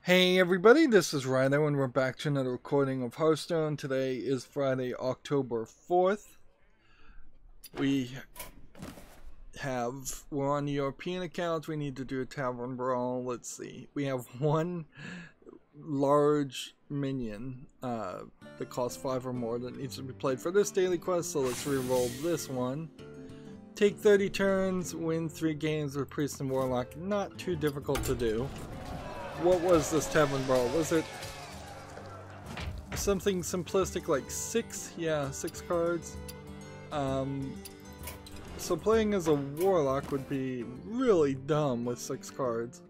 Hey everybody, this is Rydo and we're back to another recording of Hearthstone. Today is Friday, October 4th. We're on the European account. We need to do a tavern brawl. Let's see. We have one large minion that costs 5 or more that needs to be played for this daily quest, so let's re-roll this one. Take 30 turns, win 3 games with Priest and Warlock. Not too difficult to do. What was this tavern brawl? Was it something simplistic like 6? Yeah, 6 cards. So playing as a Warlock would be really dumb with 6 cards.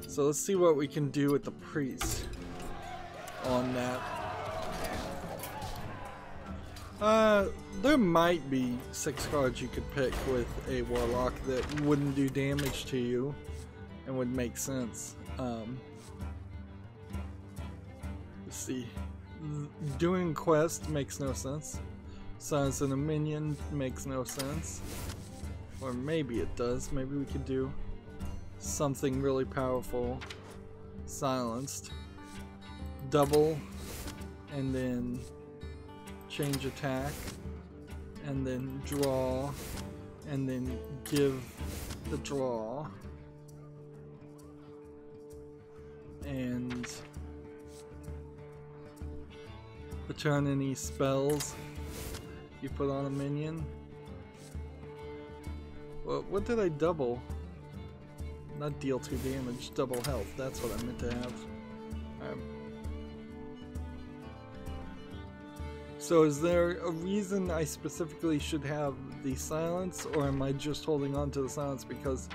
So let's see what we can do with the Priest on that. There might be 6 cards you could pick with a Warlock that wouldn't do damage to you and would make sense. Let's see. Doing quest makes no sense. Silence in a minion makes no sense. Or maybe it does. Maybe we could do something really powerful. Silenced. Double. And then change attack. And then draw. And then give the draw. And return any spells you put on a minion. Well, what did I double? Not deal 2 damage, double health. That's what I meant to have. So is there a reason I specifically should have the silence, or am I just holding on to the silence because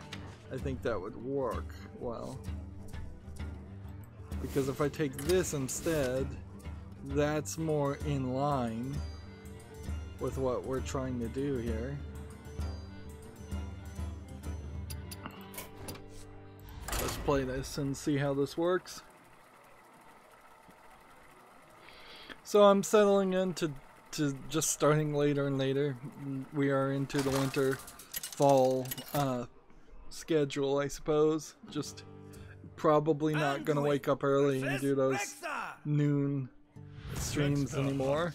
I think that would work well? Because if I take this instead, that's more in line with what we're trying to do here. Let's play this and see how this works. So I'm settling into just starting later and later. We are into the winter fall schedule, I suppose. Just probably not gonna wake up early and do those noon streams anymore.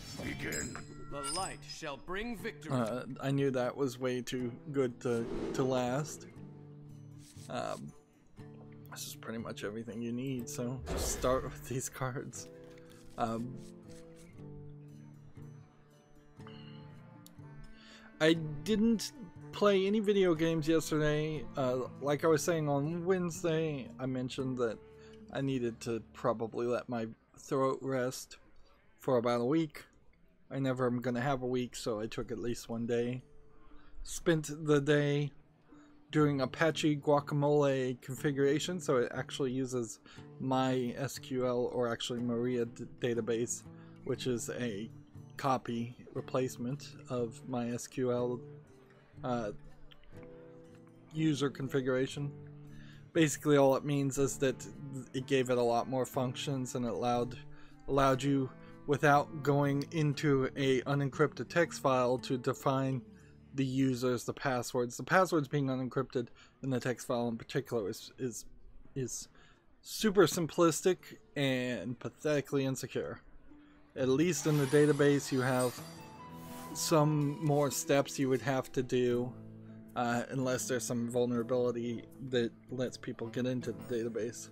The light shall bring victory. I knew that was way too good to last. This is pretty much everything you need, so just start with these cards. I didn't play any video games yesterday. Like I was saying on Wednesday, I mentioned that I needed to probably let my throat rest for about a week. I never am going to have a week, so I took at least one day. Spent the day doing Apache Guacamole configuration, so it actually uses my SQL, or actually Maria database, which is a copy replacement of MySQL user configuration. Basically all it means is that it gave it a lot more functions, and it allowed you, without going into a unencrypted text file, to define the users, the passwords. The passwords being unencrypted in the text file in particular is super simplistic and pathetically insecure. At least in the database you have some more steps you would have to do, unless there's some vulnerability that lets people get into the database.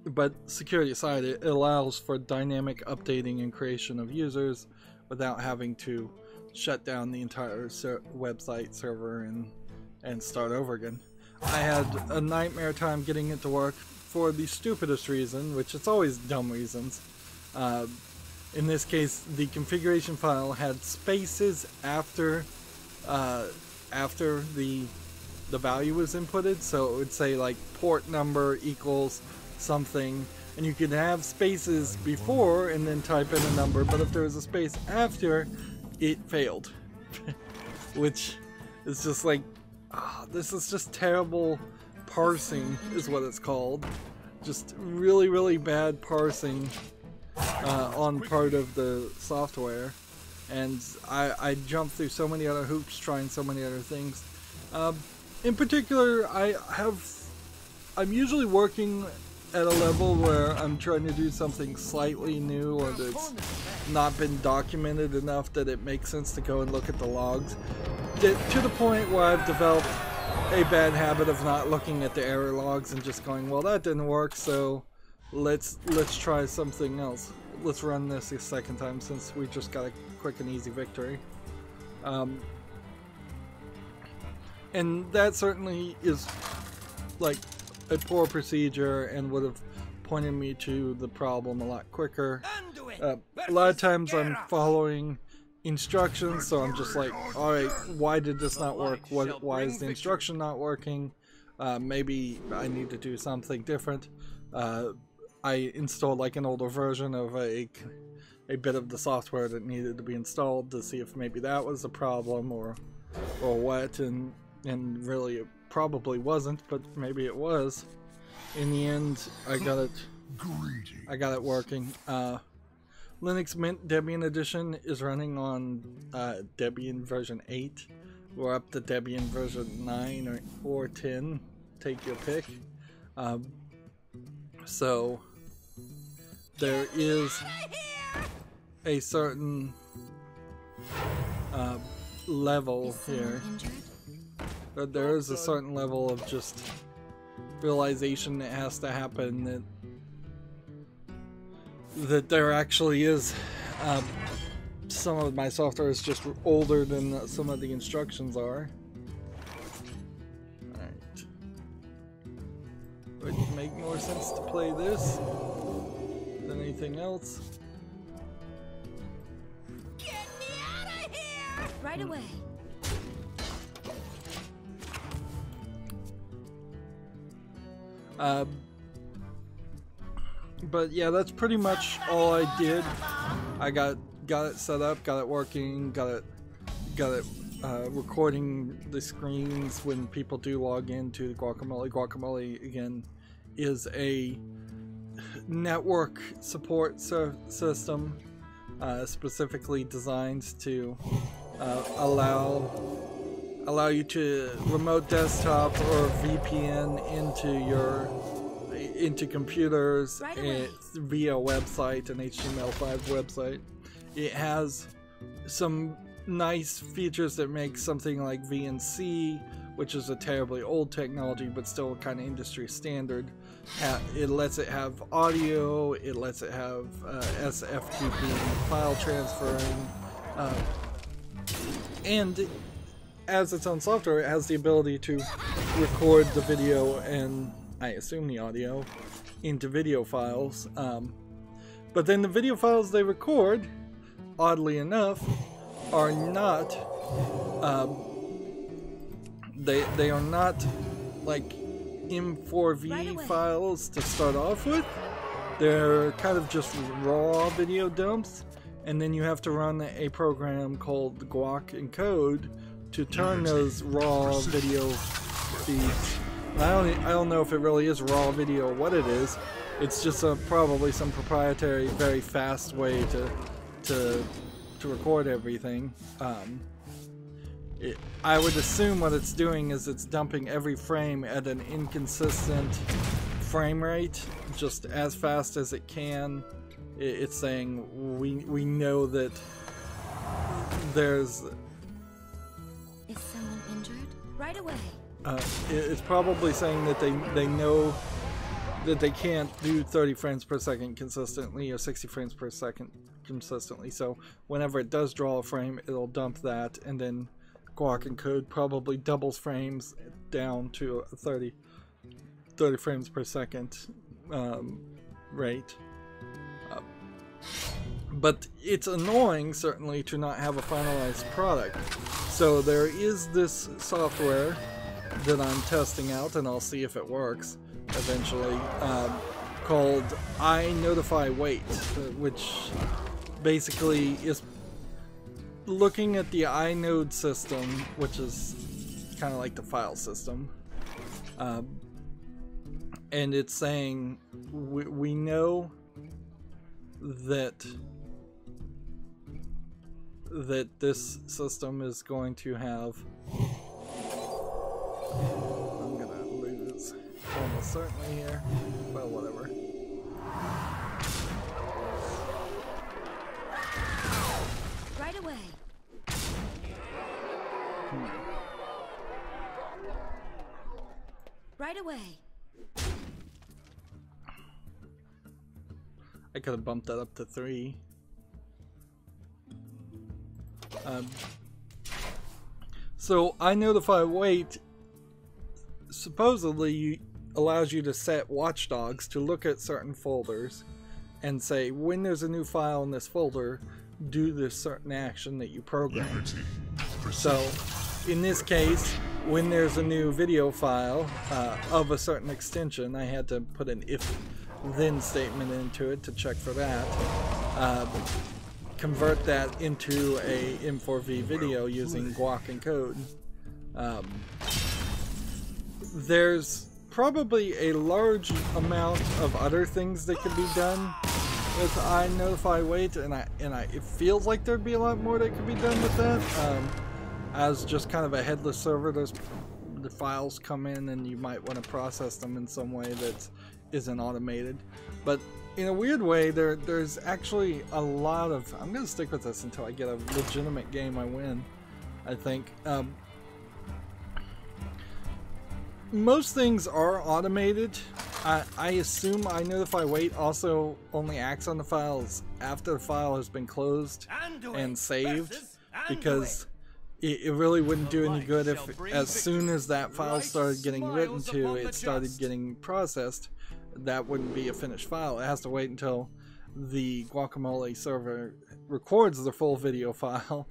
But security aside, it allows for dynamic updating and creation of users without having to shut down the entire website server and start over again. I had a nightmare time getting it to work for the stupidest reason, which it's always dumb reasons. In this case, the configuration file had spaces after the value was inputted, so it would say like port number equals something, and you could have spaces before and then type in a number, but if there was a space after, it failed. Which is just like, this is just terrible parsing is what it's called. Just really bad parsing on part of the software. and I jumped through so many other hoops trying so many other things. In particular, I'm usually working at a level where I'm trying to do something slightly new or that's not been documented enough that it makes sense to go and look at the logs. To the point where I've developed a bad habit of not looking at the error logs and just going, well, that didn't work, so let's try something else. Let's run this a second time since we just got a quick and easy victory. And that certainly is like a poor procedure and would have pointed me to the problem a lot quicker. A lot of times I'm following instructions, so I'm just like, alright, why did this not work? Why is the instruction not working? Maybe I need to do something different. I installed like an older version of a bit of the software that needed to be installed to see if maybe that was the problem or what, and really it probably wasn't, but maybe it was. In the end, I got it working. Linux Mint Debian Edition is running on Debian version 8. We're up to Debian version 9 or 10. Take your pick. So there is a certain level here. But there is a certain level of just realization that has to happen that there actually is some of my software is just older than some of the instructions are. Alright. Would it make more sense to play this than anything else? Get me out of here! Right away. But yeah, that's pretty much all I did. I got it set up, got it working, got it recording the screens when people do log into Guacamole. Guacamole, again, is a network support system specifically designed to allow you to remote desktop or VPN into computers via a website, an HTML5 website. It has some nice features that make something like VNC, which is a terribly old technology but still kind of industry standard. It lets it have audio, it lets it have SFTP file transferring, and as its own software, it has the ability to record the video and, I assume, the audio into video files. But then the video files they record, oddly enough, are not they are not like M4V files to start off with. They're kind of just raw video dumps, and then you have to run a program called Guac Encode to turn those raw video feeds. I don't know if it really is raw video or what it is. It's just probably some proprietary, very fast way to record everything. I would assume what it's doing is it's dumping every frame at an inconsistent frame rate, just as fast as it can. It's saying we know that there's. Is someone injured? Right away. It's probably saying that they know that they can't do 30 frames per second consistently or 60 frames per second consistently. So whenever it does draw a frame, it'll dump that, and then Guac Encode probably doubles frames down to a 30 frames per second rate. But it's annoying, certainly, to not have a finalized product. So there is this software that I'm testing out, and I'll see if it works eventually, called iNotify-Wait, which basically is looking at the inode system, which is kind of like the file system, and it's saying we know that that this system is going to have. I'm gonna lose almost certainly here, but whatever. Right away. Right away. I could have bumped that up to 3. So I notify wait supposedly allows you to set watchdogs to look at certain folders and say when there's a new file in this folder, do this certain action that you program. So in this case, when there's a new video file of a certain extension, I had to put an if then statement into it to check for that. Convert that into a M4V video using guac encode. There's probably a large amount of other things that could be done with iNotify-Wait, and it feels like there'd be a lot more that could be done with that. As just kind of a headless server, the files come in and you might want to process them in some way that isn't automated. But in a weird way, there's actually a lot of... I'm going to stick with this until I get a legitimate game I win, I think. Most things are automated. I assume iNotify-Wait also only acts on the files after the file has been closed and saved, because it really wouldn't do any good if as soon as that file started getting written to, it started getting processed. That wouldn't be a finished file. It has to wait until the Guacamole server records the full video file,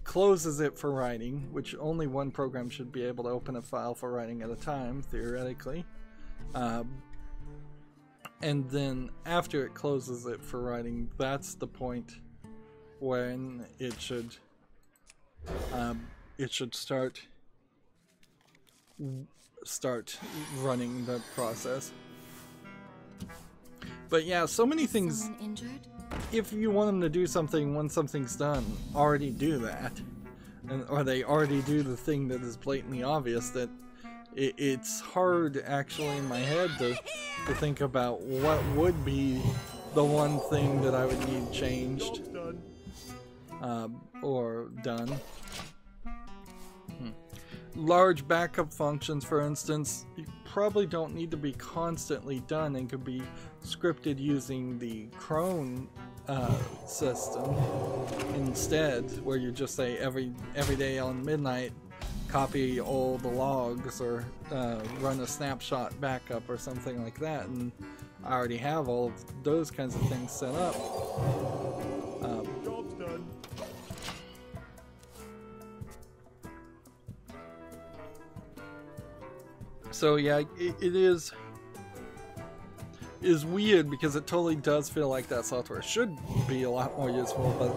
closes it for writing, which only one program should be able to open a file for writing at a time, theoretically. And then after it closes it for writing, that's the point when it should start running the process. But yeah, so many things, if you want them to do something when something's done, already do that. Or they already do the thing that is blatantly obvious, that it's hard actually in my head to think about what would be the one thing that I would need changed or done. Large backup functions, for instance, you probably don't need to be constantly done and could be scripted using the cron system instead, where you just say every day on midnight copy all the logs or run a snapshot backup or something like that, and I already have all of those kinds of things set up. Job's done. So yeah, it is weird because it totally does feel like that software should be a lot more useful, but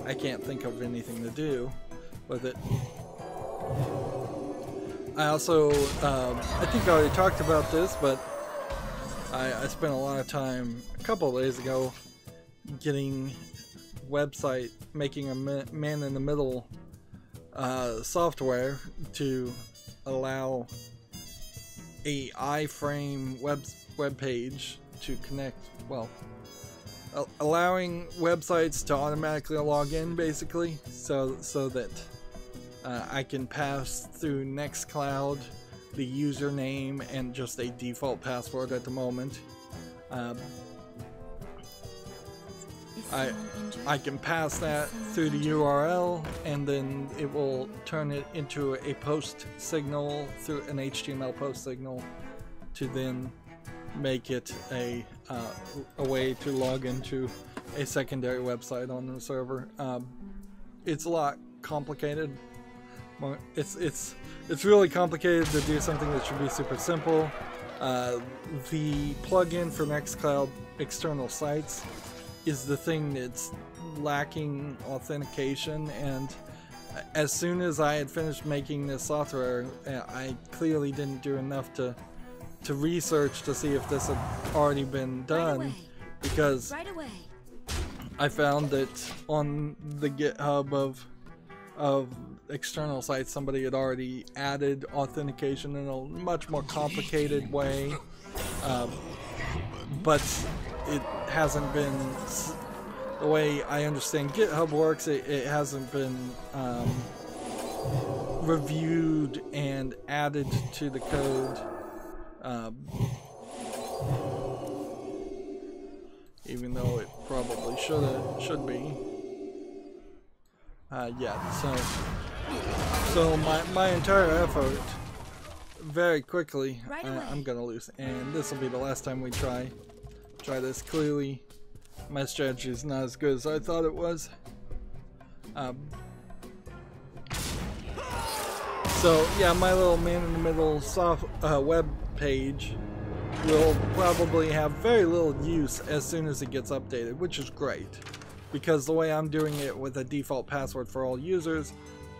I can't think of anything to do with it. I also, I think I already talked about this, but I spent a lot of time a couple of days ago getting making a man-in-the-middle software to allow a iframe web page to connect, well, allowing websites to automatically log in, basically, so that I can pass through Nextcloud the username and just a default password at the moment. I can pass that through the URL, and then it will turn it into a post signal through an HTML post signal to then make it a way to log into a secondary website on the server. It's a lot complicated. It's really complicated to do something that should be super simple. The plugin for Nextcloud external sites is the thing that's lacking authentication, and as soon as I had finished making this software, I clearly didn't do enough to research to see if this had already been done, because I found that on the GitHub of external sites, somebody had already added authentication in a much more complicated way, but it hasn't been, the way I understand GitHub works, it hasn't been reviewed and added to the code, even though it probably should be. Yeah, so my entire effort, very quickly, I'm gonna lose, and this will be the last time we try this. Clearly, my strategy is not as good as I thought it was. So yeah, my little man-in-the-middle soft web page will probably have very little use as soon as it gets updated, which is great, because the way I'm doing it with a default password for all users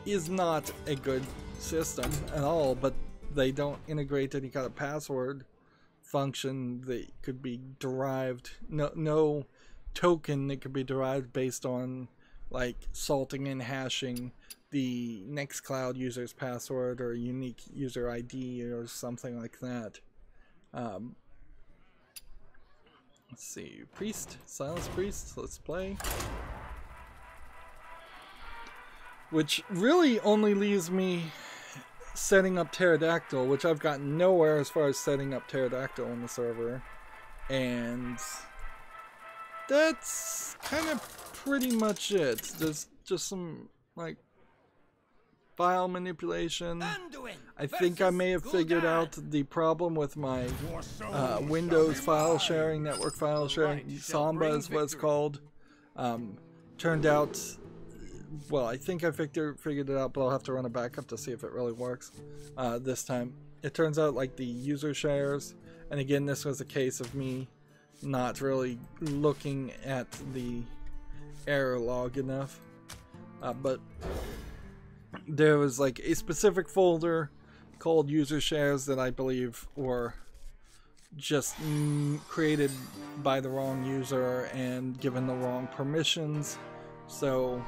is not a good system at all, but they don't integrate any kind of password function that could be derived, no token that could be derived based on like salting and hashing the Nextcloud user's password or a unique user ID or something like that. Let's see, Priest, Silence Priest, let's play. Which really only leaves me setting up Pterodactyl, which I've gotten nowhere as far as setting up Pterodactyl on the server. And that's kind of pretty much it. There's just some, like, file manipulation. I think I may have figured out the problem with my Windows file sharing, network file sharing, Samba is what it's called. Turned out, well, I think I figured it out, but I'll have to run a backup to see if it really works this time. It turns out like the user shares, and again this was a case of me not really looking at the error log enough, but there was like a specific folder called user shares that I believe were just created by the wrong user and given the wrong permissions. So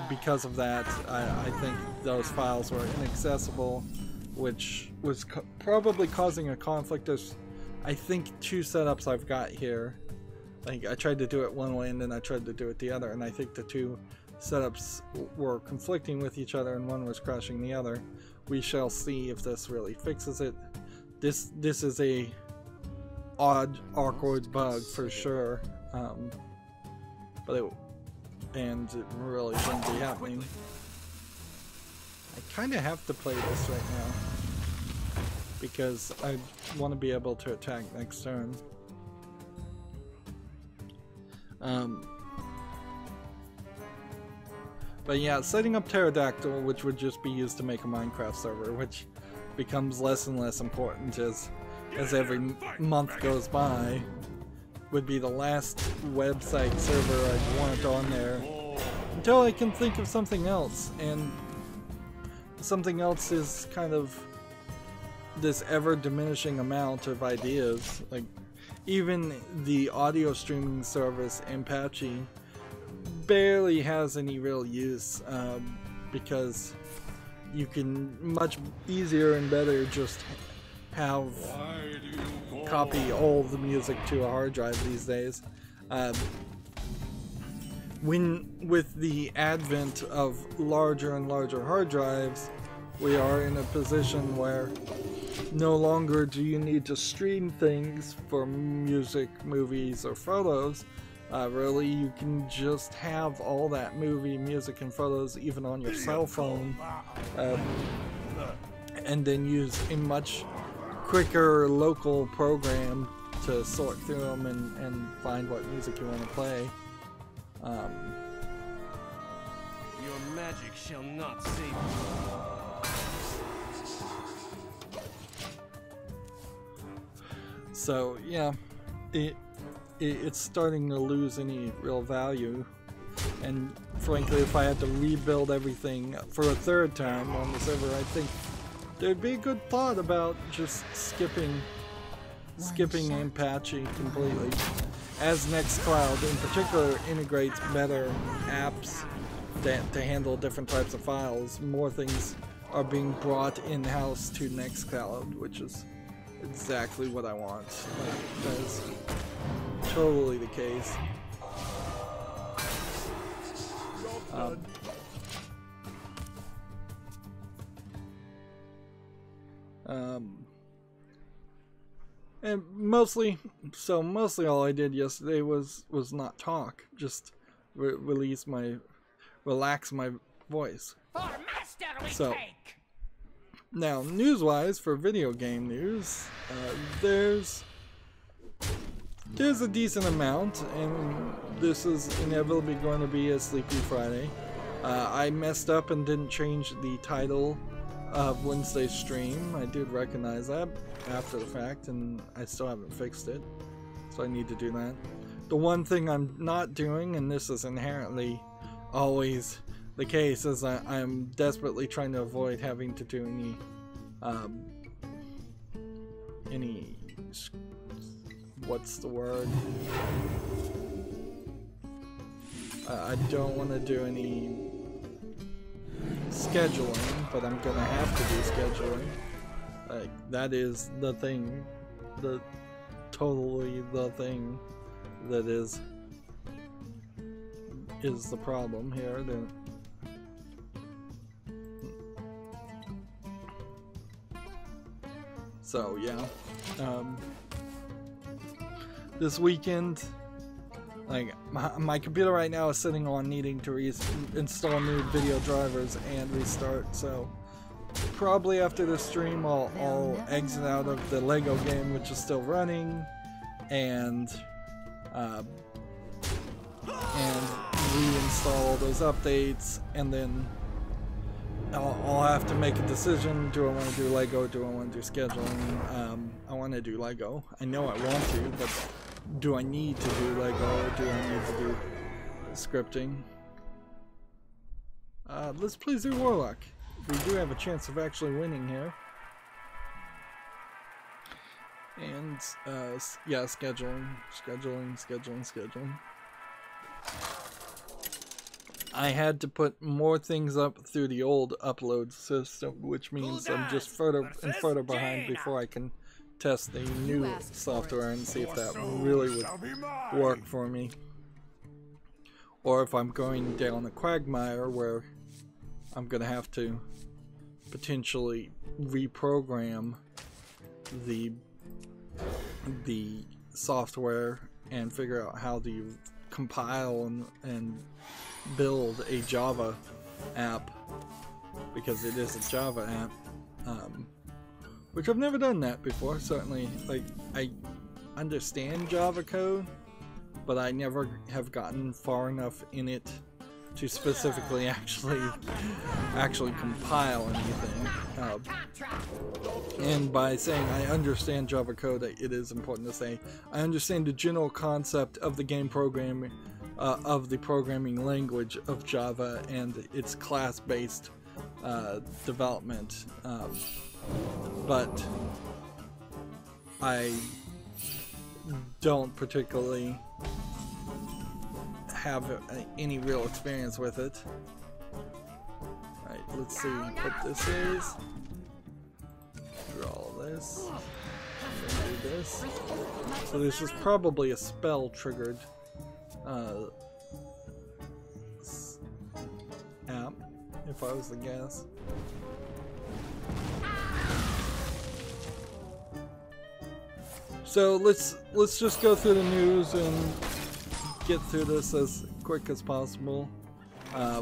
because of that, I think those files were inaccessible, which was probably causing a conflict. There's, I think, two setups I've got here. Like, I tried to do it one way and then I tried to do it the other, and I think the two setups were conflicting with each other and one was crashing the other. We shall see if this really fixes it. This is a odd, awkward bug for sure, but it really shouldn't be happening. I kind of have to play this right now because I want to be able to attack next turn. But yeah, setting up Pterodactyl, which would just be used to make a Minecraft server, which becomes less and less important as every month goes by, would be the last website server I'd want on there until I can think of something else. And something else is kind of this ever diminishing amount of ideas. Like, even the audio streaming service Apache barely has any real use, because you can much easier and better just have copy all the music to a hard drive these days. With the advent of larger and larger hard drives, we are in a position where no longer do you need to stream things for music, movies, or photos. Really, you can just have all that movie, music, and photos even on your cell phone, and then use a much quicker local program to sort through them and find what music you want to play. Your magic shall not save you. So yeah, it's starting to lose any real value, and frankly, if I had to rebuild everything for a third time on the server, I think there'd be a good thought about just skipping Apache completely. as Nextcloud in particular integrates better apps to handle different types of files, more things are being brought in-house to Nextcloud, which is exactly what I want. Like, that is totally the case. And mostly all I did yesterday was not talk, just relax my voice. So now, news-wise, for video game news, there's a decent amount, and this is inevitably going to be a Sleepy Friday. I messed up and didn't change the title of Wednesday's stream. I did recognize that after the fact, and I still haven't fixed it, so I need to do that. The one thing I'm not doing, and this is inherently always the case, is I'm desperately trying to avoid having to do any what's the word? I don't want to do any scheduling, but I'm gonna have to do scheduling. Like, that is the thing, totally the thing that is the problem here. So yeah, this weekend, like, my computer right now is sitting on needing to install new video drivers and restart, so probably after the stream I'll exit out of the Lego game, which is still running, and reinstall those updates, and then I'll have to make a decision. Do I want to do Lego? Do I want to do scheduling? I want to do Lego. I know I want to, but do I need to do Lego, or do I need to do scripting? Let's please do Warlock. We do have a chance of actually winning here. And, yeah, scheduling. I had to put more things up through the old upload system, which means I'm just further and further behind before I can test the new software and see if that really would work for me. Or if I'm going down a quagmire where I'm going to have to potentially reprogram the software and figure out how to compile and build a Java app, because it is a Java app, which I've never done that before. Certainly, like, I understand Java code, but I never have gotten far enough in it to specifically actually compile anything. And by saying I understand Java code, it is important to say I understand the general concept of the game programming, of the programming language of Java and its class-based development. But I don't particularly have any real experience with it. Alright, let's see what this is. Draw this. And do this. So this is probably a spell triggered app, if I was to guess. So let's just go through the news and get through this as quick as possible.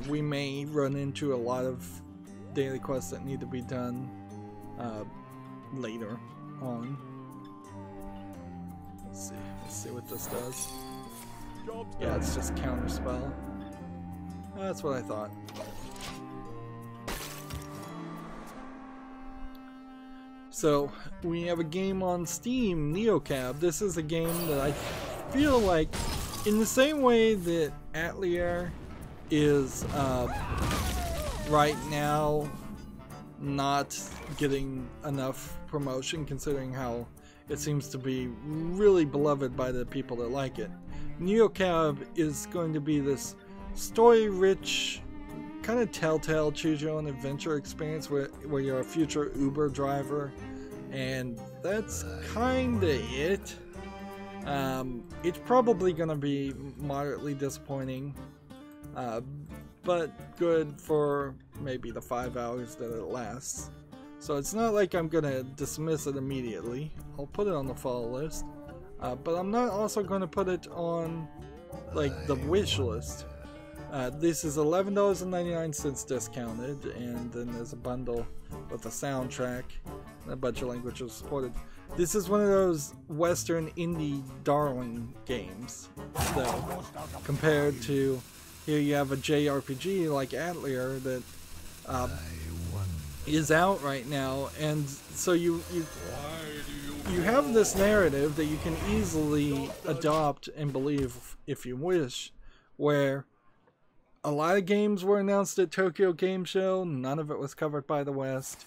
We may run into a lot of daily quests that need to be done later on. Let's see what this does. Yeah, it's just counterspell. That's what I thought. So we have a game on Steam, Neocab. This is a game that I feel like, in the same way that Atelier is right now not getting enough promotion, considering how it seems to be really beloved by the people that like it. NeoCab is going to be this story-rich, kind of telltale choose-your-own-adventure experience where you're a future Uber driver, and that's kind of it. It's probably going to be moderately disappointing, but good for maybe the 5 hours that it lasts. So it's not like I'm going to dismiss it immediately. I'll put it on the fall list, but I'm not also going to put it on like the wish list. This is $11.99 discounted, and then there's a bundle with a soundtrack and a bunch of languages supported. This is one of those Western indie darling games, though, compared to here you have a JRPG like Atelier that is out right now, and so you have this narrative that you can easily adopt and believe if you wish, where a lot of games were announced at Tokyo Game Show. None of it was covered by the West.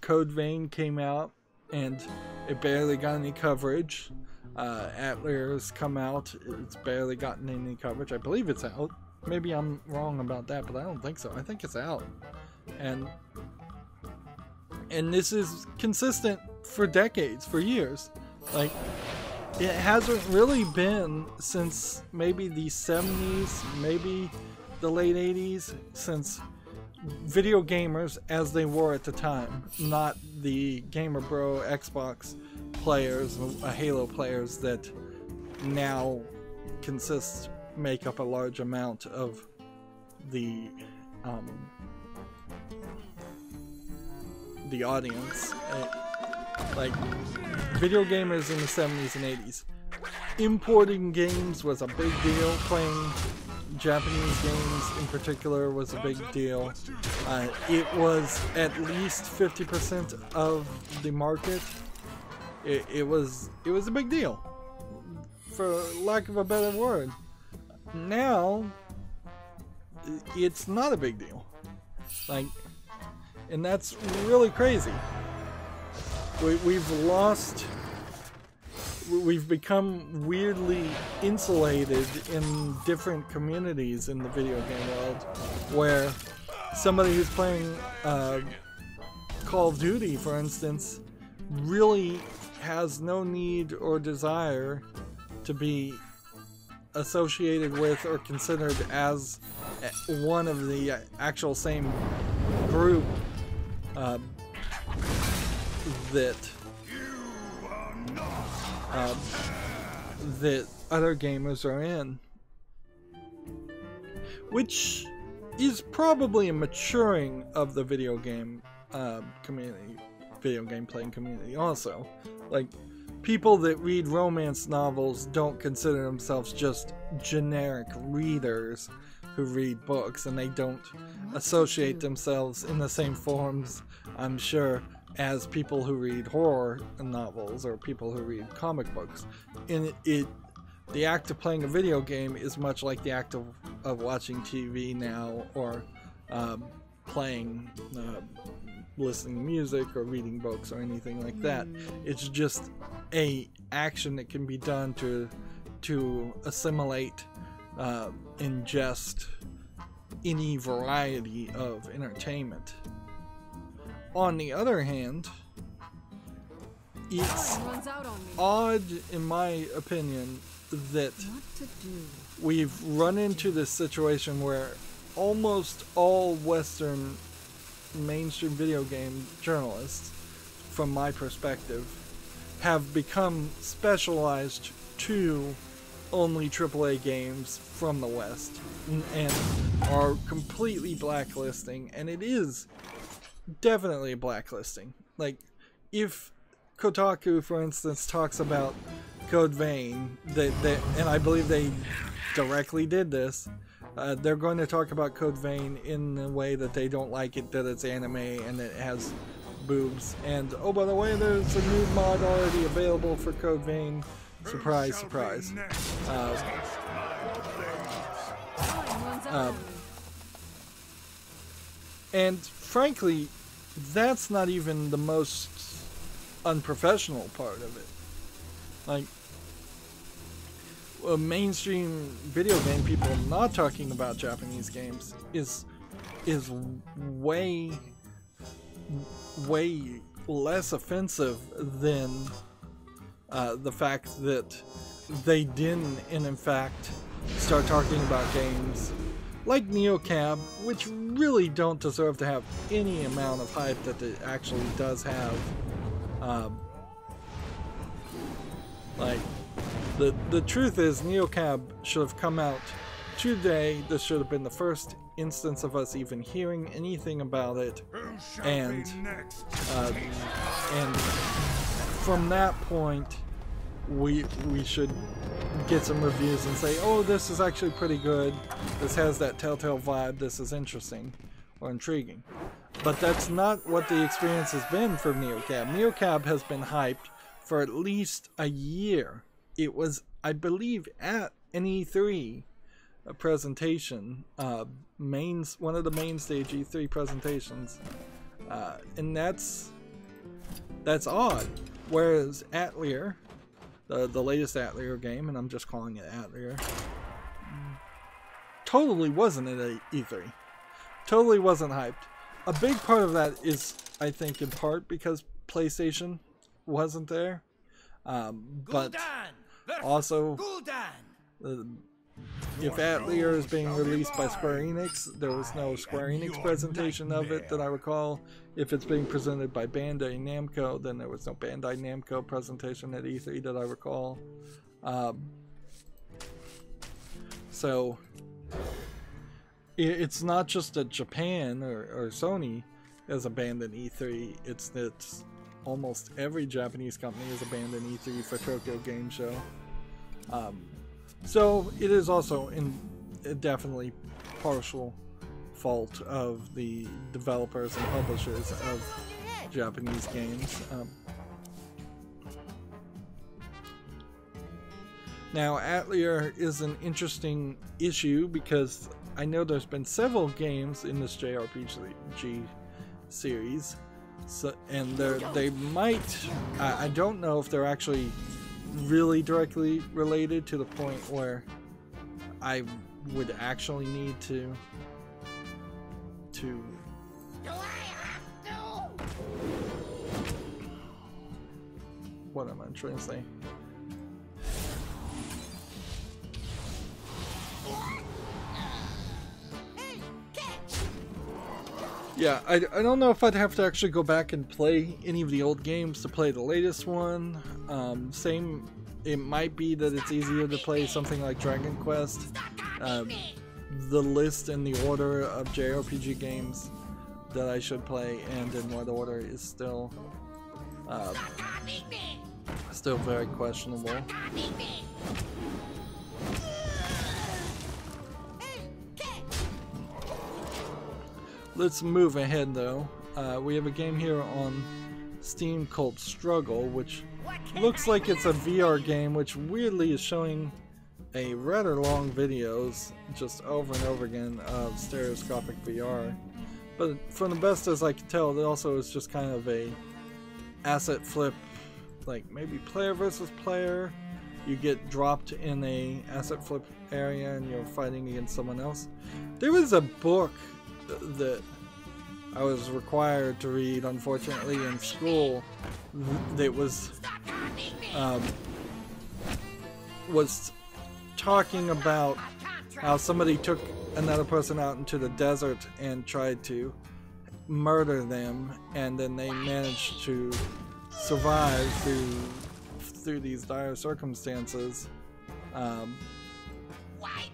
Code Vein came out and it barely got any coverage. Atlier's come out. It's barely gotten any coverage. I believe it's out. Maybe I'm wrong about that, but I don't think so. I think it's out. And this is consistent for decades, for years. Like, it hasn't really been since maybe the 70s, maybe the late 80s, since video gamers as they were at the time, not the Gamer Bro Xbox players, Halo players that now make up a large amount of the audience. Like, video gamers in the 70s and 80s, importing games was a big deal. Playing Japanese games in particular was a big deal. It was at least 50% of the market. It was a big deal, for lack of a better word. Now it's not a big deal. Like, and that's really crazy. We've become weirdly insulated in different communities in the video game world, where somebody who's playing Call of Duty, for instance, really has no need or desire to be associated with or considered as one of the actual same group that other gamers are in, which is probably a maturing of the video game community, video game playing community. Also, like, people that read romance novels don't consider themselves just generic readers who read books, and they don't associate themselves in the same forms, I'm sure, as people who read horror novels or people who read comic books. And the act of playing a video game is much like the act of watching TV now, or listening to music or reading books or anything like that. It's just a action that can be done to assimilate, ingest any variety of entertainment. On the other hand, it's odd, in my opinion, that we've run into this situation where almost all Western mainstream video game journalists, from my perspective, have become specialized to only AAA games from the West, and are completely blacklisting, and it is definitely blacklisting. Like, if Kotaku, for instance, talks about Code Vein, and I believe they directly did this, they're going to talk about Code Vein in the way that they don't like it, that it's anime and it has boobs. And, oh, by the way, there's a new mod already available for Code Vein. Surprise, surprise. And frankly, that's not even the most unprofessional part of it. Like, mainstream video game people not talking about Japanese games is way less offensive than the fact that they didn't, and in fact, start talking about games like NeoCab, which really don't deserve to have any amount of hype that it actually does have. Like, the truth is, NeoCab should have come out today. This should have been the first instance of us even hearing anything about it, and from that point, we should get some reviews and say, oh, this is actually pretty good, this has that Telltale vibe, this is interesting or intriguing. But that's not what the experience has been for NeoCab. NeoCab has been hyped for at least a year. It was, I believe, at an E3 presentation, one of the main stage E3 presentations, and that's odd. Whereas Atelier, the latest Atelier game, and I'm just calling it Atelier, totally wasn't at E3. Totally wasn't hyped. A big part of that is, I think, in part because PlayStation wasn't there, but also, if Atelier is being released by Square Enix, there was no Square Enix presentation of it that I recall. If it's being presented by Bandai Namco, then there was no Bandai Namco presentation at E3 that I recall. So it's not just that Japan or Sony has abandoned E3, it's that almost every Japanese company has abandoned E3 for Tokyo Game Show. So it is also definitely partial fault of the developers and publishers of Japanese games. Now, Atelier is an interesting issue because I know there's been several games in this JRPG series, and they might, I don't know if they're actually really directly related to the point where I would actually need to what am I trying to say? Yeah, I don't know if I'd have to actually go back and play any of the old games to play the latest one. It might be that it's easier to play something like Dragon Quest. The list and the order of JRPG games that I should play and in what order is still very questionable. Let's move ahead though. We have a game here on Steam called Struggle, which looks like it's a VR game, which weirdly is showing a rather long videos just over and over again of stereoscopic VR. But from the best as I can tell, it also is just kind of a asset flip, like maybe player versus player. You get dropped in a asset flip area and you're fighting against someone else. There was a book that I was required to read, unfortunately, in school that was talking about how somebody took another person out into the desert and tried to murder them, and then they managed to survive through these dire circumstances,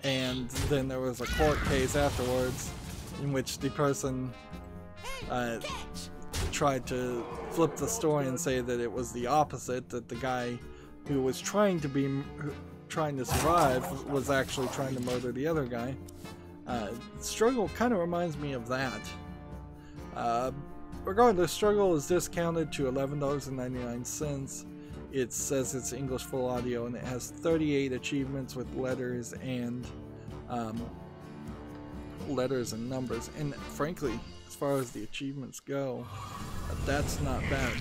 and then there was a court case afterwards in which the person tried to flip the story and say that it was the opposite, that the guy who was trying to survive was actually trying to murder the other guy. Struggle kind of reminds me of that. Regardless, Struggle is discounted to $11.99. It says it's English full audio, and it has 38 achievements with letters and numbers. And frankly, as far as the achievements go, that's not bad.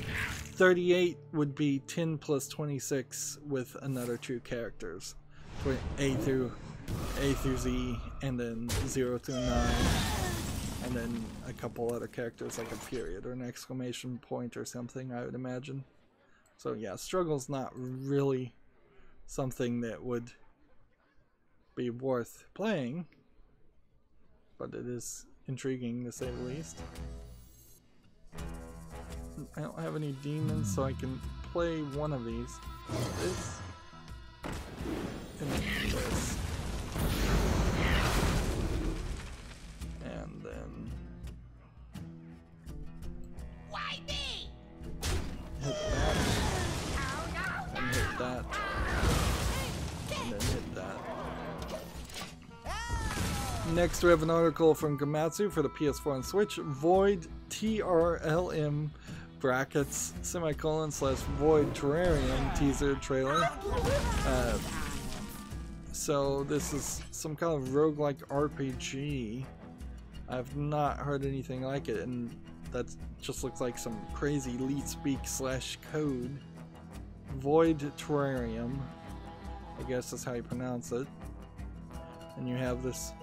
38 would be 10 plus 26 with another 2 characters. A through Z, and then 0 through 9, and then a couple other characters like a period or an exclamation point or something, I would imagine. So yeah, struggle's not really something that would be worth playing, but it is intriguing to say the least. I don't have any demons, so I can play one of these. This and this. And then Why me? hit that. And hit that. And then hit that. Next we have an article from Gamatsu for the PS4 and Switch. Void TRLM brackets semicolon / Void Terrarium teaser trailer. So this is some kind of roguelike RPG. I've not heard anything like it, and that just looks like some crazy leet speak / code. Void Terrarium, I guess that's how you pronounce it. And you have this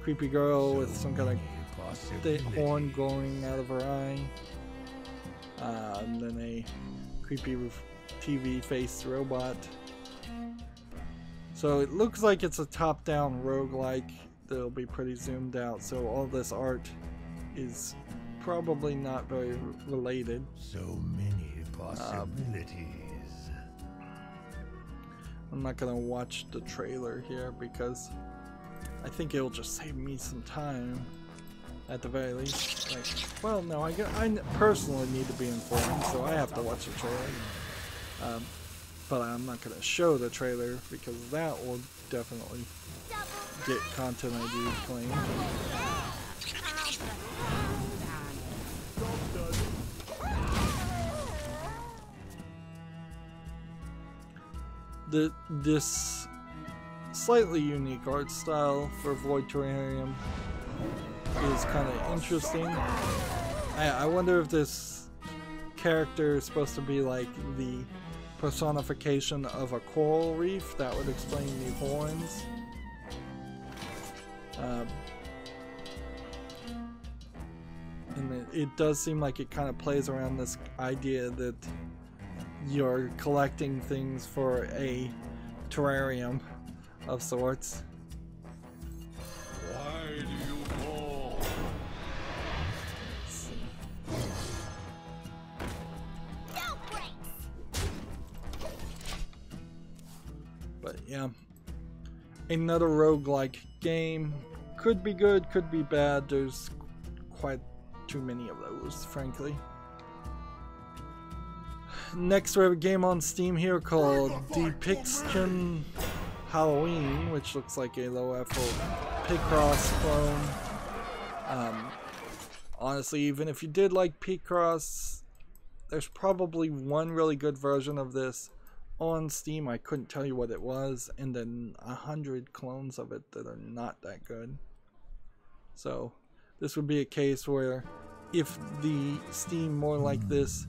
creepy girl with some kind of horn glowing out of her eye. And then a creepy TV faced robot. So it looks like it's a top-down roguelike that'll be pretty zoomed out, so all this art is probably not very related. So many possibilities. I'm not gonna watch the trailer here because I think it'll just save me some time at the very least. Like, well, no, I personally need to be informed, so I have to watch the trailer. But I'm not gonna show the trailer because that will definitely get Content ID claimed. This slightly unique art style for Void Terrarium is kind of interesting. I wonder if this character is supposed to be like the personification of a coral reef. That would explain the horns. And it does seem like it kind of plays around this idea that you're collecting things for a terrarium of sorts. Why do you call? But yeah, another roguelike game. Could be good, could be bad. There's quite too many of those, frankly. Next we have a game on Steam here called Depiction Halloween, which looks like a low effort Picross clone. Honestly, even if you did like Picross, there's probably one really good version of this on Steam. I couldn't tell you what it was, and then 100 clones of it that are not that good. So this would be a case where if the Steam More Like This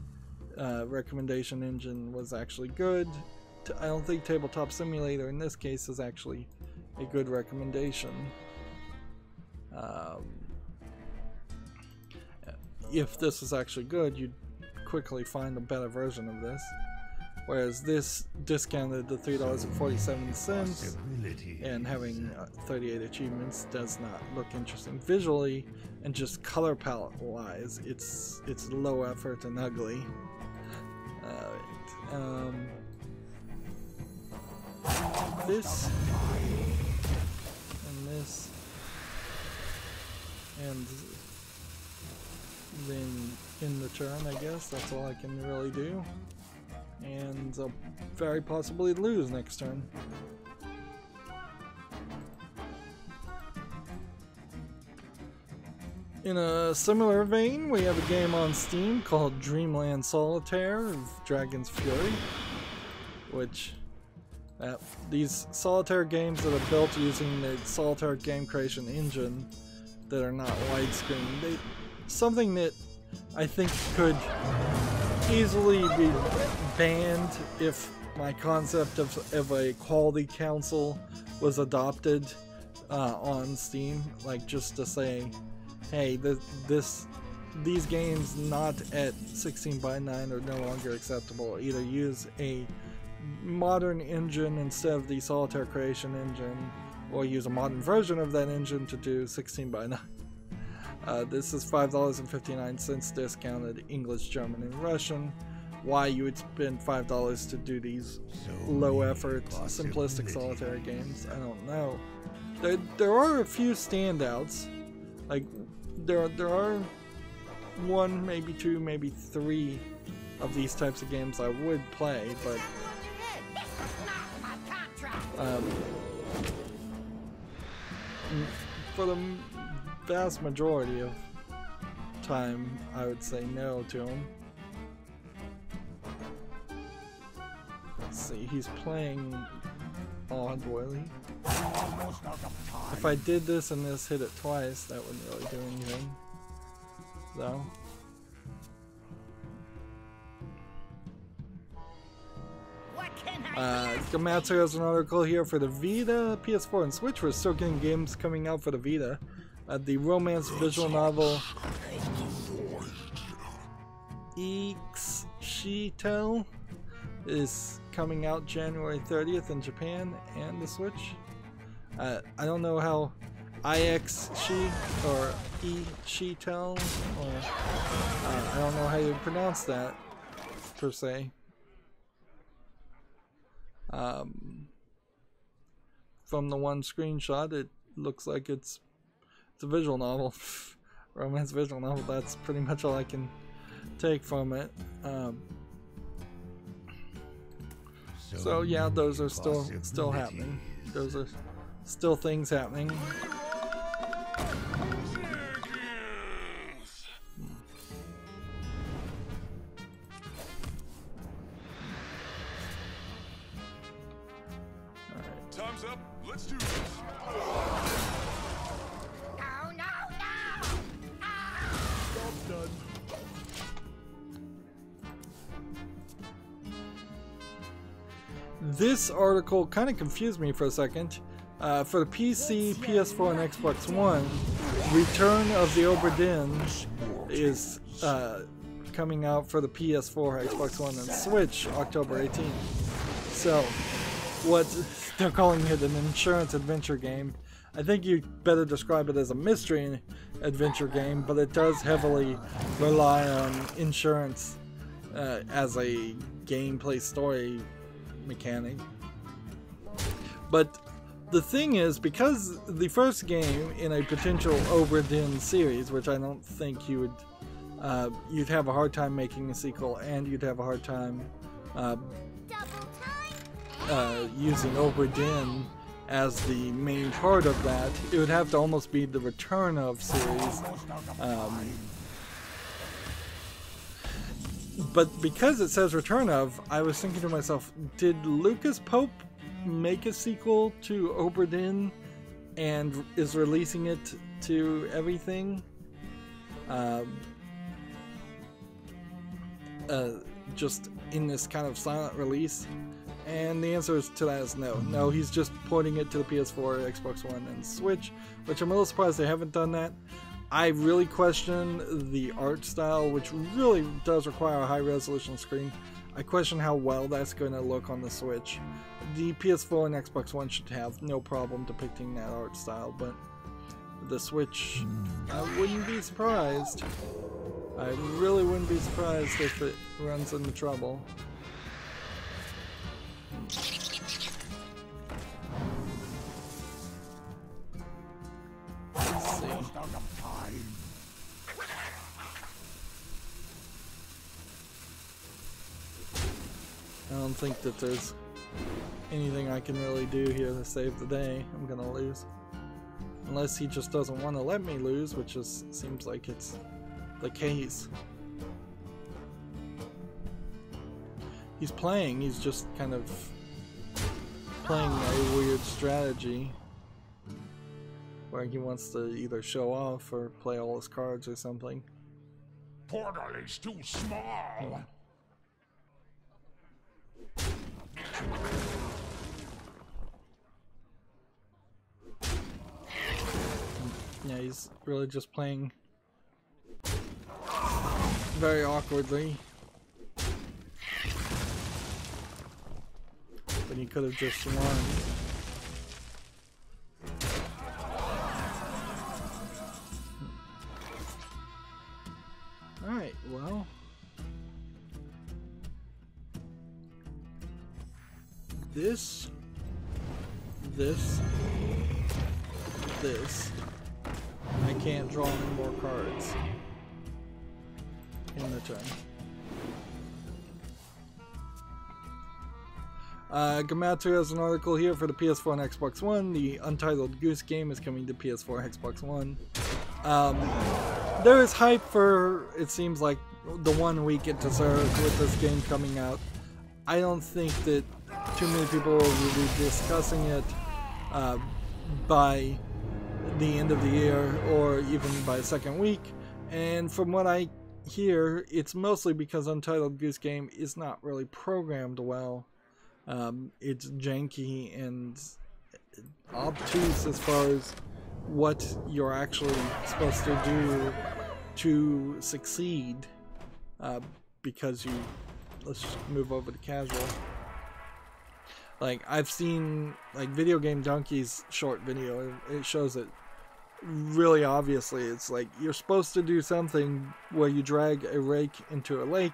recommendation engine was actually good, I don't think Tabletop Simulator in this case is actually a good recommendation. If this was actually good, you'd quickly find a better version of this. Whereas this discounted to $3.47 and having 38 achievements does not look interesting visually, and just color palette wise, it's low effort and ugly. This and this, and then in the turn, I guess that's all I can really do. And I'll very possibly lose next turn. In a similar vein, we have a game on Steam called Dreamland Solitaire of Dragon's Fury, which these solitaire games that are built using the solitaire game creation engine that are not widescreen, something that I think could easily be banned if my concept of a quality council was adopted on Steam, like just to say, hey, these games not at 16:9 are no longer acceptable. Either use a modern engine instead of the solitaire creation engine, or use a modern version of that engine to do 16:9. This is $5.59 discounted English, German, and Russian. Why you would spend $5 to do these low effort, simplistic solitaire games, I don't know. There are a few standouts. Like there are one, maybe two, maybe three of these types of games I would play, but for the vast majority of time, I would say no to him. Let's see, he's playing odd boily. If I did this and this hit it twice, that wouldn't really do anything. So. Gamatsu has an article here for the Vita, PS4, and Switch. We're still getting games coming out for the Vita. The romance visual novel Shitel is coming out January 30th in Japan and the Switch. I don't know how Shitel or Shitel, or I don't know how you pronounce that per se. From the one screenshot, it looks like it's a visual novel, romance visual novel. That's pretty much all I can take from it. So yeah, those are still happening. Those are still things happening. Time's up. Let's do this. No! Job's done. This article kind of confused me for a second. For the PC, PS4, and Xbox One, Return of the Obra Dinn is coming out for the PS4, Xbox One, and Switch October 18th. So, what they're calling it an insurance adventure game. I think you better describe it as a mystery adventure game, but it does heavily rely on insurance as a gameplay story mechanic. But the thing is, because the first game in a potential Obra Dinn series, which I don't think you would, you'd have a hard time making a sequel, and you'd have a hard time using Obra Dinn as the main part of that. It would have to almost be the Return of series. But because it says Return of, I was thinking to myself, did Lucas Pope make a sequel to Obra Dinn and is releasing it to everything? Just in this kind of silent release? And the answer to that is no. No, he's just porting it to the PS4, Xbox One, and Switch, which I'm a little surprised they haven't done that. I really question the art style, which really does require a high-resolution screen. I question how well that's going to look on the Switch. The PS4 and Xbox One should have no problem depicting that art style, but the Switch, I wouldn't be surprised. I really wouldn't be surprised if it runs into trouble. Let's see. I don't think that there's anything I can really do here to save the day. I'm gonna lose. Unless he just doesn't want to let me lose, which seems like it's the case. He's playing, he's just kind of playing a weird strategy where he wants to either show off or play all his cards or something. Portal is too small. Yeah. Yeah, he's really just playing very awkwardly. But he could have just won. Alright, well. This. I can't draw any more cards in the turn. Gamatsu has an article here for the PS4 and Xbox One. The Untitled Goose Game is coming to PS4 and Xbox One. There is hype for, it seems like, the 1 week it deserves with this game coming out. I don't think that too many people will be discussing it by the end of the year or even by the second week. And from what I hear, it's mostly because Untitled Goose Game is not really programmed well. It's janky and obtuse as far as what you're actually supposed to do to succeed, because you, let's just move over to casual. Like, I've seen like Video Game Donkey's short video. It shows it really obviously. It's like you're supposed to do something where you drag a rake into a lake,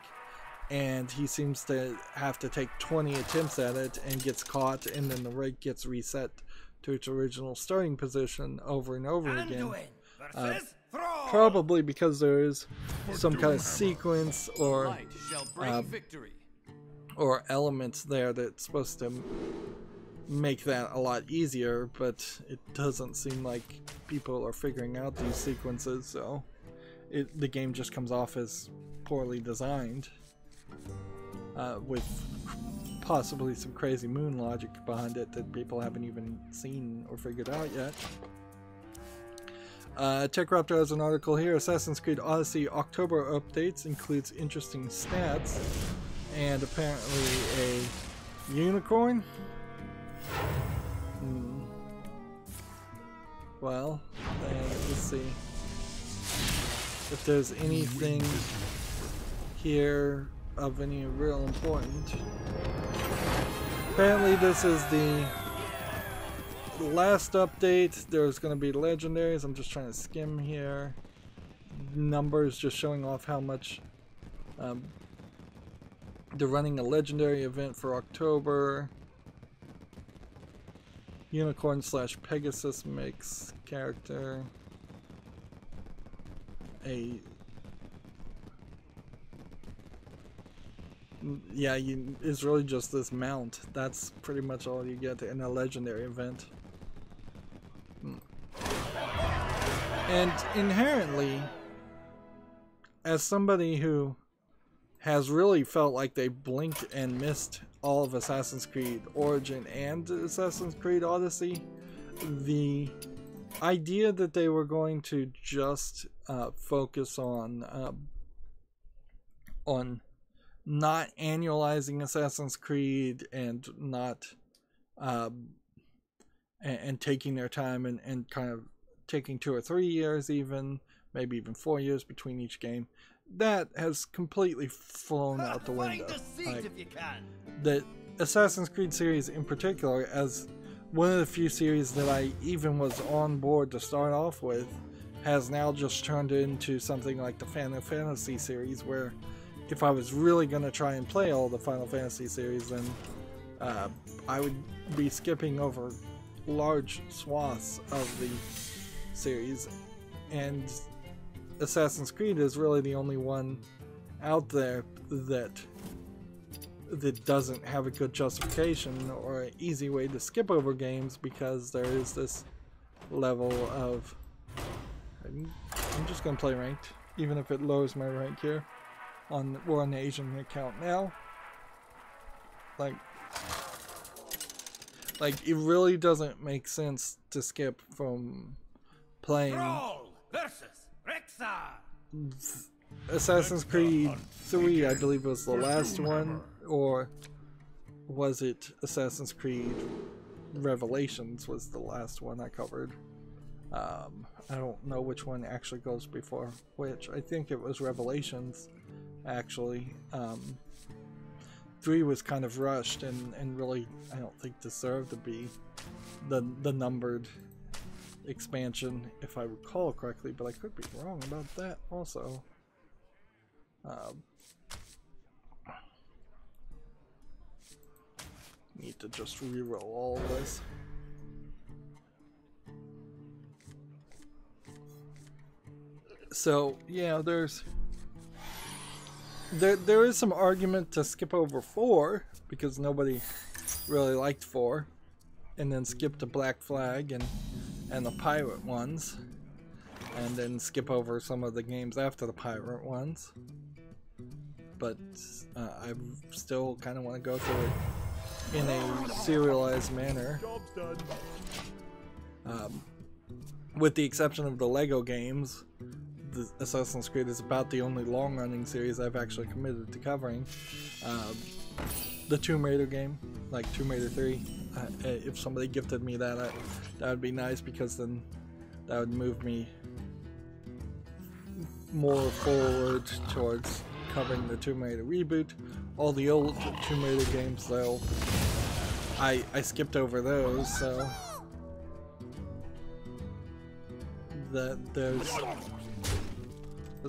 and he seems to have to take 20 attempts at it and gets caught, and then the rake gets reset to its original starting position over and over again. Probably because there is some kind of sequence or elements there that's supposed to make that a lot easier, but it doesn't seem like people are figuring out these sequences, so the game just comes off as poorly designed, with possibly some crazy moon logic behind it that people haven't even seen or figured out yet. TechRaptor has an article here. Assassin's Creed Odyssey October updates includes interesting stats and apparently a unicorn. Well, let's see if there's anything here of any real importance. Apparently this is the last update. There's going to be legendaries. I'm just trying to skim here. Numbers just showing off how much they're running a legendary event for October. Unicorn / Pegasus mix character. It's really just this mount. That's pretty much all you get in a legendary event. And inherently, as somebody who has really felt like they blinked and missed all of Assassin's Creed Origin and Assassin's Creed Odyssey, the idea that they were going to just focus on not annualizing Assassin's Creed and not and taking their time and kind of taking 2 or 3 years, even maybe even 4 years between each game, that has completely flown out the window. Like, the Assassin's Creed series in particular, as one of the few series that I even was on board to start off with, has now just turned into something like the Final Fantasy series, where if I was really going to try and play all the Final Fantasy series, then I would be skipping over large swaths of the series, and Assassin's Creed is really the only one out there that doesn't have a good justification or an easy way to skip over games, because there is this level of I'm just gonna play ranked, even if it lowers my rank here. We're on the Asian account now. Like it really doesn't make sense to skip from playing Assassin's Creed 3, I believe was the last one, or was it Assassin's Creed Revelations was the last one I covered. I don't know which one actually goes before which. I think it was Revelations, actually. 3 was kind of rushed and really, I don't think deserved to be the numbered expansion, if I recall correctly, but I could be wrong about that also. Need to just reroll all of this. So yeah, there is some argument to skip over 4 because nobody really liked 4, and then skip to Black Flag and the pirate ones, and then skip over some of the games after the pirate ones. But I still kind of want to go through it in a serialized manner. With the exception of the Lego games, the Assassin's Creed is about the only long-running series I've actually committed to covering. The Tomb Raider game, like Tomb Raider 3, if somebody gifted me that would be nice, because then that would move me more forward towards covering the Tomb Raider reboot. All the old Tomb Raider games, though, I skipped over those, so that there's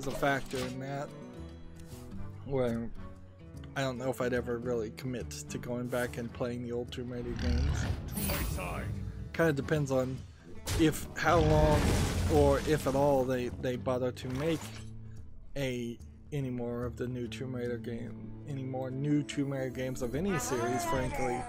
a factor in that where I don't know if I'd ever really commit to going back and playing the old Tomb Raider games. Kind of depends on how long or if at all they bother to make any more of the new Tomb Raider game, any more new Tomb Raider games of any series, frankly.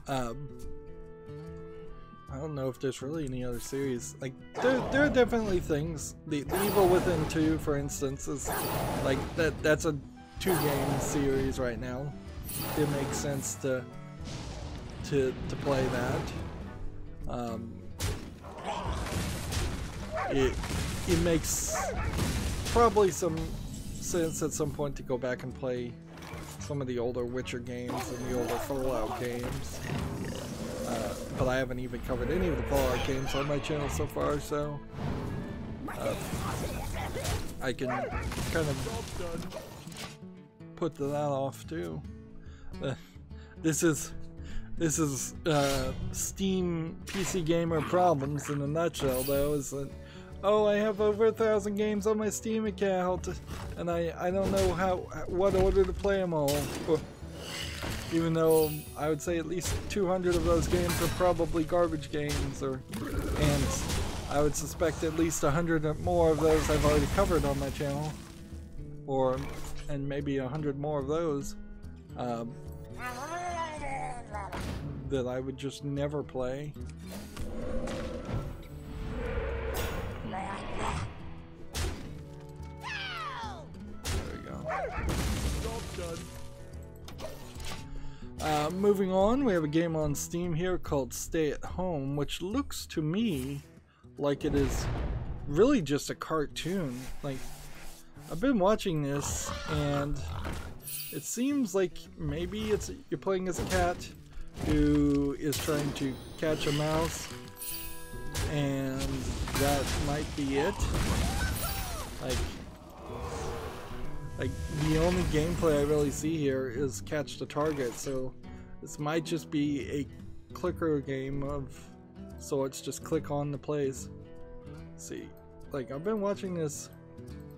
I don't know if there's really any other series. Like, there are definitely things. The Evil Within 2, for instance, is like that's a 2-game series right now. It makes sense to play that. It makes probably some sense at some point to go back and play some of the older Witcher games and the older Fallout games. But I haven't even covered any of the Fallout games on my channel so far, so I can kind of put that off too. This is Steam PC gamer problems in a nutshell, though, is that, oh, I have over 1,000 games on my Steam account, and I don't know what order to play them all. Even though I would say at least 200 of those games are probably garbage games, and I would suspect at least 100 more of those I've already covered on my channel, and maybe 100 more of those that I would just never play. There we go. Moving on, we have a game on Steam here called Stay at Home, which looks to me like it is really just a cartoon. Like, I've been watching this, and it seems like maybe you're playing as a cat who is trying to catch a mouse, and that might be it. Like the only gameplay I really see here is catch the target, so this might just be a clicker game of sorts, just click on the plays. See, like, I've been watching this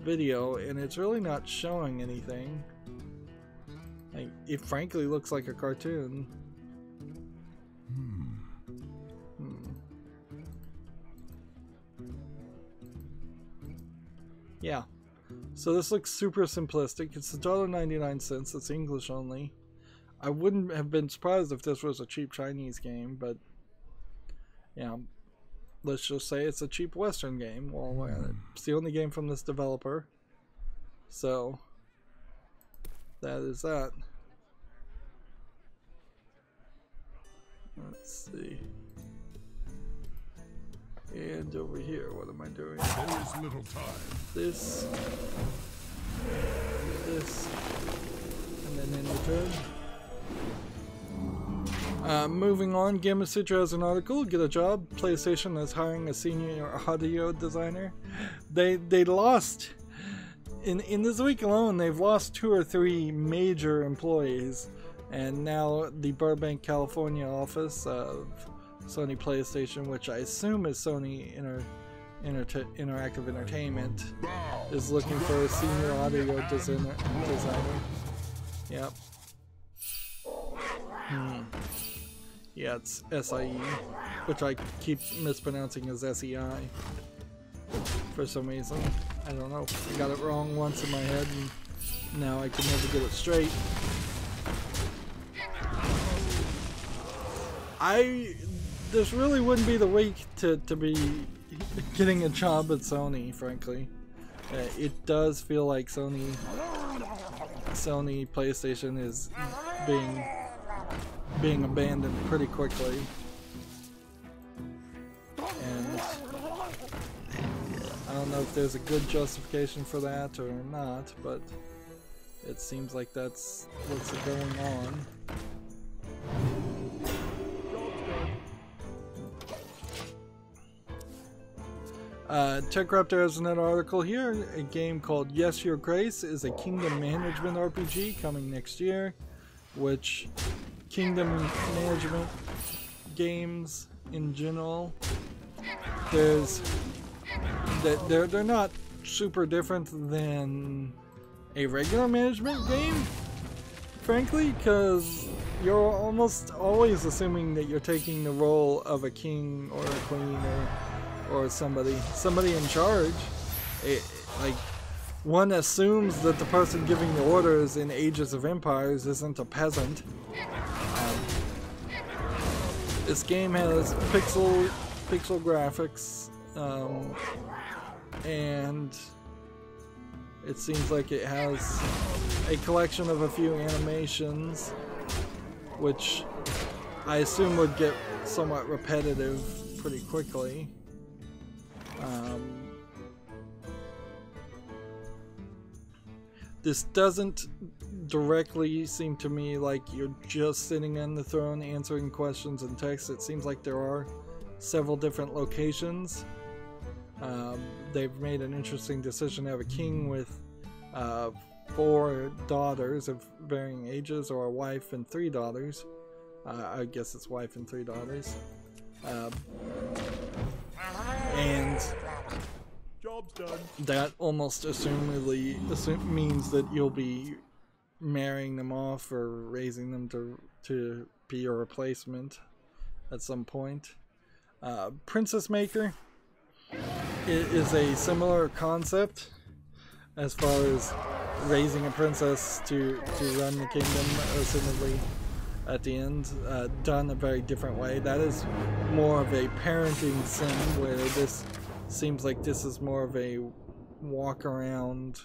video and it's really not showing anything. Like, it frankly looks like a cartoon. Yeah. So this looks super simplistic. It's $1.99. It's English only. I wouldn't have been surprised if this was a cheap Chinese game, but yeah, let's just say it's a cheap Western game. Well, it's the only game from this developer, so that is that. Let's see. And over here, what am I doing? There is little time. This, and then in return. Moving on, Gamasutra has an article. Get a job. PlayStation is hiring a senior audio designer. They lost in this week alone. They've lost 2 or 3 major employees, and now the Burbank, California office of Sony PlayStation, which I assume is Sony Interactive Entertainment, is looking for a senior audio designer. Yep. Yeah, it's SIE, which I keep mispronouncing as SEI for some reason. I don't know. I got it wrong once in my head, and now I can never get it straight. This really wouldn't be the week to be getting a job at Sony, frankly. It does feel like Sony PlayStation is being abandoned pretty quickly, and I don't know if there's a good justification for that or not, but it seems like that's what's going on. TechRaptor has another article here. A game called Yes Your Grace is a kingdom management RPG coming next year, which kingdom management games in general, they're not super different than a regular management game, frankly, because you're almost always assuming that you're taking the role of a king or a queen or somebody in charge. Like, one assumes that the person giving the orders in Ages of Empires isn't a peasant. This game has pixel graphics, and it seems like it has a collection of a few animations, which I assume would get somewhat repetitive pretty quickly. This doesn't directly seem to me like you're just sitting on the throne answering questions in text. It seems like there are several different locations. They've made an interesting decision to have a king with 4 daughters of varying ages, or a wife and 3 daughters. I guess it's wife and 3 daughters. And Job's done. that almost assumedly means that you'll be marrying them off or raising them to be your replacement at some point. Princess Maker is a similar concept as far as raising a princess to run the kingdom, assumedly at the end, done a very different way. That is more of a parenting sim, where this seems like this is more of a walk around.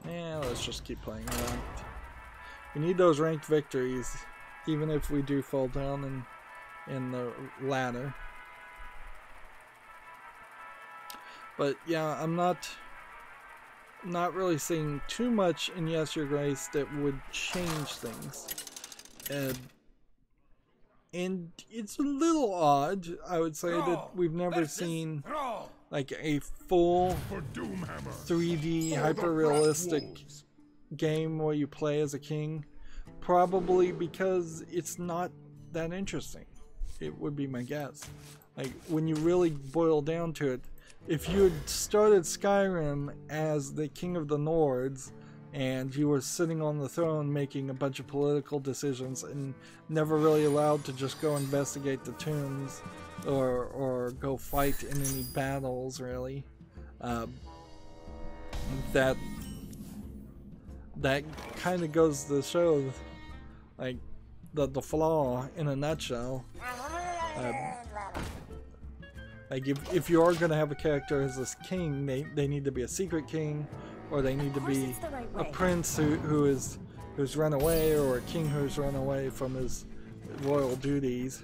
Yeah, let's just keep playing around. We need those ranked victories, even if we do fall down in the ladder. But yeah, I'm not really seeing too much in Yes Your Grace that would change things. And it's a little odd, I would say, that we've never seen like a full 3D hyper-realistic game where you play as a king. Probably because it's not that interesting. It would be my guess. Like, when you really boil down to it, if you had started Skyrim as the King of the Nords, and you were sitting on the throne making a bunch of political decisions and never really allowed to just go investigate the tombs or go fight in any battles, really, that kind of goes to show, like, the flaw in a nutshell. Like, if you are going to have a character as this king, they need to be a secret king, or they need to be a prince who's run away, or a king who's run away from his royal duties.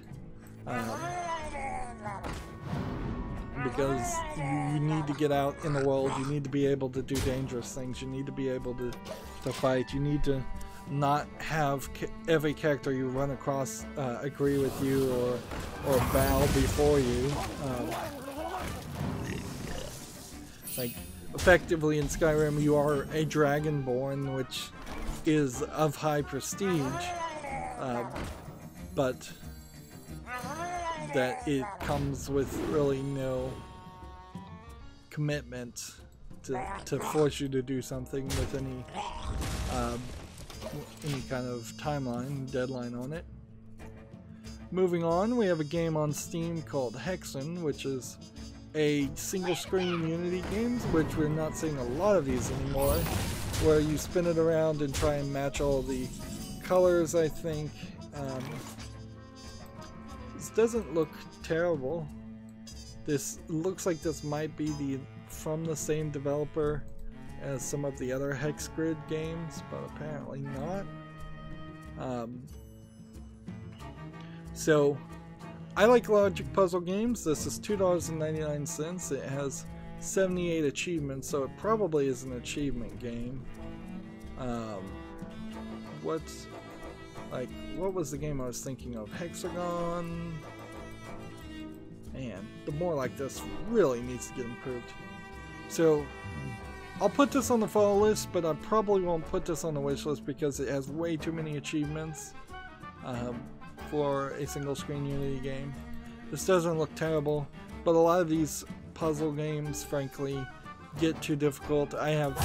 Because you need to get out in the world, you need to be able to do dangerous things, you need to be able to fight, you need to not have every character you run across agree with you or bow before you. Like, effectively in Skyrim you are a dragonborn, which is of high prestige, but that it comes with really no commitment to force you to do something with any kind of timeline, deadline on it. Moving on, we have a game on Steam called Hearthstone, which is a single screen Unity game, which we're not seeing a lot of these anymore, where you spin it around and try and match all the colors, I think. This doesn't look terrible. This looks like this might be from the same developer as some of the other Hex Grid games, but apparently not. So, I like logic puzzle games. This is $2.99. It has 78 achievements, so it probably is an achievement game. What was the game I was thinking of? Hexagon? Man, the more like this really needs to get improved. So, I'll put this on the follow list, but I probably won't put this on the wish list because it has way too many achievements for a single screen Unity game. This doesn't look terrible, but a lot of these puzzle games, frankly, get too difficult. I have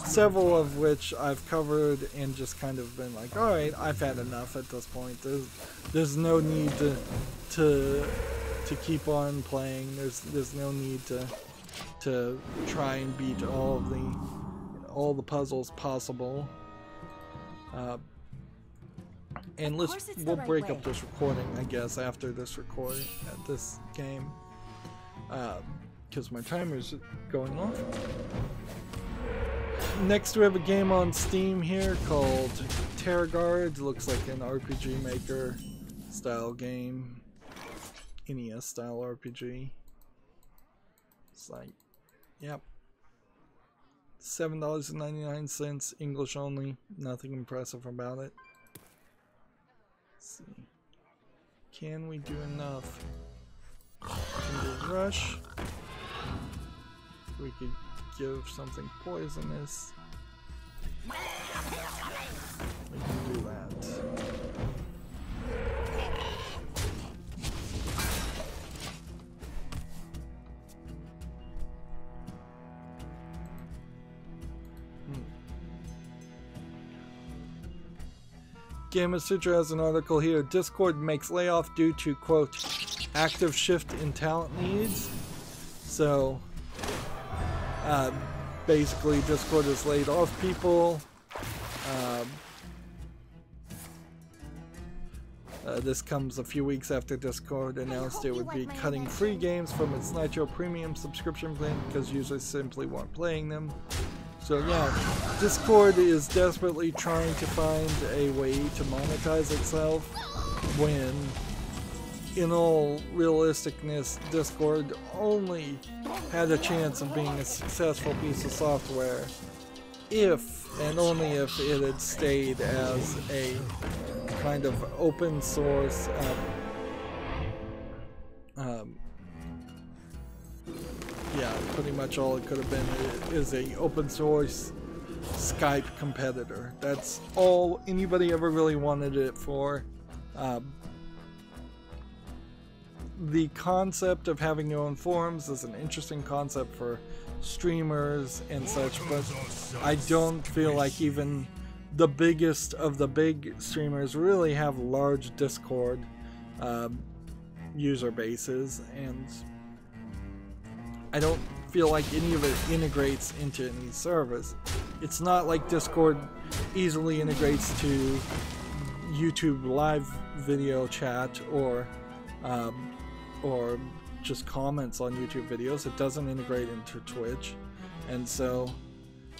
several of which I've covered and just kind of been like, alright, I've had enough at this point. There's no need to keep on playing. There's no need to try and beat all the puzzles possible. And we'll break up this recording, I guess, after this recording at this game, because my timer's going off. Next, we have a game on Steam here called TerraGuard. Looks like an RPG Maker style game, NES style RPG. It's like, yep, $7.99, English only. Nothing impressive about it. Let's see. Can we do enough? Can we rush? We could give something poisonous. We can do that. Gamma Sutra has an article here. Discord makes layoff due to, quote, active shift in talent needs. So, basically Discord has laid off people. This comes a few weeks after Discord announced it would be cutting free games from its Nitro Premium subscription plan because users simply weren't playing them. So yeah, Discord is desperately trying to find a way to monetize itself when, in all realisticness, Discord only had a chance of being a successful piece of software if, and only if, it had stayed as a kind of open source yeah, pretty much all it could have been is a open source Skype competitor. That's all anybody ever really wanted it for. The concept of having your own forums is an interesting concept for streamers and such, but I don't feel like even the biggest of the big streamers really have large Discord user bases, and I don't feel like any of it integrates into any service. It's not like Discord easily integrates to YouTube live video chat or just comments on YouTube videos. It doesn't integrate into Twitch, and so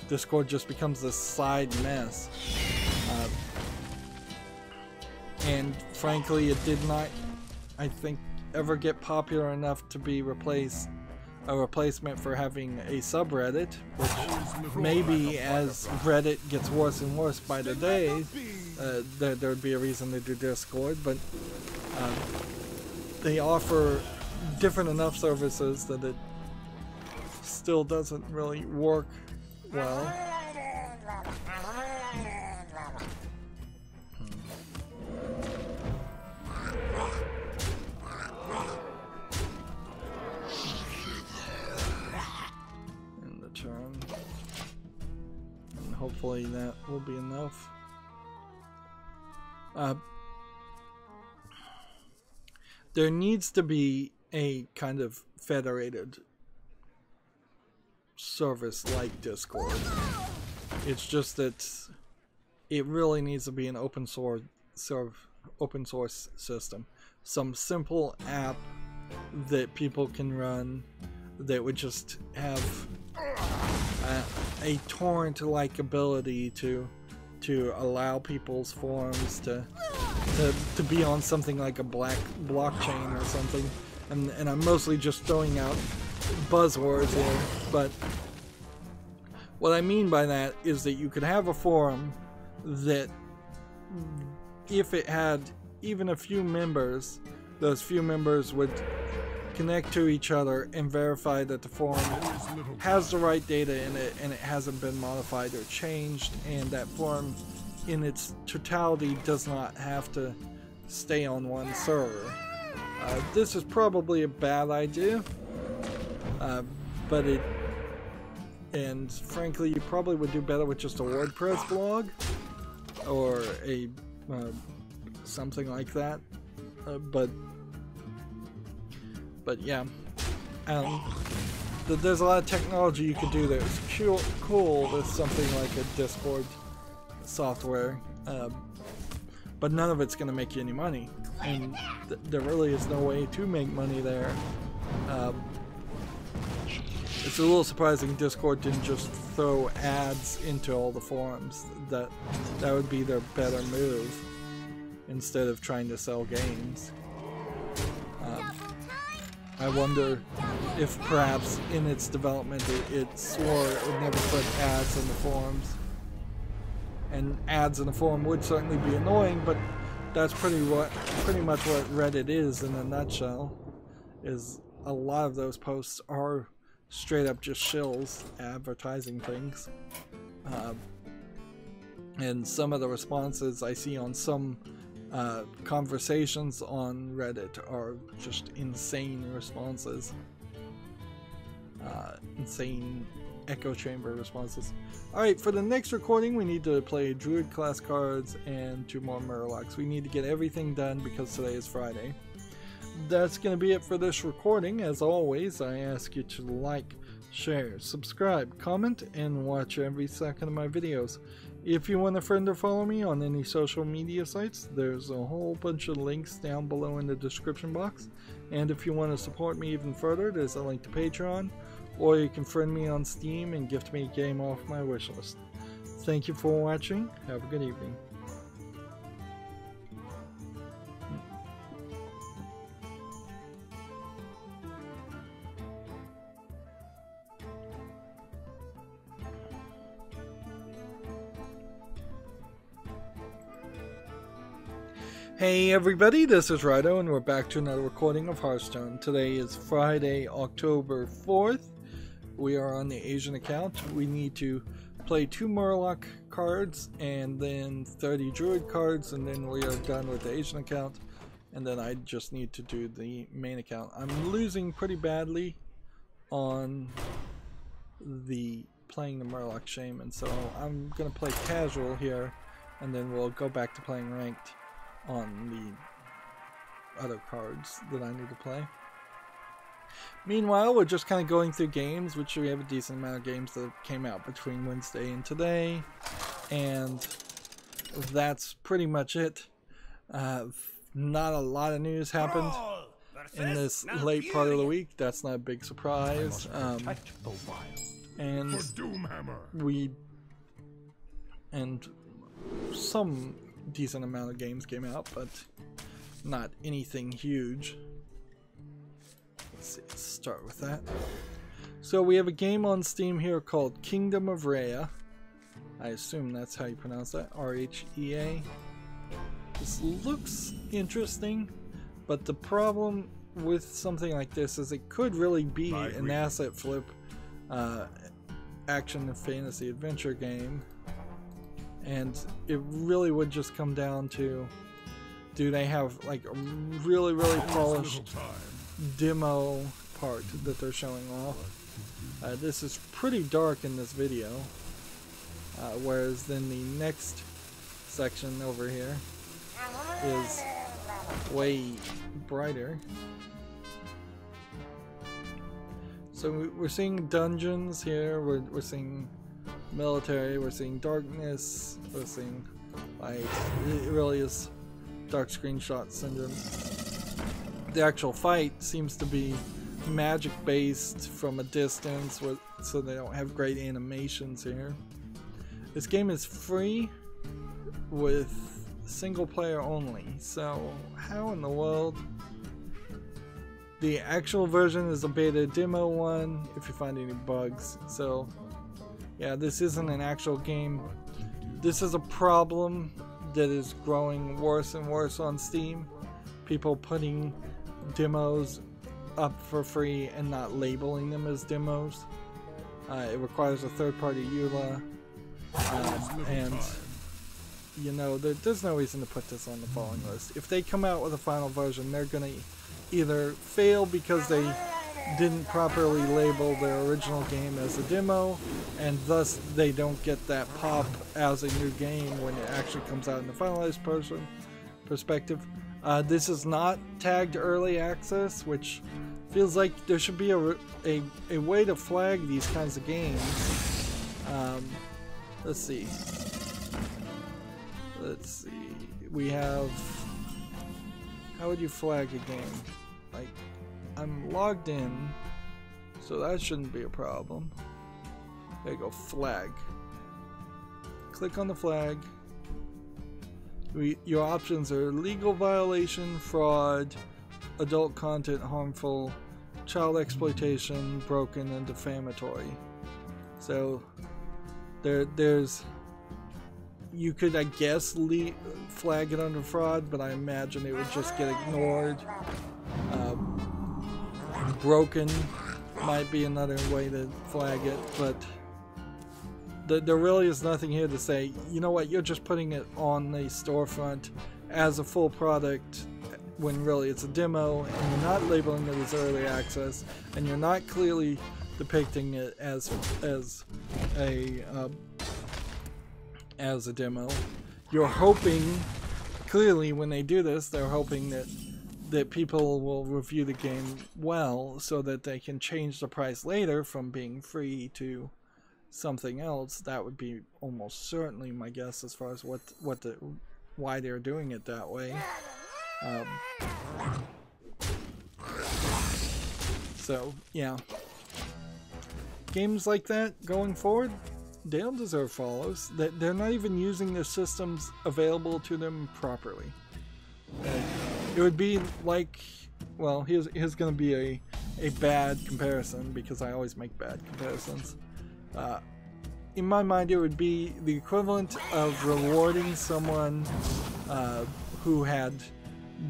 Discord just becomes this side mess. And frankly, it did not I think, ever get popular enough to be a replacement for having a subreddit, which maybe as Reddit gets worse and worse by the day, there would be a reason to do Discord, but they offer different enough services that it still doesn't really work well. And hopefully that will be enough. There needs to be a kind of federated service like Discord. It's just that it really needs to be an open source system. Some simple app that people can run that would just have a torrent-like ability to allow people's forums to be on something like a blockchain or something. And I'm mostly just throwing out buzzwords here, but what I mean by that is that you could have a forum that, if it had even a few members, those few members would connect to each other and verify that the forum has the right data in it and it hasn't been modified or changed, and that forum in its totality does not have to stay on one server. This is probably a bad idea, but and frankly you probably would do better with just a WordPress blog or a something like that, but yeah, there's a lot of technology you could do that's cool with something like a Discord software, but none of it's going to make you any money, and there really is no way to make money there. It's a little surprising Discord didn't just throw ads into all the forums. That would be their better move instead of trying to sell games. I wonder if perhaps in its development it swore it would never put ads in the forums. And ads in the forum would certainly be annoying, but that's pretty much what Reddit is in a nutshell. Is a lot of those posts are straight up just shills advertising things. And some of the responses I see on some conversations on Reddit are just insane responses. Insane echo chamber responses. Alright, for the next recording we need to play Druid class cards and 2 more Murlocs. We need to get everything done because today is Friday. That's going to be it for this recording. As always, I ask you to like, share, subscribe, comment, and watch every second of my videos. If you want a friend or follow me on any social media sites, there's a whole bunch of links down below in the description box. And if you want to support me even further, there's a link to Patreon, or you can friend me on Steam and gift me a game off my wishlist. Thank you for watching. Have a good evening. Hey everybody, this is Rydo and we're back to another recording of Hearthstone. Today is Friday, October 4th. We are on the Asian account. We need to play 2 Murloc cards and then 30 Druid cards, and then we are done with the Asian account. And then I just need to do the main account. I'm losing pretty badly on the playing the Murloc Shaman, so I'm going to play casual here and then we'll go back to playing ranked on the other cards that I need to play. Meanwhile, we're just kind of going through games, which we have a decent amount of games that came out between Wednesday and today, and that's pretty much it. Not a lot of news happened in this late part of the week. That's not a big surprise. And some decent amount of games came out, but not anything huge. Let's see, let's start with that. So we have a game on Steam here called Kingdom of Rhea. I assume that's how you pronounce that, R-H-E-A. This looks interesting, but the problem with something like this is it could really be an asset flip action and fantasy adventure game, and it really would just come down to, do they have like a really polished demo part that they're showing off. This is pretty dark in this video, whereas then the next section over here is way brighter. So we're seeing dungeons here, we're seeing military, we're seeing darkness, we're seeing light. It really is dark screenshot syndrome. The actual fight seems to be magic based from a distance, so they don't have great animations here. This game is free with single player only, so how in the world? The actual version is a beta demo one if you find any bugs. So yeah, this isn't an actual game. This is a problem that is growing worse and worse on Steam. People putting demos up for free and not labeling them as demos. It requires a third-party EULA, and you know, there's no reason to put this on the falling list. If they come out with a final version, they're gonna either fail because they didn't properly label their original game as a demo, and thus they don't get that pop as a new game when it actually comes out in the finalized perspective. This is not tagged early access, which feels like there should be a way to flag these kinds of games. Let's see. We have, how would you flag a game? Like, I'm logged in, so that shouldn't be a problem. There you go, flag. Click on the flag. Your options are legal violation, fraud, adult content, harmful, child exploitation, broken, and defamatory. So there's, you could, I guess, flag it under fraud, but I imagine it would just get ignored. Broken might be another way to flag it, but there really is nothing here to say, you know what, you're just putting it on the storefront as a full product when really it's a demo, and you're not labeling it as early access, and you're not clearly depicting it as a demo. You're hoping, clearly when they do this, they're hoping that people will review the game well, so that they can change the price later from being free to something else. That would be almost certainly my guess as far as why they're doing it that way. So yeah, games like that going forward, they don't deserve follows. They're not even using their systems available to them properly. It would be like, well, here's going to be a bad comparison, because I always make bad comparisons. In my mind, it would be the equivalent of rewarding someone who had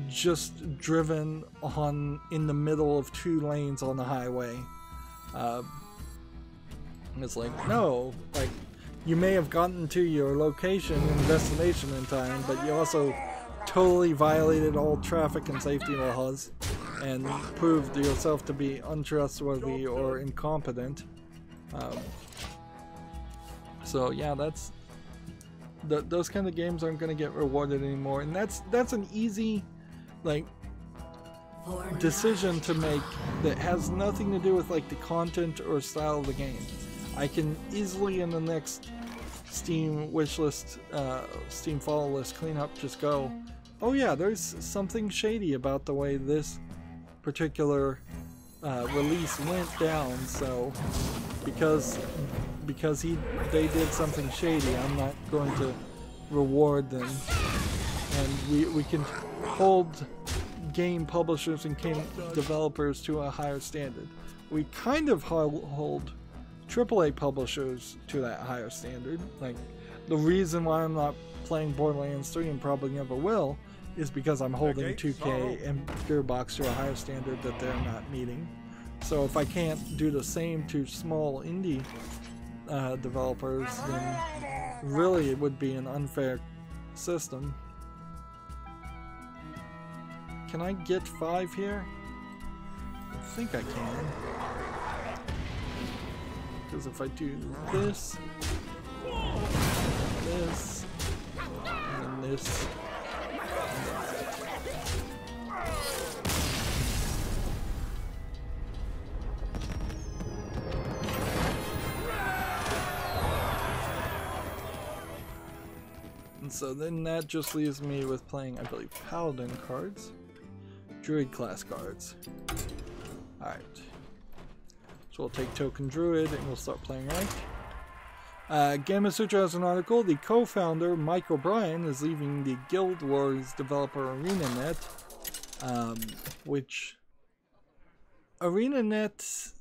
just driven in the middle of 2 lanes on the highway. It's like, no, like, you may have gotten to your location and destination in time, but you also totally violated all traffic and safety laws and proved yourself to be untrustworthy or incompetent. So yeah, those kind of games aren't going to get rewarded anymore, and that's an easy, like, decision to make that has nothing to do with like the content or style of the game. I can easily in the next Steam wishlist, Steam follow list cleanup just go, oh yeah, there's something shady about the way this particular release went down, so because they did something shady, I'm not going to reward them. And we can hold game publishers and game developers to a higher standard. We kind of hold AAA publishers to that higher standard. Like, the reason why I'm not playing Borderlands 3 and probably never will is because I'm holding 2K and Gearbox to a higher standard that they're not meeting. So if I can't do the same to small indie developers, then really it would be an unfair system. Can I get 5 here? I think I can. Because if I do this, this, and then this, and so then that just leaves me with playing, I believe, Paladin cards, Druid class cards. Alright. So we'll take Token Druid and we'll start playing ranked. Gamma Sutra has an article. The co-founder, Mike O'Brien, is leaving the Guild Wars developer ArenaNet, which ArenaNet,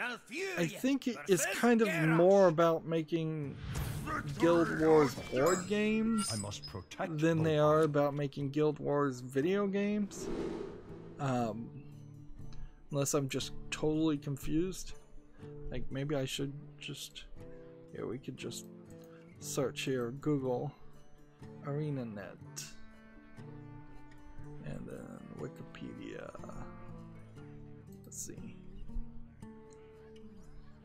I think it is kind of more about making Guild Wars board games than they are about making Guild Wars video games. Unless I'm just totally confused. Like, maybe I should just... Yeah, we could just search here, Google ArenaNet. And then Wikipedia. Let's see.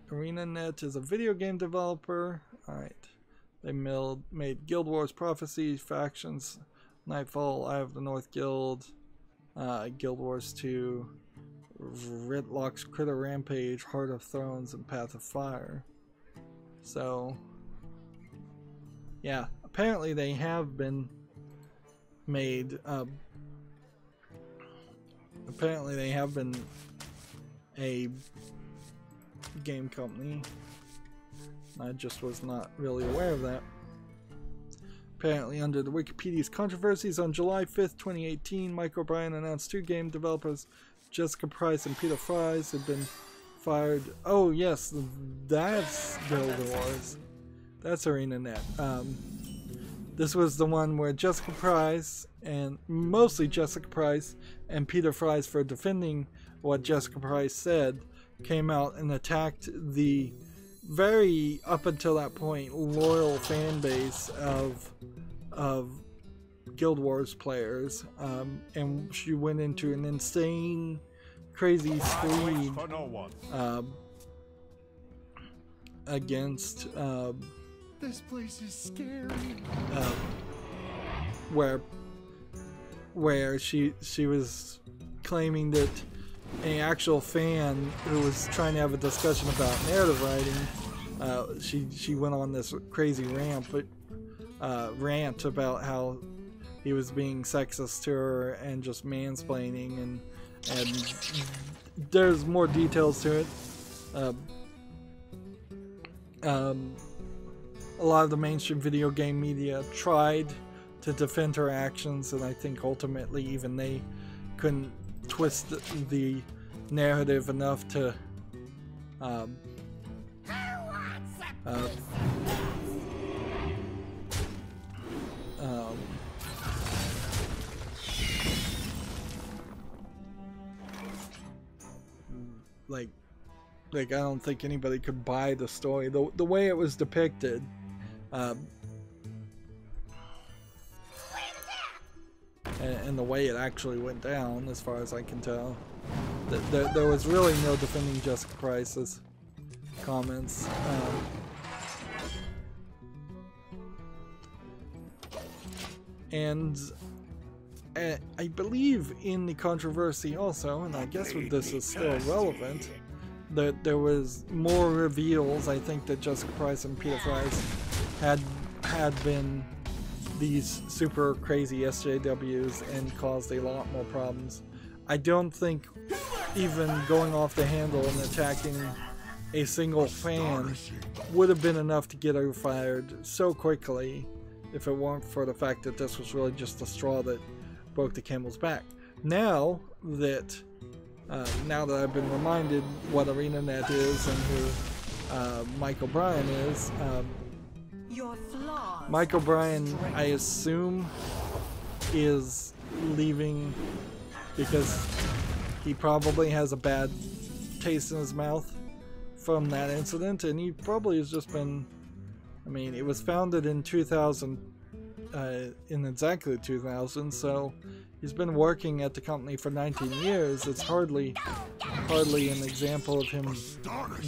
ArenaNet is a video game developer. Alright. They made Guild Wars Prophecy, Factions, Nightfall, Eye of the North Guild, Guild Wars 2, Ritlock's Critter Rampage, Heart of Thrones, and Path of Fire. So, yeah, apparently they have been made, apparently they have been a game company. I just was not really aware of that. Apparently, under the Wikipedia's controversies, on July 5th, 2018, Mike O'Brien announced 2 game developers, Jessica Price and Peter Fries, had been fired. Oh yes, that's Guild Wars. That's ArenaNet. This was the one where Jessica Price, and mostly Jessica Price, and Peter Fries, for defending what Jessica Price said, came out and attacked the very, up until that point, loyal fan base of Guild Wars players, and she went into an insane, crazy screed against This place is scary. Where she was claiming that an actual fan who was trying to have a discussion about narrative writing, she went on this crazy rant about how he was being sexist to her and just mansplaining, and there's more details to it. A lot of the mainstream video game media tried to defend her actions, and I think ultimately even they couldn't twist the narrative enough to like I don't think anybody could buy the story the way it was depicted. And the way it actually went down, as far as I can tell. There was really no defending Jessica Price's comments. And I believe in the controversy also, and I guess this is still relevant, that there was more reveals. I think that Jessica Price and Peter Fries had been these super crazy SJWs and caused a lot more problems. I don't think even going off the handle and attacking a single fan would have been enough to get her fired so quickly if it weren't for the fact that this was really just the straw that broke the camel's back. now that I've been reminded what ArenaNet is and who Mike O'Brien is, Mike O'Brien, I assume, is leaving because he probably has a bad taste in his mouth from that incident, and he probably has just been, I mean, it was founded in 2000, in exactly 2000, so he's been working at the company for 19 years. It's hardly an example of him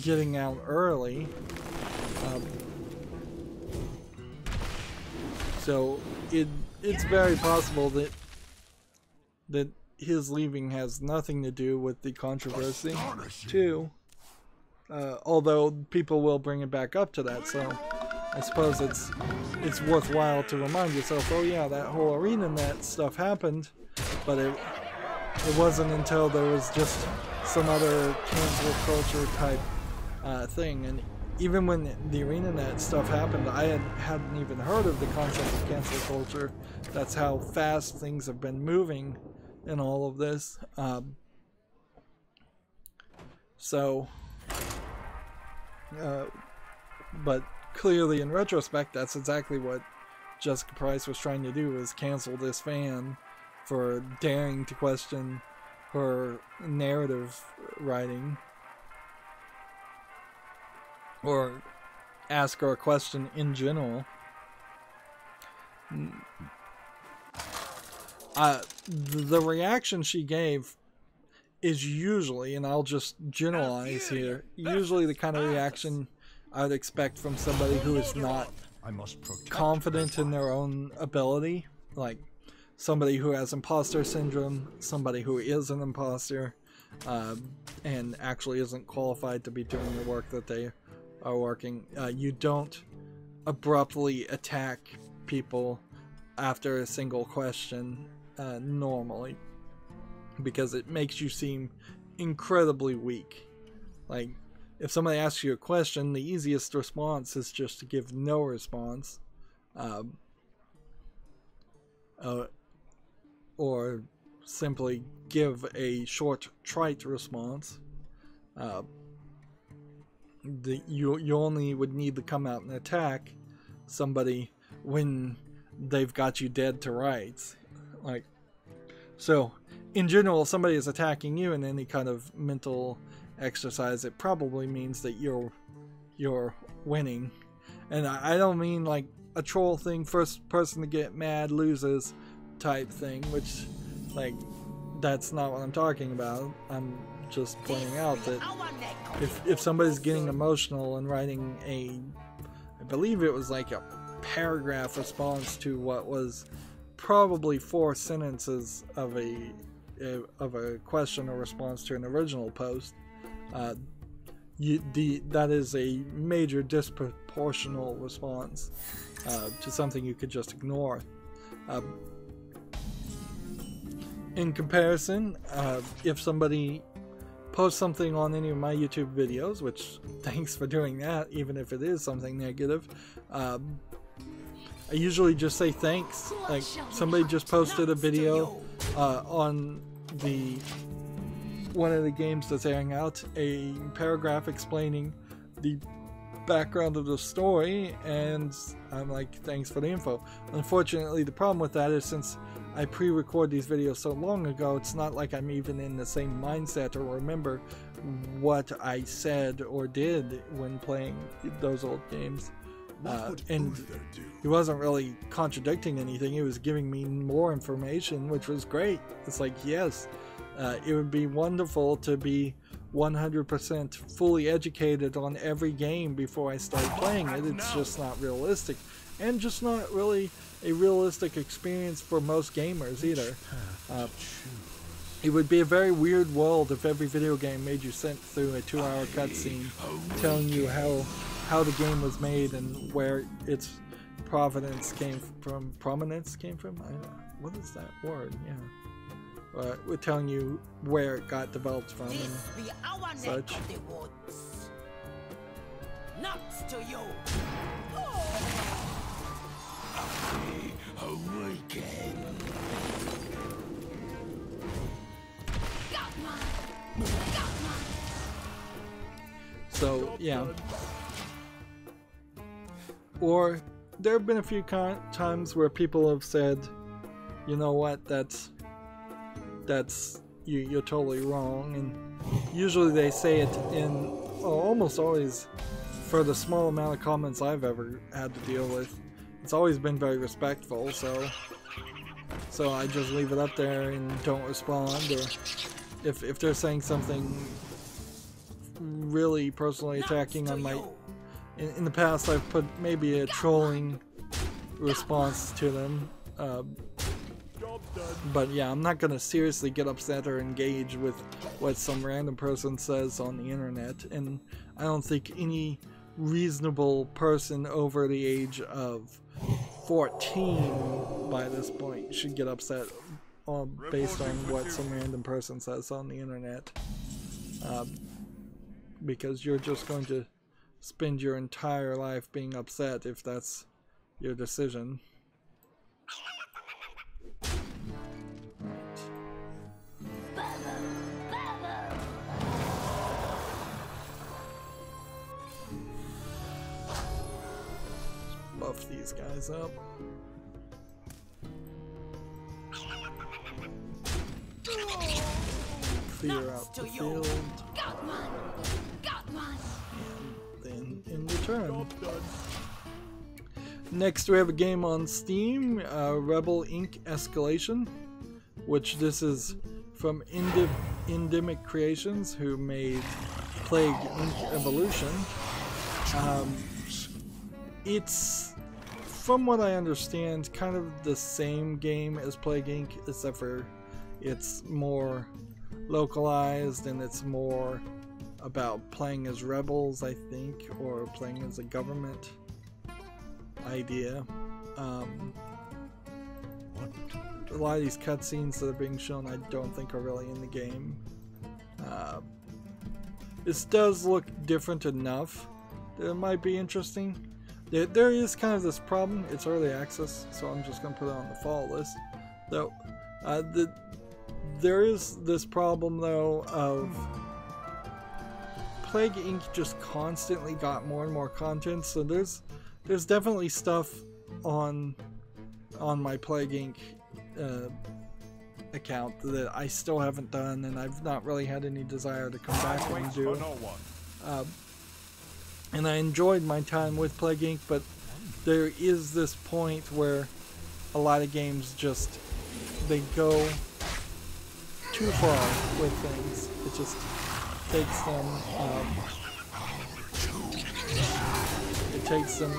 getting out early. So it's very possible that his leaving has nothing to do with the controversy too. Although people will bring it back up to that, so I suppose it's worthwhile to remind yourself, oh yeah, that whole ArenaNet stuff happened, but it wasn't until there was just some other cancel culture type thing. And even when the ArenaNet stuff happened, I hadn't even heard of the concept of cancel culture. That's how fast things have been moving in all of this. But clearly in retrospect, that's exactly what Jessica Price was trying to do, is cancel this fan for daring to question her narrative writing or ask her a question in general. The reaction she gave is usually, and I'll just generalize here, usually the kind of reaction I'd expect from somebody who is not confident in their own ability, like somebody who has imposter syndrome, somebody who is an imposter, and actually isn't qualified to be doing the work that they are working. You don't abruptly attack people after a single question normally, because it makes you seem incredibly weak. Like, if somebody asks you a question, the easiest response is just to give no response, or simply give a short, trite response. You only would need to come out and attack somebody when they've got you dead to rights. Like, so in general, if somebody is attacking you in any kind of mental exercise, it probably means that you're winning. And I don't mean like a troll thing, first person to get mad loses type thing, which, like, that's not what I'm talking about. I'm just pointing out that if somebody's getting emotional and writing I believe it was like a paragraph response to what was probably 4 sentences of a question or response to an original post, that is a major disproportional response to something you could just ignore. In comparison, if somebody posts something on any of my YouTube videos, which thanks for doing that, even if it is something negative, I usually just say thanks. Like, somebody just posted a video on one of the games that's airing out, a paragraph explaining the background of the story, and I'm like, thanks for the info. Unfortunately, the problem with that is, since I pre-record these videos so long ago, it's not like I'm even in the same mindset or remember what I said or did when playing those old games. And he wasn't really contradicting anything. He was giving me more information, which was great. It's like, yes, it would be wonderful to be 100% fully educated on every game before I start playing it. It's just not realistic, and just not really a realistic experience for most gamers either. It would be a very weird world if every video game made you sit through a 2-hour cutscene telling you how the game was made and where its provenance came from. Prominence came from? I don't know. What is that word? Yeah. We're telling you where it got developed from and such. Nuts to you. So yeah. Or there have been a few times where people have said, you know what, you're totally wrong, and usually they say it in almost always, for the small amount of comments I've ever had to deal with, it's always been very respectful, so I just leave it up there and don't respond. Or if they're saying something really personally attacking on my, in the past I've put maybe a trolling response to them, but yeah, I'm not gonna seriously get upset or engage with what some random person says on the internet, and I don't think any reasonable person over the age of 14 by this point should get upset based on what some random person says on the internet, because you're just going to spend your entire life being upset if that's your decision. Buff these guys up. Clear out the field. And then in return. Next we have a game on Steam, Rebel Inc. Escalation, which this is from Endemic Creations, who made Plague Inc. Evolution. It's, from what I understand, kind of the same game as Plague Inc., except for it's more localized and it's more about playing as rebels, I think, or playing as a government idea. A lot of these cutscenes that are being shown I don't think are really in the game. This does look different enough that it might be interesting. There is kind of this problem. It's early access, so I'm just going to put it on the fall list. Though, there is this problem though of Plague Inc. just constantly got more and more content. So there's definitely stuff on my Plague Inc. Account that I still haven't done, and I've not really had any desire to come back and do. And I enjoyed my time with Plague Inc., but there is this point where a lot of games just, they go too far with things. It just takes them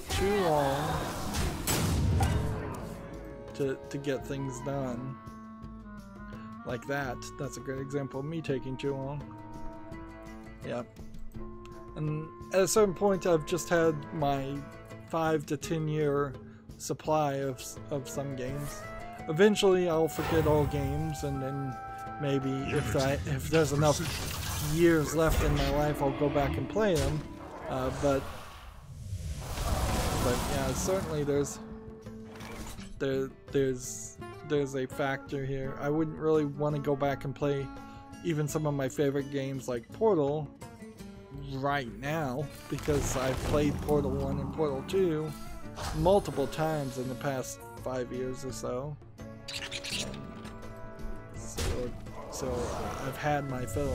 too long to get things done. Like that. That's a great example of me taking too long. Yeah. And at a certain point, I've just had my 5 to 10 year supply of some games. Eventually, I'll forget all games, and then maybe if there's enough years left in my life, I'll go back and play them. But yeah, certainly there's a factor here. I wouldn't really want to go back and play even some of my favorite games like Portal right now, because I've played Portal 1 and Portal 2 multiple times in the past 5 years or so. So I've had my fill.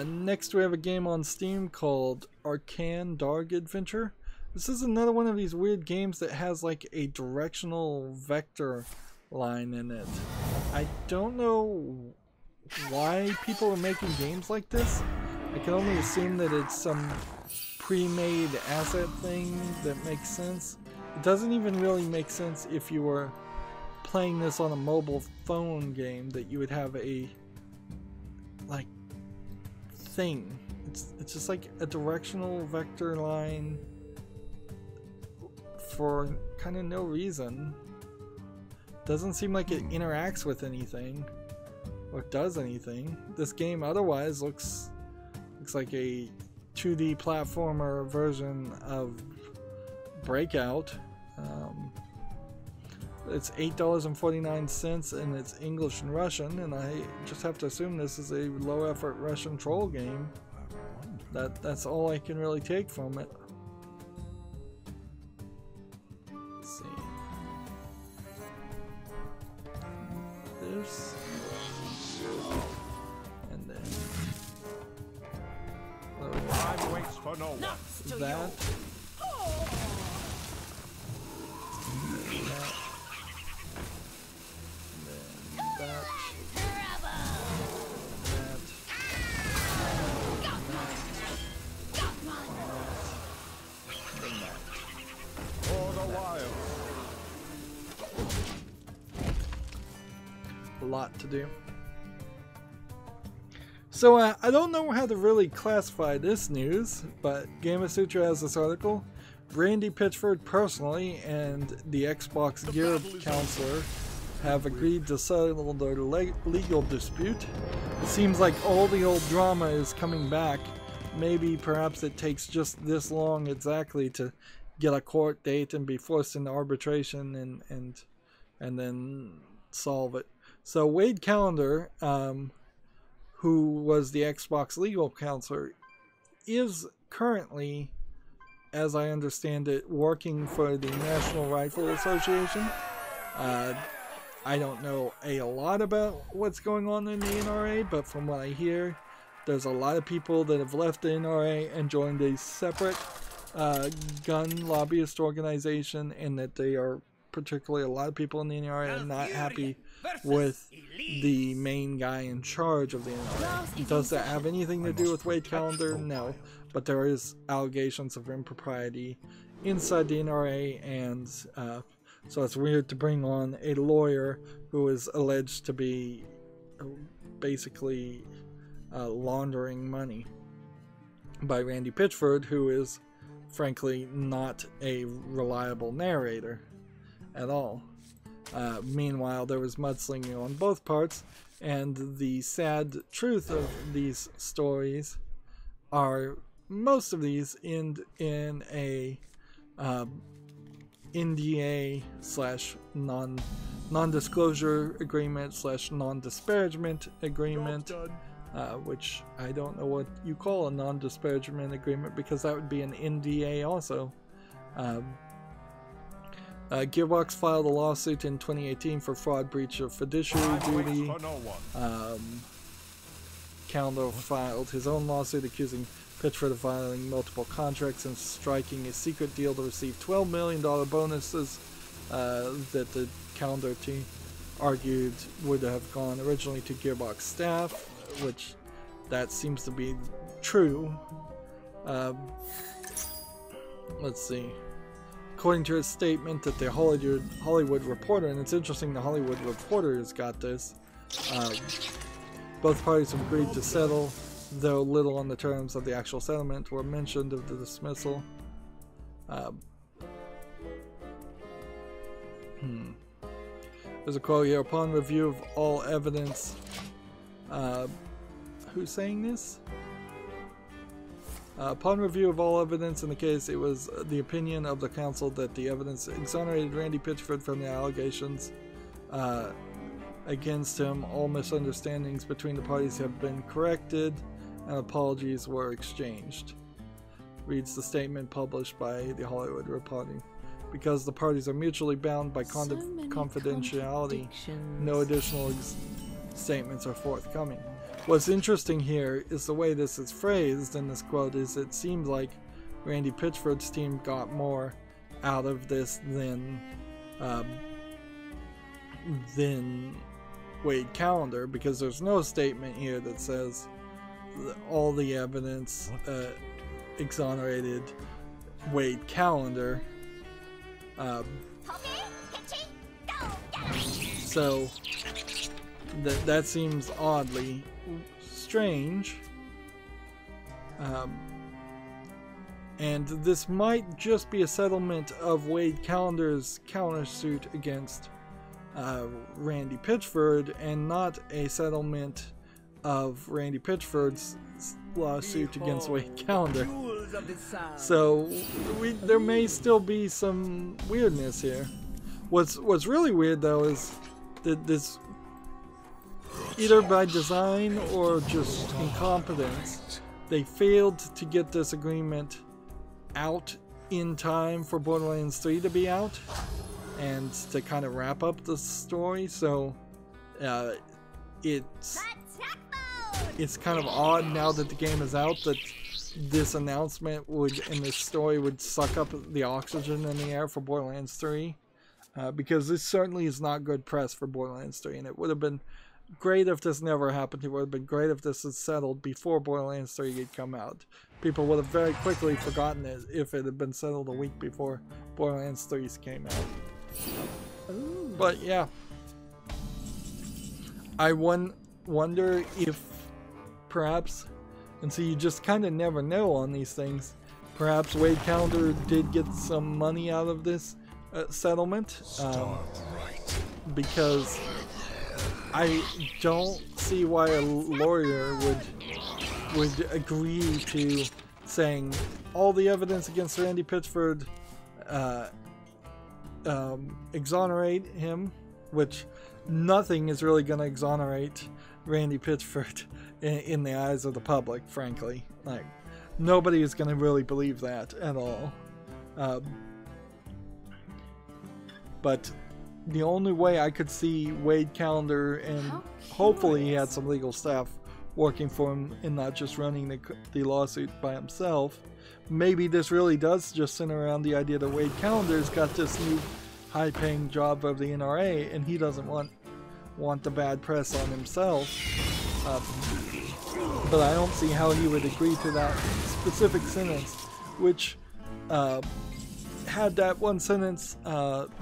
Next we have a game on Steam called Arcane Dark Adventure. This is another one of these weird games that has like a directional vector line in it. I don't know why people are making games like this. I can only assume that it's some pre-made asset thing that makes sense. It doesn't even really make sense if you were playing this on a mobile phone game that you would have a like thing. It's just like a directional vector line for kind of no reason. Doesn't seem like it interacts with anything or does anything. This game otherwise looks like a 2D platformer version of Breakout. It's $8.49 and it's English and Russian, and I just have to assume this is a low effort Russian troll game. That's all I can really take from it. Let's see. This. And then. Time waits for no one. That. A lot to do. So I don't know how to really classify this news, but Gamasutra has this article. Randy Pitchford personally and the Xbox Gear Counselor have agreed to settle their legal dispute. It seems like all the old drama is coming back. Maybe perhaps it takes just this long exactly to get a court date and be forced into arbitration and then solve it. So Wade Callender, who was the Xbox legal counselor, is currently, as I understand it, working for the National Rifle Association. I don't know a lot about what's going on in the NRA, but from what I hear, there's a lot of people that have left the NRA and joined a separate gun lobbyist organization, and that they are particularly a lot of people in the NRA are not happy with the main guy in charge of the NRA. Does that have anything to do with Wade Callender? No, but there is allegations of impropriety inside the NRA, and so it's weird to bring on a lawyer who is alleged to be basically laundering money by Randy Pitchford, who is frankly not a reliable narrator at all. Meanwhile, there was mudslinging on both parts, and the sad truth of these stories are most of these end in a NDA slash non-disclosure agreement slash non-disparagement agreement, which I don't know what you call a non-disparagement agreement, because that would be an NDA also. Gearbox filed a lawsuit in 2018 for fraud, breach of fiduciary duty. Callender filed his own lawsuit accusing Pitchford of violating multiple contracts and striking a secret deal to receive $12 million bonuses that the Callender team argued would have gone originally to Gearbox staff, which that seems to be true. Let's see. According to his statement that the Hollywood Reporter, and it's interesting the Hollywood Reporter has got this, both parties have agreed to settle, though little on the terms of the actual settlement were mentioned of the dismissal. There's a quote here: upon review of all evidence, who's saying this? Upon review of all evidence in the case, it was the opinion of the council that the evidence exonerated Randy Pitchford from the allegations against him. All misunderstandings between the parties have been corrected, and apologies were exchanged. Reads the statement published by the Hollywood Reporter. Because the parties are mutually bound by confidentiality, no additional statements are forthcoming. What's interesting here is the way this is phrased in this quote. Is it seems like Randy Pitchford's team got more out of this than Wade Callender, because there's no statement here that says all the evidence exonerated Wade Callender. So that seems oddly strange, and this might just be a settlement of Wade Callender's countersuit against Randy Pitchford, and not a settlement of Randy Pitchford's lawsuit against Wade Callender. So there may still be some weirdness here. What's really weird though is that this, either by design or just incompetence, they failed to get this agreement out in time for Borderlands 3 to be out and to kind of wrap up the story. So it's kind of odd now that the game is out that this announcement would, and this story would suck up the oxygen in the air for Borderlands 3, because this certainly is not good press for Borderlands 3, and it would have been great if this never happened. It would have been great if this was settled before Borderlands 3 had come out. People would have very quickly forgotten it if it had been settled a week before Borderlands 3 came out. But yeah, I wonder if perhaps, and so you just kind of never know on these things, perhaps Wade Calendar did get some money out of this settlement, because I don't see why a lawyer would agree to saying all the evidence against Randy Pitchford, exonerate him, which nothing is really going to exonerate Randy Pitchford in the eyes of the public, frankly. Like, nobody is going to really believe that at all. But the only way I could see Wade Calendar, and hopefully he had some legal staff working for him and not just running the lawsuit by himself. Maybe this really does just center around the idea that Wade Calendar's got this new high-paying job of the NRA, and he doesn't want the bad press on himself. But I don't see how he would agree to that specific sentence, which had that one sentence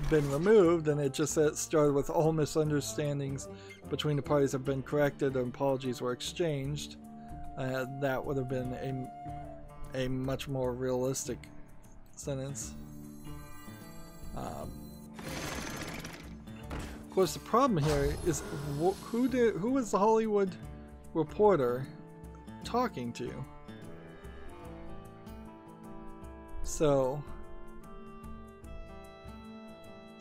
been removed and it just started with all misunderstandings between the parties have been corrected and apologies were exchanged, that would have been a much more realistic sentence. Of course, the problem here is who was the Hollywood reporter talking to? So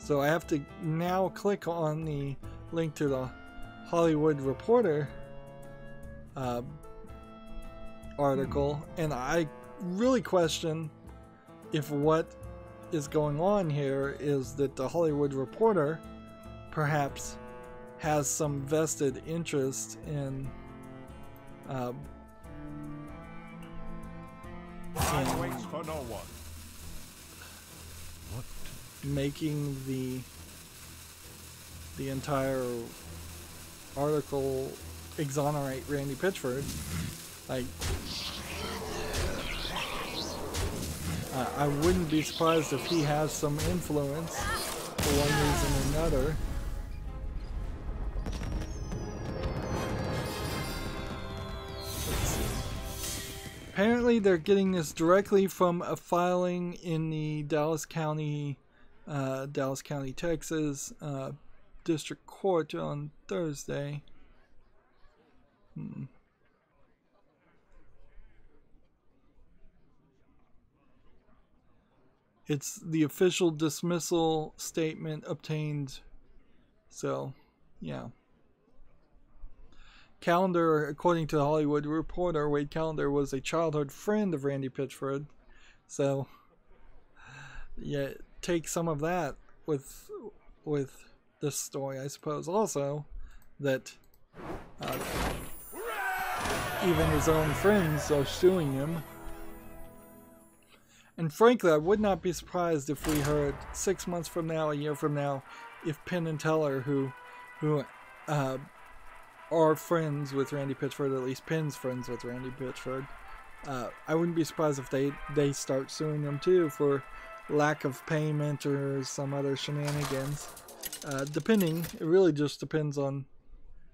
I have to now click on the link to the Hollywood Reporter article, and I really question if what is going on here is that the Hollywood Reporter perhaps has some vested interest in making the entire article exonerate Randy Pitchford. Like, I wouldn't be surprised if he has some influence for one reason or another. Let's see. Apparently they're getting this directly from a filing in the Dallas County, Texas District Court on Thursday. It's the official dismissal statement obtained. So, yeah. Calendar, according to the Hollywood Reporter, Wade Calendar was a childhood friend of Randy Pitchford. So, yeah, take some of that with this story, I suppose. Also, that even his own friends are suing him. And frankly, I would not be surprised if we heard 6 months from now, a year from now, if Penn and Teller, who are friends with Randy Pitchford, at least Penn's friends with Randy Pitchford, I wouldn't be surprised if they start suing him too for lack of payment or some other shenanigans. Depending, it really just depends on,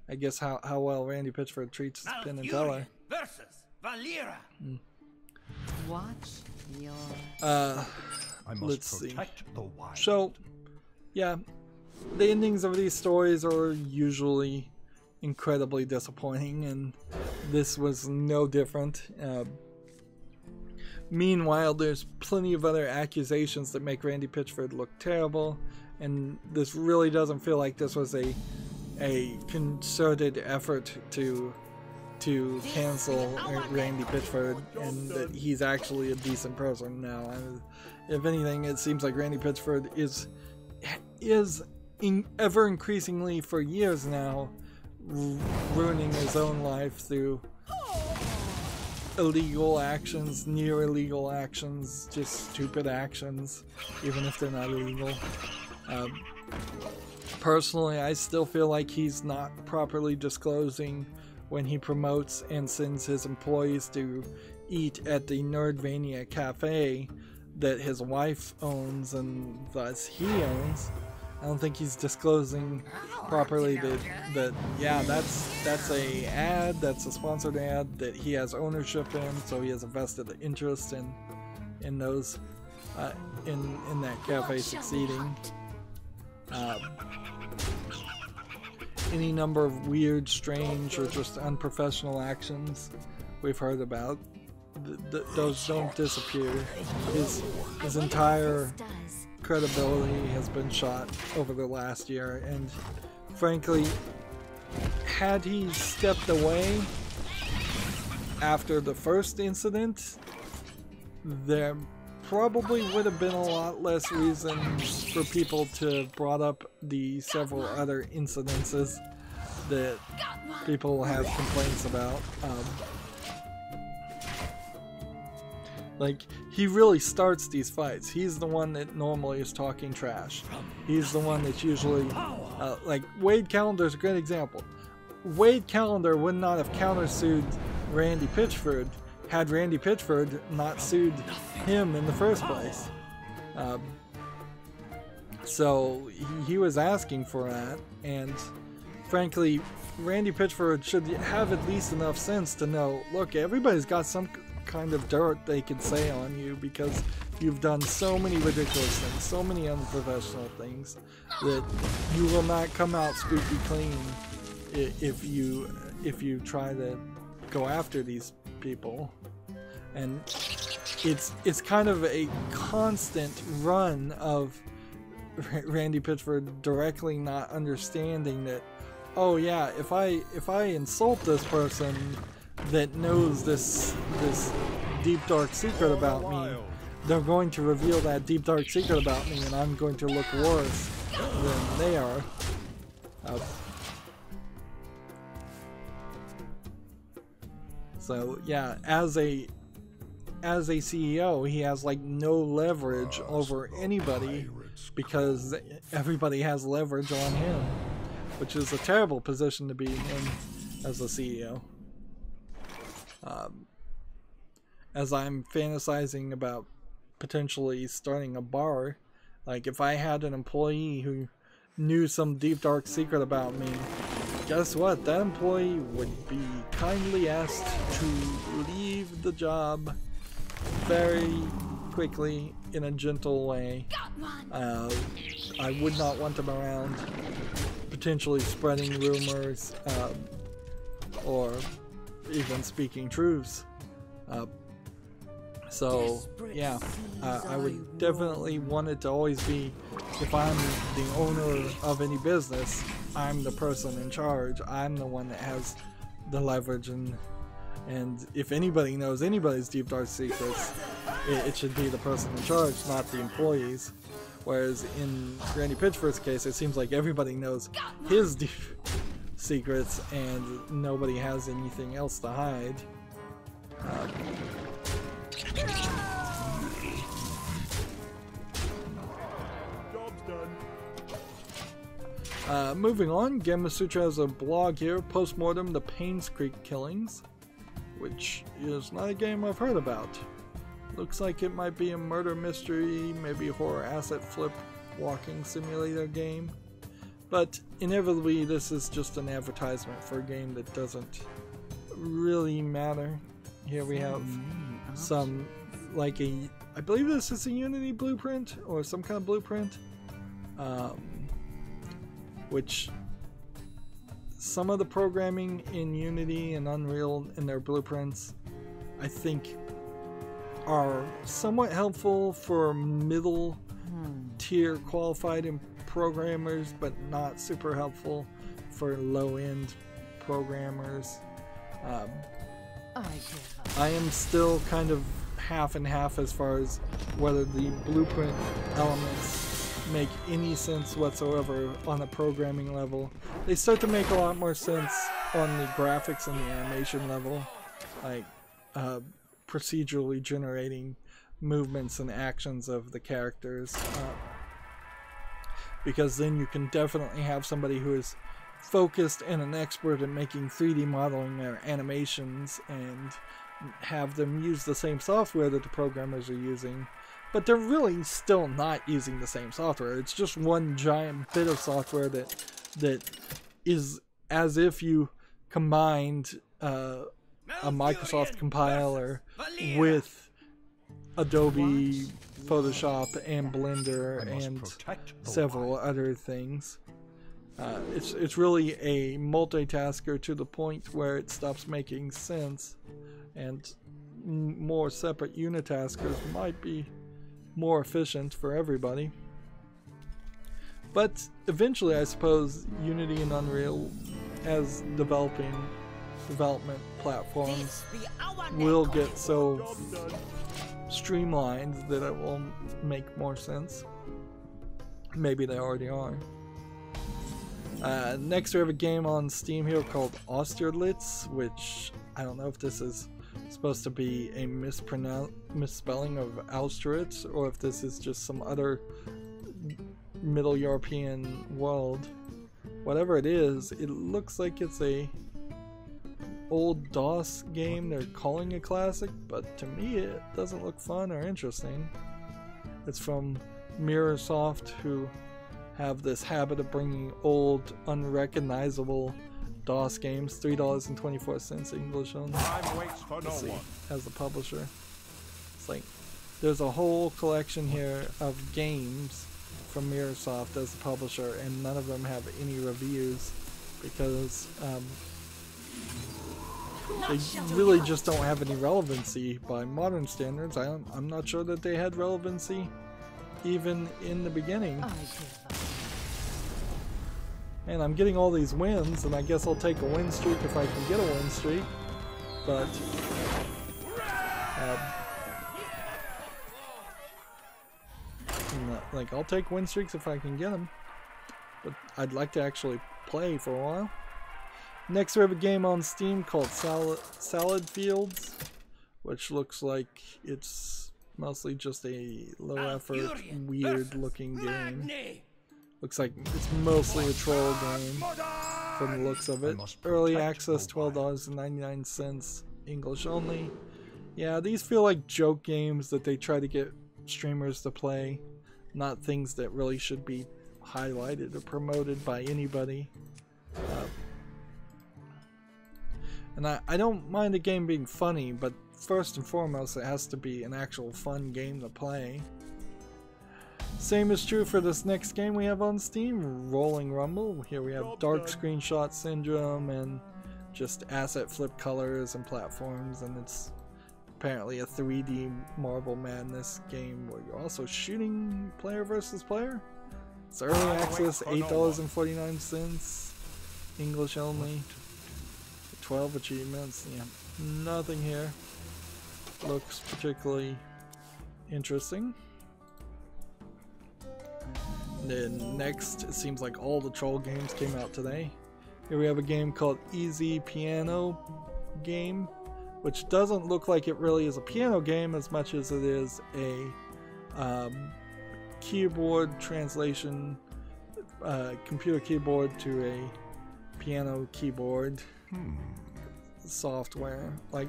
I guess, how well Randy Pitchford treats Penn and Teller. Versus Valera. Watch your... let's see. So, yeah, the endings of these stories are usually incredibly disappointing, and this was no different. Meanwhile, there's plenty of other accusations that make Randy Pitchford look terrible, and this really doesn't feel like this was a concerted effort to cancel Randy Pitchford, and that he's actually a decent person now. And if anything, it seems like Randy Pitchford is ever increasingly for years now ruining his own life through illegal actions, near illegal actions, just stupid actions, even if they're not illegal. Personally, I still feel like he's not properly disclosing when he promotes and sends his employees to eat at the Nerdvania cafe that his wife owns and thus he owns. I don't think he's disclosing properly that yeah, that's a ad, that's a sponsored ad that he has ownership in, so he has a vested interest in those in that cafe succeeding. Any number of weird, strange, or just unprofessional actions we've heard about, those don't disappear. His entire credibility has been shot over the last year, and frankly, had he stepped away after the first incident, there probably would have been a lot less reason for people to have brought up the several other incidences that people have complaints about. Like, he really starts these fights. He's the one that normally is talking trash. He's the one that's usually, like, Wade Callender's a great example. Wade Callender would not have countersued Randy Pitchford had Randy Pitchford not sued him in the first place. So he was asking for that, and frankly, Randy Pitchford should have at least enough sense to know, look, everybody's got some kind of dirt they can say on you because you've done so many ridiculous things, so many unprofessional things, that you will not come out squeaky clean if you try to go after these people. And it's kind of a constant run of Randy Pitchford directly not understanding that, oh yeah, if I insult this person that knows this deep dark secret about me, they're going to reveal that deep dark secret about me, and I'm going to look worse than they are. So yeah, as a CEO, he has like no leverage over anybody because everybody has leverage on him, which is a terrible position to be in as a CEO. As I'm fantasizing about potentially starting a bar, like if I had an employee who knew some deep dark secret about me, guess what? That employee would be kindly asked to leave the job very quickly in a gentle way. I would not want them around potentially spreading rumors or even speaking truths. So yeah, I would definitely want it to always be, if I'm the owner of any business, I'm the person in charge. I'm the one that has the leverage, and if anybody knows anybody's deep dark secrets, it should be the person in charge, not the employees. Whereas in Randy Pitchford's case, it seems like everybody knows his deep secrets and nobody has anything else to hide. Moving on, Gamasutra has a blog here, Postmortem, the Paynes Creek Killings, which is not a game I've heard about. Looks like it might be a murder mystery, maybe a horror asset flip walking simulator game. But inevitably, this is just an advertisement for a game that doesn't really matter. Here we have some, like I believe this is a Unity blueprint, or some kind of blueprint. Which some of the programming in Unity and Unreal in their blueprints, I think, are somewhat helpful for middle tier qualified programmers, but not super helpful for low-end programmers. I am still kind of half and half as far as whether the blueprint elements make any sense whatsoever on a programming level. They start to make a lot more sense on the graphics and the animation level, like procedurally generating movements and actions of the characters, because then you can definitely have somebody who is focused and an expert at making 3D modeling their animations and have them use the same software that the programmers are using, but they're really still not using the same software. It's just one giant bit of software that is as if you combined a Microsoft compiler with Adobe Photoshop and Blender and several other things. It's really a multitasker to the point where it stops making sense, and more separate unitaskers might be more efficient for everybody. But eventually, I suppose Unity and Unreal, as development platforms, will get so streamlined that it will make more sense. Maybe they already are. Next we have a game on Steam here called Austerlitz, which I don't know if this is supposed to be a misspelling of Austerlitz, or if this is just some other Middle European world. Whatever it is, it looks like it's a old DOS game they're calling a classic, but to me it doesn't look fun or interesting. It's from Mirrorsoft, who have this habit of bringing old, unrecognizable DOS games. $3.24 English only. Let's see, as a publisher. It's like there's a whole collection here of games from Mirrorsoft as a publisher, and none of them have any reviews because they really just don't have any relevancy by modern standards. I'm not sure that they had relevancy even in the beginning. And I'm getting all these wins, and I guess I'll take a win streak if I can get a win streak. But like, I'll take win streaks if I can get them. But I'd like to actually play for a while. Next we have a game on Steam called Salad Fields, which looks like it's mostly just a low effort, weird looking game. Looks like it's mostly a troll game from the looks of it. Early access, $12.99 English only. Yeah, these feel like joke games that they try to get streamers to play, not things that really should be highlighted or promoted by anybody. And I don't mind a game being funny, but first and foremost it has to be an actual fun game to play. Same is true for this next game we have on Steam, Rolling Rumble. Here we have Dark Screenshot Syndrome and just asset flip colors and platforms, and it's apparently a 3D Marble Madness game where you're also shooting player versus player. It's early access, $8.49 English only. 12 achievements. Yeah, nothing here looks particularly interesting. Then next, it seems like all the troll games came out today. Here we have a game called Easy Piano Game, which doesn't look like it really is a piano game as much as it is a keyboard translation, computer keyboard to a piano keyboard software. Like,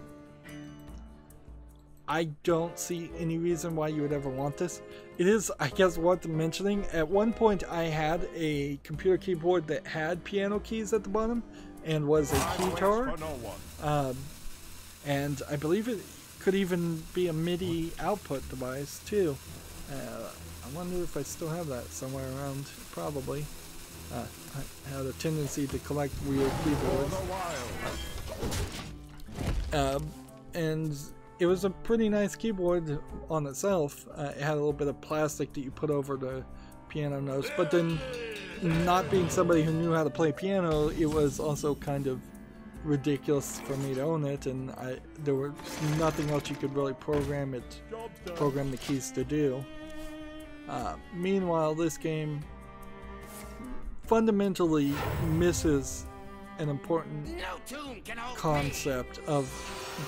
I don't see any reason why you would ever want this. It is, I guess, worth mentioning. At one point I had a computer keyboard that had piano keys at the bottom and was a keytar. And I believe it could even be a MIDI output device too. I wonder if I still have that somewhere around. Probably. I had a tendency to collect weird keyboards. And it was a pretty nice keyboard on itself. It had a little bit of plastic that you put over the piano notes, but then not being somebody who knew how to play piano, it was also kind of ridiculous for me to own it, and there was nothing else you could really program the keys to do. Meanwhile, this game fundamentally misses an important concept of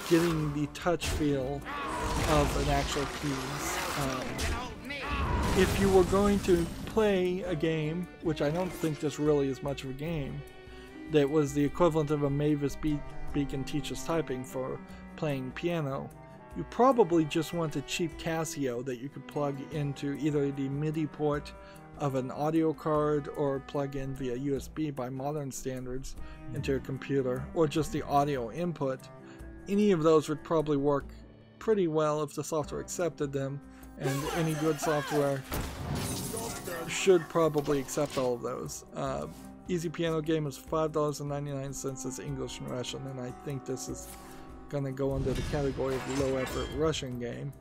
getting the touch feel of an actual keys. If you were going to play a game, which I don't think this really is much of a game, that was the equivalent of a Mavis Beacon teaches typing for playing piano, you probably just want a cheap Casio that you could plug into either the MIDI port of an audio card or plug in via USB by modern standards into a computer, or just the audio input. Any of those would probably work pretty well if the software accepted them, and any good software should probably accept all of those. Easy Piano Game is $5.99 as English and Russian, and I think this is going to go under the category of low effort Russian game.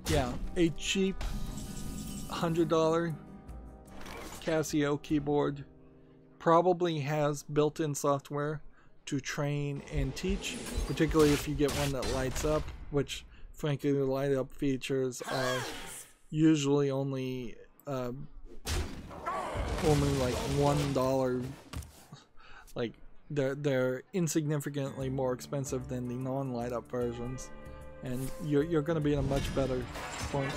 Yeah, a cheap $100 Casio keyboard probably has built-in software to train and teach, particularly if you get one that lights up, which frankly the light up features are usually only like $1. Like they're insignificantly more expensive than the non-light up versions, and you're going to be in a much better point.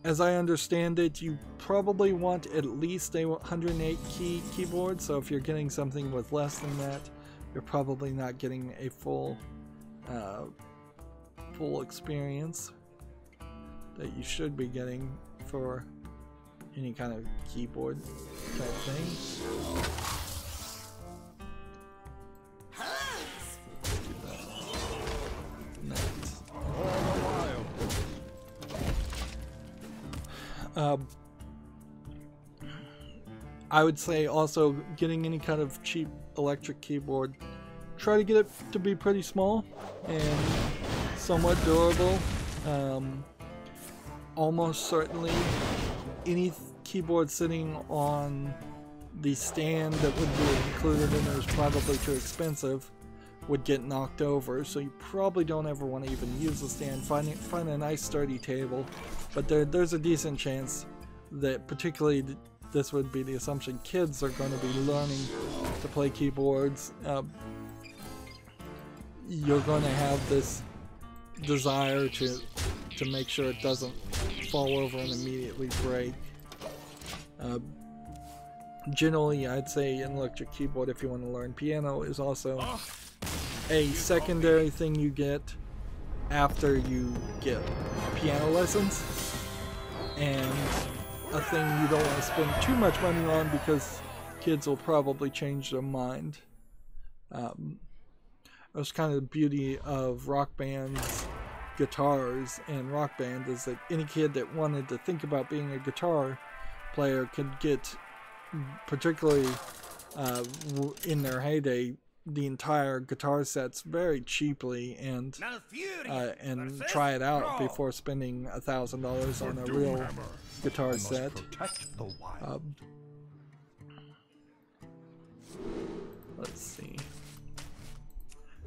As I understand it, you probably want at least a 108 key keyboard, so if you're getting something with less than that, you're probably not getting a full experience that you should be getting for any kind of keyboard type thing. I would say also getting any kind of cheap electric keyboard, try to get it to be pretty small and somewhat durable. Almost certainly any keyboard sitting on the stand that would be included in it is probably too expensive, would get knocked over, so you probably don't ever want to even use the stand. Find a nice sturdy table, but there's a decent chance that, particularly this would be the assumption, kids are going to be learning to play keyboards. You're going to have this desire to make sure it doesn't fall over and immediately break. Generally, I'd say an electric keyboard, if you want to learn piano, is also a secondary thing you get after you get piano lessons, and a thing you don't want to spend too much money on because kids will probably change their mind. That's kind of the beauty of Rock Band's guitars and Rock Band, is that any kid that wanted to think about being a guitar player could get, particularly in their heyday, the entire guitar sets very cheaply, and try it out before spending $1,000 on a real guitar set. Let's see.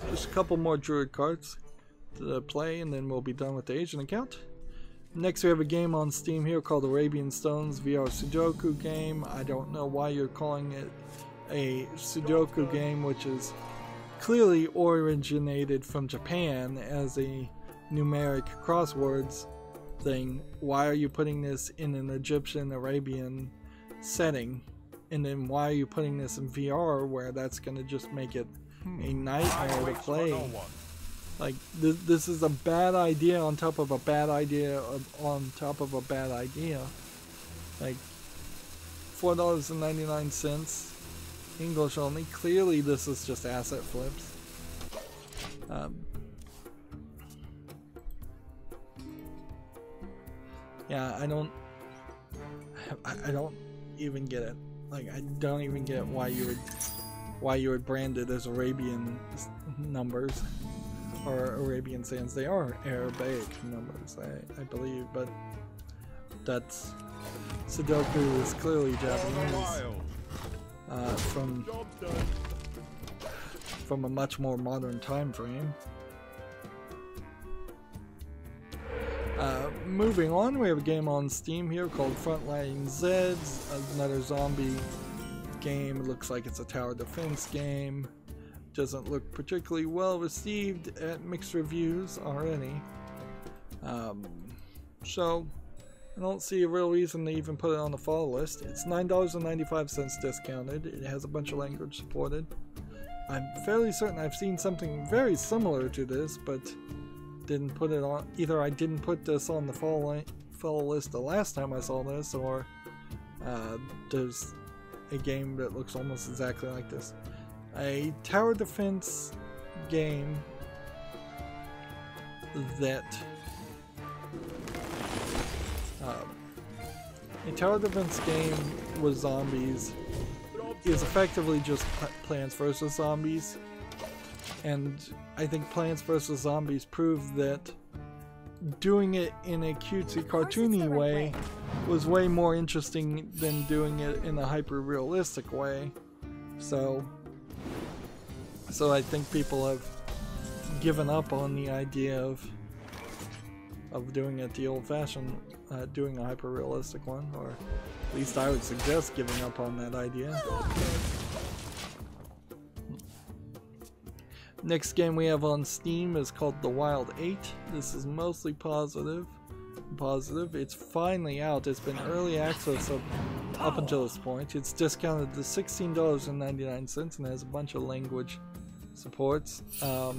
Just a couple more Druid cards to play, and then we'll be done with the Asian account. Next, we have a game on Steam here called Arabian Stones VR Sudoku game. I don't know why you're calling it a Sudoku game, which is clearly originated from Japan as a numeric crosswords thing. Why are you putting this in an Egyptian Arabian setting? And then why are you putting this in VR, where that's going to just make it a nightmare to play? Like, this is a bad idea on top of a bad idea on top of a bad idea. Like, $4.99, English only. Clearly this is just asset flips. Yeah, I don't even get it. Like, I don't even get why you why you would brand it as Arabian numbers or Arabian sands. They are Arabic numbers, I believe, but that's Sudoku is clearly Japanese from a much more modern time frame. Moving on, we have a game on Steam here called Frontline Zeds, another zombie game. It looks like it's a tower defense game. Doesn't look particularly well received at mixed reviews already. So I don't see a real reason to even put it on the follow list. It's $9.95 discounted. It has a bunch of language supported. I'm fairly certain I've seen something very similar to this, but didn't put it on. Either I didn't put this on the follow list the last time I saw this, or there's a game that looks almost exactly like this. A tower defense game that with zombies is effectively just Plants vs. Zombies, and I think Plants vs. Zombies proved that doing it in a cutesy, cartoony way was way more interesting than doing it in a hyper-realistic way. So I think people have given up on the idea of doing it the old-fashioned, doing a hyper-realistic one, or at least I would suggest giving up on that idea. Next game we have on Steam is called The Wild 8. This is mostly positive. It's finally out. It's been early access up until this point. It's discounted to $16.99 and has a bunch of language supports. The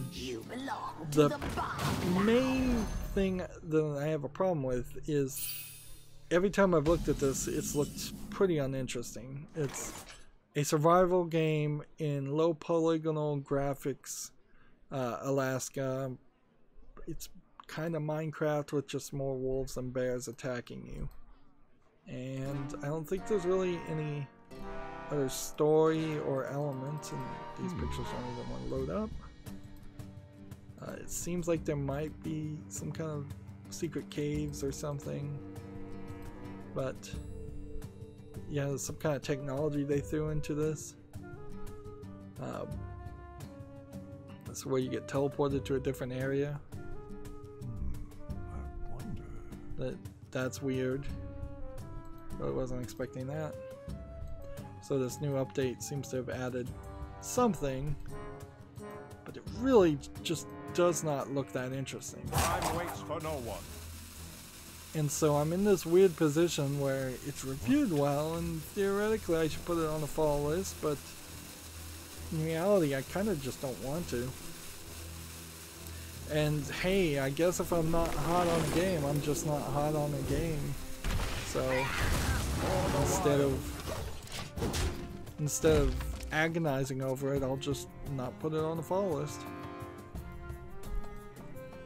main thing that I have a problem with is every time I've looked at this, it's looked pretty uninteresting. It's a survival game in low polygonal graphics, Alaska. It's kind of Minecraft with just more wolves and bears attacking you. And I don't think there's really any other story or elements, and these pictures don't even want to load up. It seems like there might be some kind of secret caves or something, but yeah, there's some kind of technology they threw into this. That's where you get teleported to a different area. That's weird. I wasn't expecting that. So this new update seems to have added something, but it really just does not look that interesting. Time waits for no one. And so I'm in this weird position where it's reviewed well, and theoretically I should put it on the follow list, but in reality I kind of just don't want to. And hey, I guess if I'm not hot on a game, I'm just not hot on a game. So instead of agonizing over it, I'll just not put it on the follow list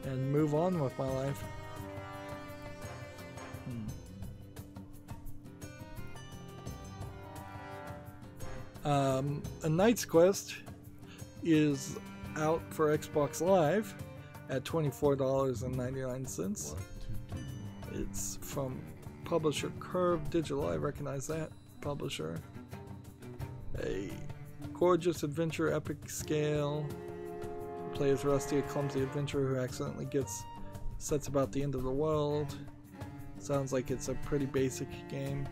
and move on with my life. A Knight's Quest is out for Xbox Live at $24.99. It's from publisher Curve Digital. I recognize that publisher. A gorgeous adventure, epic scale. Play as Rusty, a clumsy adventurer who accidentally sets about the end of the world. Sounds like it's a pretty basic game.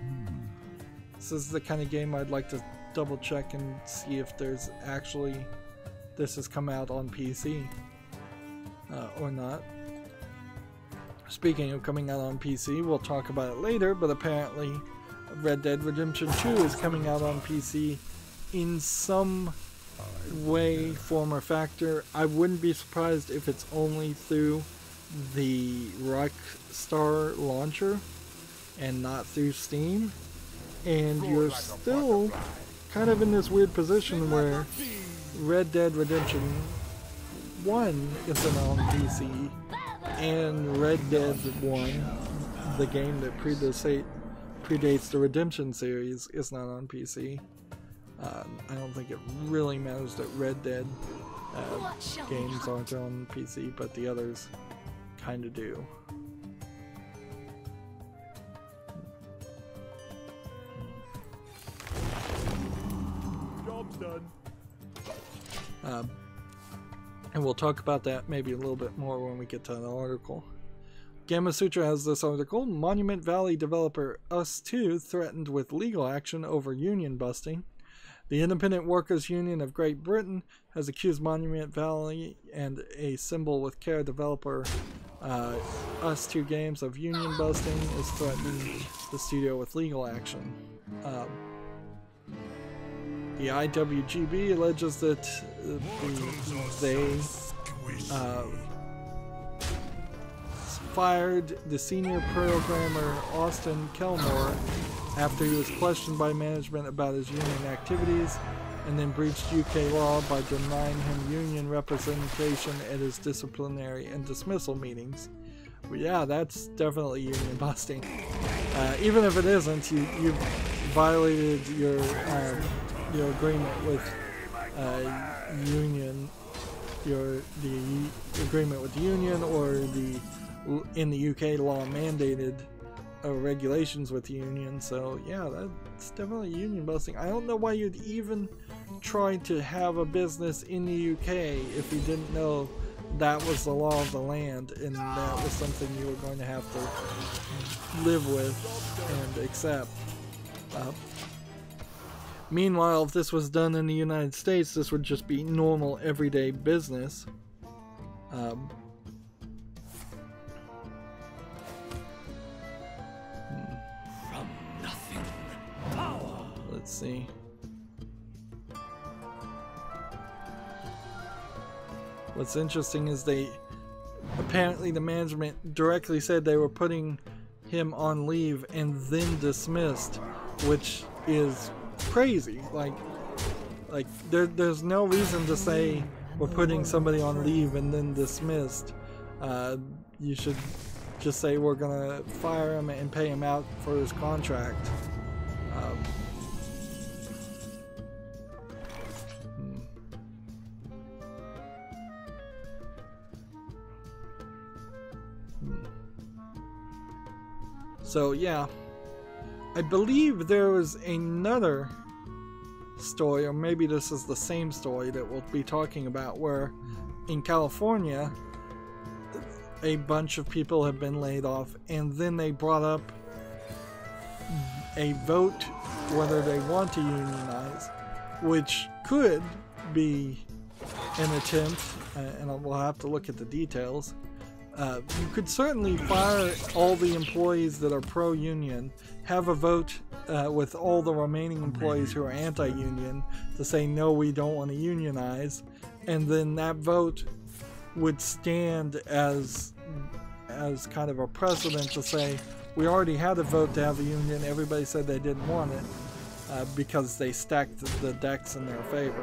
This is the kind of game I'd like to double check and see if there's actually this has come out on PC or not. Speaking of coming out on PC, we'll talk about it later, but apparently Red Dead Redemption 2 is coming out on PC in some way, form, or factor. I wouldn't be surprised if it's only through the Rockstar launcher and not through Steam. And you're still kind of in this weird position where Red Dead Redemption 1 isn't on PC, and Red Dead 1, the game that predates the Redemption series, is not on PC. I don't think it really matters that Red Dead games aren't on PC, but the others kind of do. Job's done. And we'll talk about that maybe a little bit more when we get to the article. Gamma Sutra has this article. Monument Valley developer Us2 threatened with legal action over union busting. The Independent Workers Union of Great Britain has accused Monument Valley and a Symbol with Care developer Us2 Games of union busting, is threatening the studio with legal action. The IWGB alleges that they fired the senior programmer Austin Kelmore after he was questioned by management about his union activities, and then breached UK law by denying him union representation at his disciplinary and dismissal meetings. But yeah, that's definitely union busting. Even if it isn't, you've violated your agreement with union, the agreement with the union, or the in the UK law mandated regulations with the union. So yeah, that's definitely union busting. I don't know why you'd even try to have a business in the UK if you didn't know that was the law of the land and that was something you were going to have to live with and accept. Meanwhile, if this was done in the United States, this would just be normal everyday business. Let's see. What's interesting is apparently the management directly said they were putting him on leave and then dismissed, which is crazy. Like there's no reason to say we're putting somebody on leave and then dismissed. You should just say we're gonna fire him and pay him out for his contract. So yeah, I believe there was another story, or maybe this is the same story that we'll be talking about, where in California a bunch of people have been laid off, and then they brought up a vote whether they want to unionize, which could be an attempt, and we'll have to look at the details. You could certainly fire all the employees that are pro-union, have a vote with all the remaining employees who are anti-union to say no, we don't want to unionize, and then that vote would stand as kind of a precedent to say we already had a vote to have a union, everybody said they didn't want it because they stacked the decks in their favor.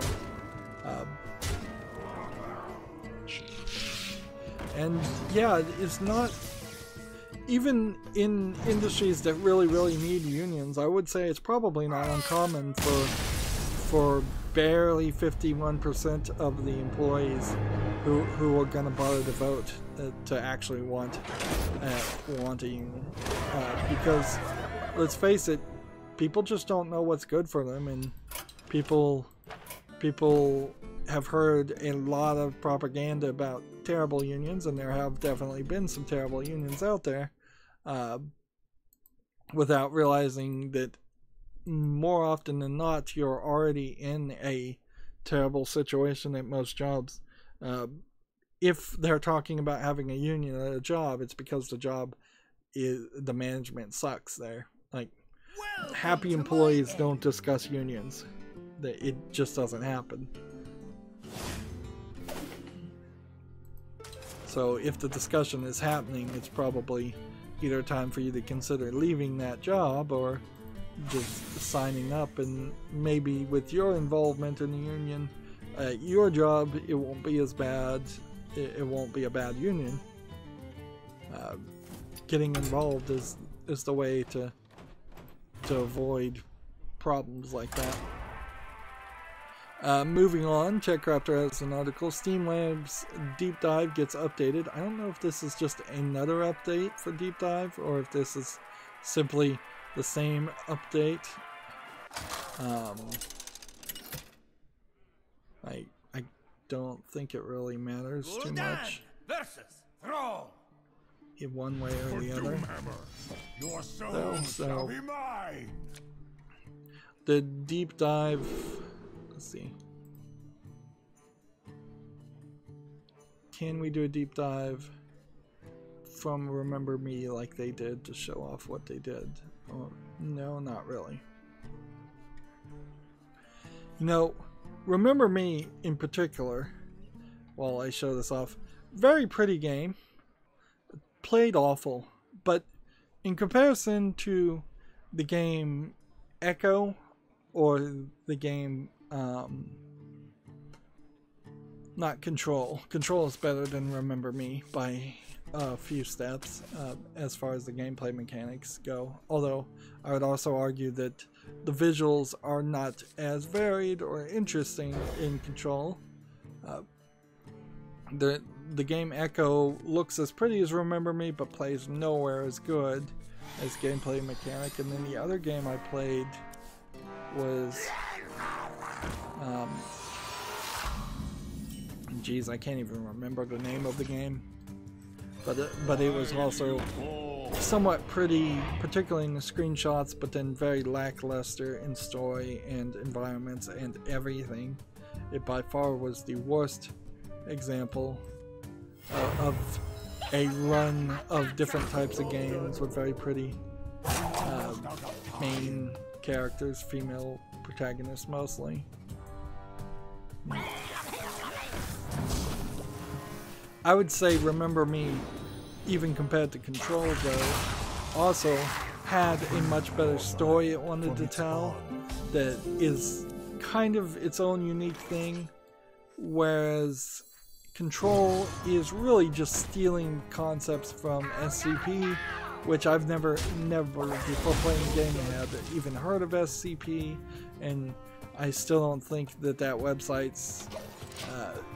And yeah, it's not, even in industries that really need unions, I would say it's probably not uncommon for barely 51% of the employees who are going to bother to vote to actually want a union. Because let's face it, people just don't know what's good for them, and people have heard a lot of propaganda about terrible unions, and there have definitely been some terrible unions out there, without realizing that more often than not you're already in a terrible situation at most jobs. If they're talking about having a union at a job, it's because the management sucks there. Like, happy employees don't discuss unions. It just doesn't happen. So if the discussion is happening, it's probably either time for you to consider leaving that job or just signing up, and maybe with your involvement in the union, your job, it won't be as bad. It won't be a bad union. Getting involved is the way to avoid problems like that. Moving on, TechCrafter has an article. Steam Labs Deep Dive gets updated. I don't know if this is just another update for Deep Dive or if this is simply the same update. I don't think it really matters too much Versus Thrall. in one way or the other. Your soul So shall be mine. the Deep Dive, let's see. Can we do a deep dive from Remember Me like they did to show off what they did? Oh, no, not really. You know, Remember Me in particular, while I show this off, very pretty game. Played awful, but in comparison to the game Echo or the game not Control. Control is better than Remember Me by a few steps as far as the gameplay mechanics go. Although I would also argue that the visuals are not as varied or interesting in Control. The game Echo looks as pretty as Remember Me, but plays nowhere as good as gameplay mechanic. And then the other game I played was geez, I can't even remember the name of the game, but it was also somewhat pretty, particularly in the screenshots, but then very lackluster in story and environments and everything. It by far was the worst example of a run of different types of games with very pretty main characters, female protagonists mostly. I would say Remember Me, even compared to Control though, also had a much better story it wanted to tell that is kind of its own unique thing, whereas Control is really just stealing concepts from SCP, which I've never before playing the game had even heard of SCP, and I still don't think that website's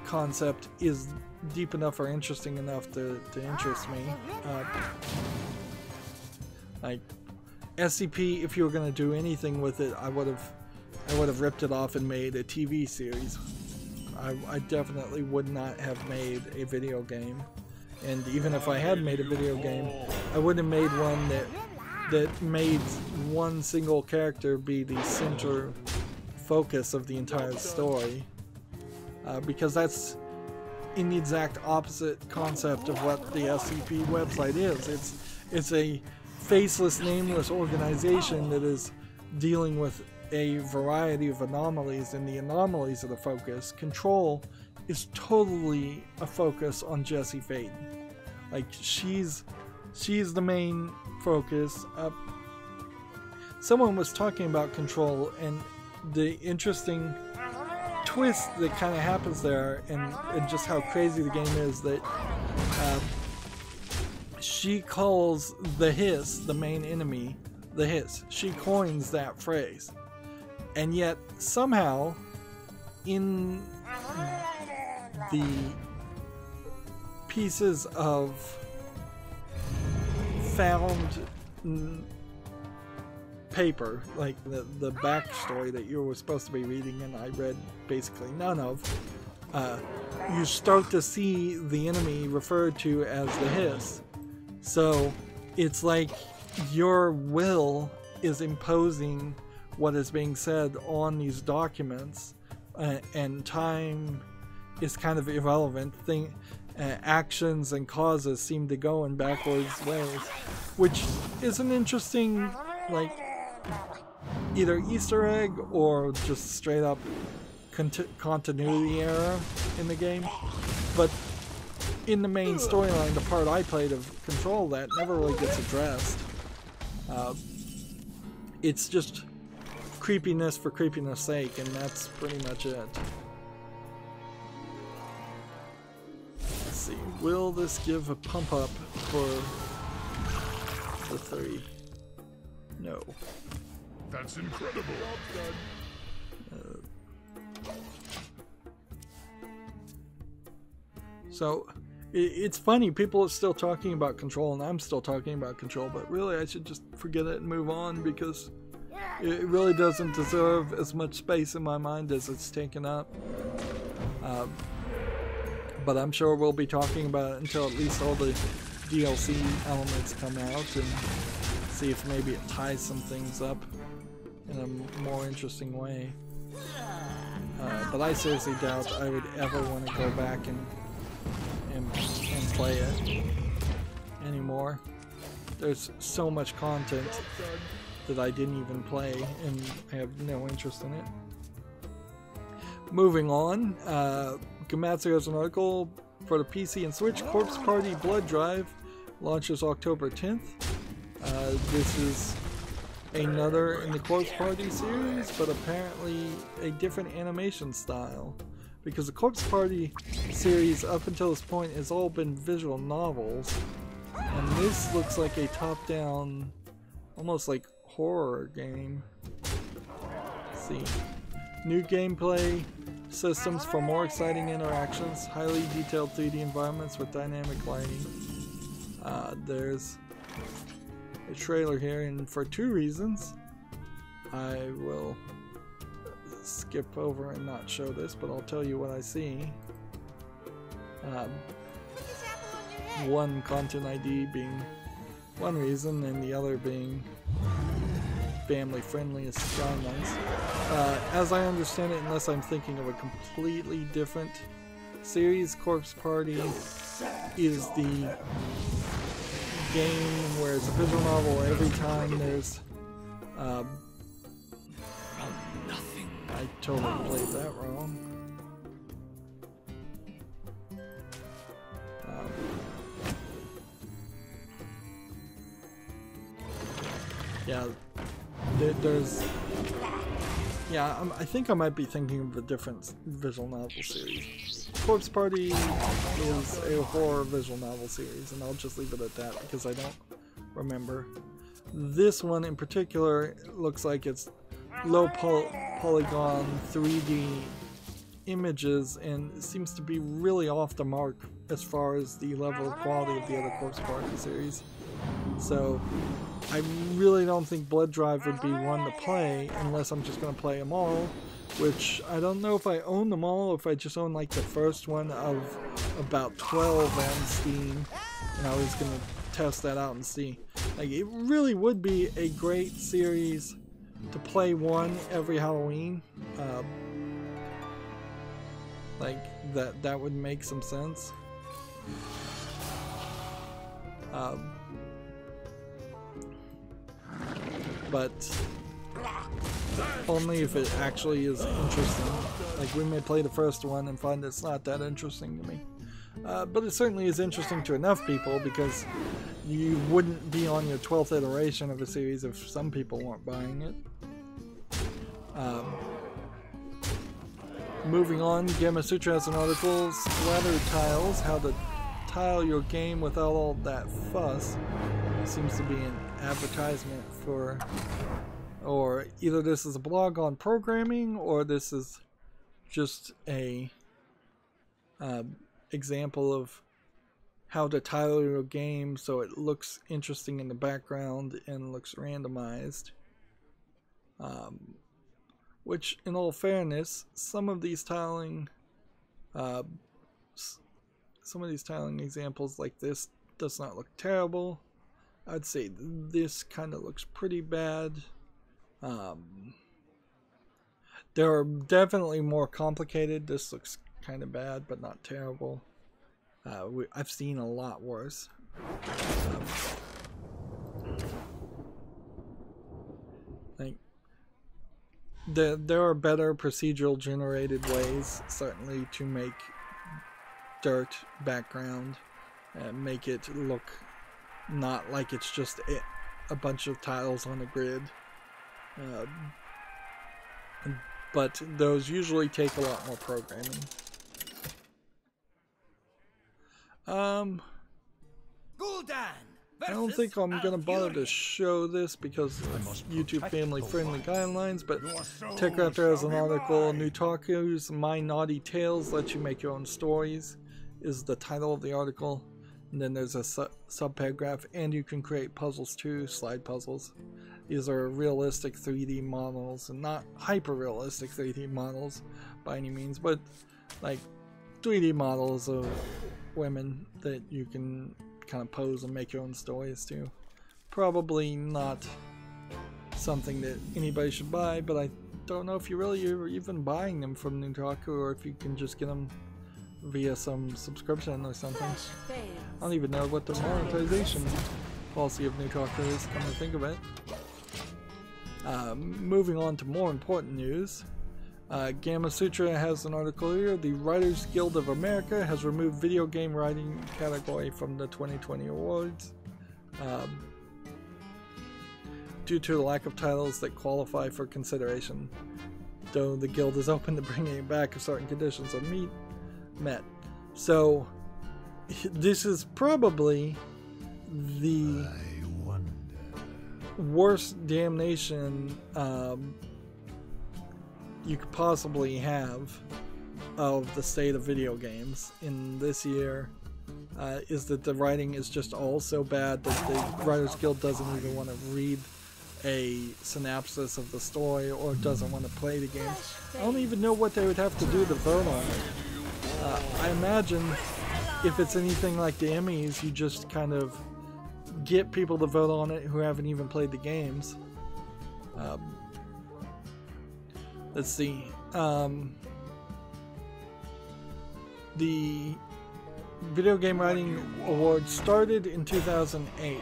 concept is deep enough or interesting enough to interest me. Like SCP, if you were going to do anything with it, I would have ripped it off and made a TV series. I definitely would not have made a video game, and even if I had made a video game, I wouldn't have made one that made one single character be the center focus of the entire story, because that's in the exact opposite concept of what the SCP website is. It's a faceless, nameless organization that is dealing with a variety of anomalies, and the anomalies are the focus. Control is totally a focus on Jessie Faden. Like she's the main focus. Someone was talking about Control and the interesting twist that kind of happens there, and just how crazy the game is, that she calls the Hiss, the main enemy, the Hiss. She coins that phrase. And yet, somehow, in the pieces of found paper, like the backstory that you were supposed to be reading and I read basically none of, you start to see the enemy referred to as the Hiss. So it's like your will is imposing what is being said on these documents, and time is kind of irrelevant. Actions and causes seem to go in backwards ways, which is an interesting, like, either Easter egg or just straight up continuity error in the game. But in the main storyline, the part I played of Control, that never really gets addressed. It's just creepiness for creepiness sake, and that's pretty much it. Let's see, will this give a pump up for the 3? No. That's incredible. So it's funny, people are still talking about Control, and I'm still talking about Control, but really I should just forget it and move on, because it really doesn't deserve as much space in my mind as it's taken up. But I'm sure we'll be talking about it until at least all the DLC elements come out, and see if maybe it ties some things up in a more interesting way. But I seriously doubt I would ever want to go back and play it anymore. There's so much content that I didn't even play, and I have no interest in it. Moving on, Gamatsu has an article for the PC and Switch. Corpse Party Blood Drive launches October 10th. This is another in the Corpse Party series, but apparently a different animation style, because the Corpse Party series up until this point has all been visual novels, and this looks like a top-down, almost like horror game. Let's see. New gameplay systems for more exciting interactions, highly detailed 3D environments with dynamic lighting. There's a trailer here, and for two reasons I will skip over and not show this, but I'll tell you what I see. One, content ID being one reason, and the other being family friendly is guidelines. As I understand it, unless I'm thinking of a completely different series, Corpse Party is the game where it's a visual novel every time there's Nothing. I totally played that wrong. Yeah, there's... Yeah, I think I might be thinking of a different visual novel series. Corpse Party is a horror visual novel series, and I'll just leave it at that because I don't remember. This one in particular looks like it's low polygon 3D images, and it seems to be really off the mark as far as the level of quality of the other Corpse Party series. So I really don't think Blood Drive would be one to play unless I'm just going to play them all, which I don't know if I own them all, or if I just own like the first one of about 12 on Steam, and I was going to test that out and see. Like, it really would be a great series to play one every Halloween. Like, that would make some sense. But only if it actually is interesting. Like, we may play the first one and find it's not that interesting to me. But it certainly is interesting to enough people, because you wouldn't be on your 12th iteration of a series if some people weren't buying it. Moving on, Gamasutra has an article, Splatter Tiles, how to tile your game without all that fuss. Seems to be an advertisement for, or either this is a blog on programming, or this is just a example of how to tile your game so it looks interesting in the background and looks randomized. Which, in all fairness, some of these tiling examples like this does not look terrible. I'd say this kind of looks pretty bad. There are definitely more complicated. This looks kind of bad, but not terrible. I've seen a lot worse. There are better procedural generated ways, certainly, to make dirt background and make it look not like it's just a bunch of tiles on a grid. But those usually take a lot more programming. I don't think I'm going to bother to show this because of YouTube family-friendly guidelines, but TechRaptor has an article, Nutaku's My Naughty Tales lets you make your own stories. is the title of the article, and then there's a subparagraph, and you can create puzzles too, slide puzzles. These are realistic 3D models, and not hyper realistic 3D models by any means, but like 3D models of women that you can kind of pose and make your own stories to. Probably not something that anybody should buy, but I don't know if you're even buying them from Nutaku, or if you can just get them via some subscription or something. I don't even know what the monetization policy of Nutaku is, come to think of it. Moving on to more important news. Gamma Sutra has an article here. The Writers Guild of America has removed video game writing category from the 2020 awards due to the lack of titles that qualify for consideration, though the guild is open to bringing it back if certain conditions are met. So this is probably the worst damnation you could possibly have of the state of video games in this year, is that the writing is just all so bad that the Writers Guild doesn't even want to read a synopsis of the story, or doesn't want to play the game. I don't even know what they would have to do to vote on it. I imagine if it's anything like the Emmys, you just kind of get people to vote on it who haven't even played the games. Let's see. The Video Game Writing Award started in 2008,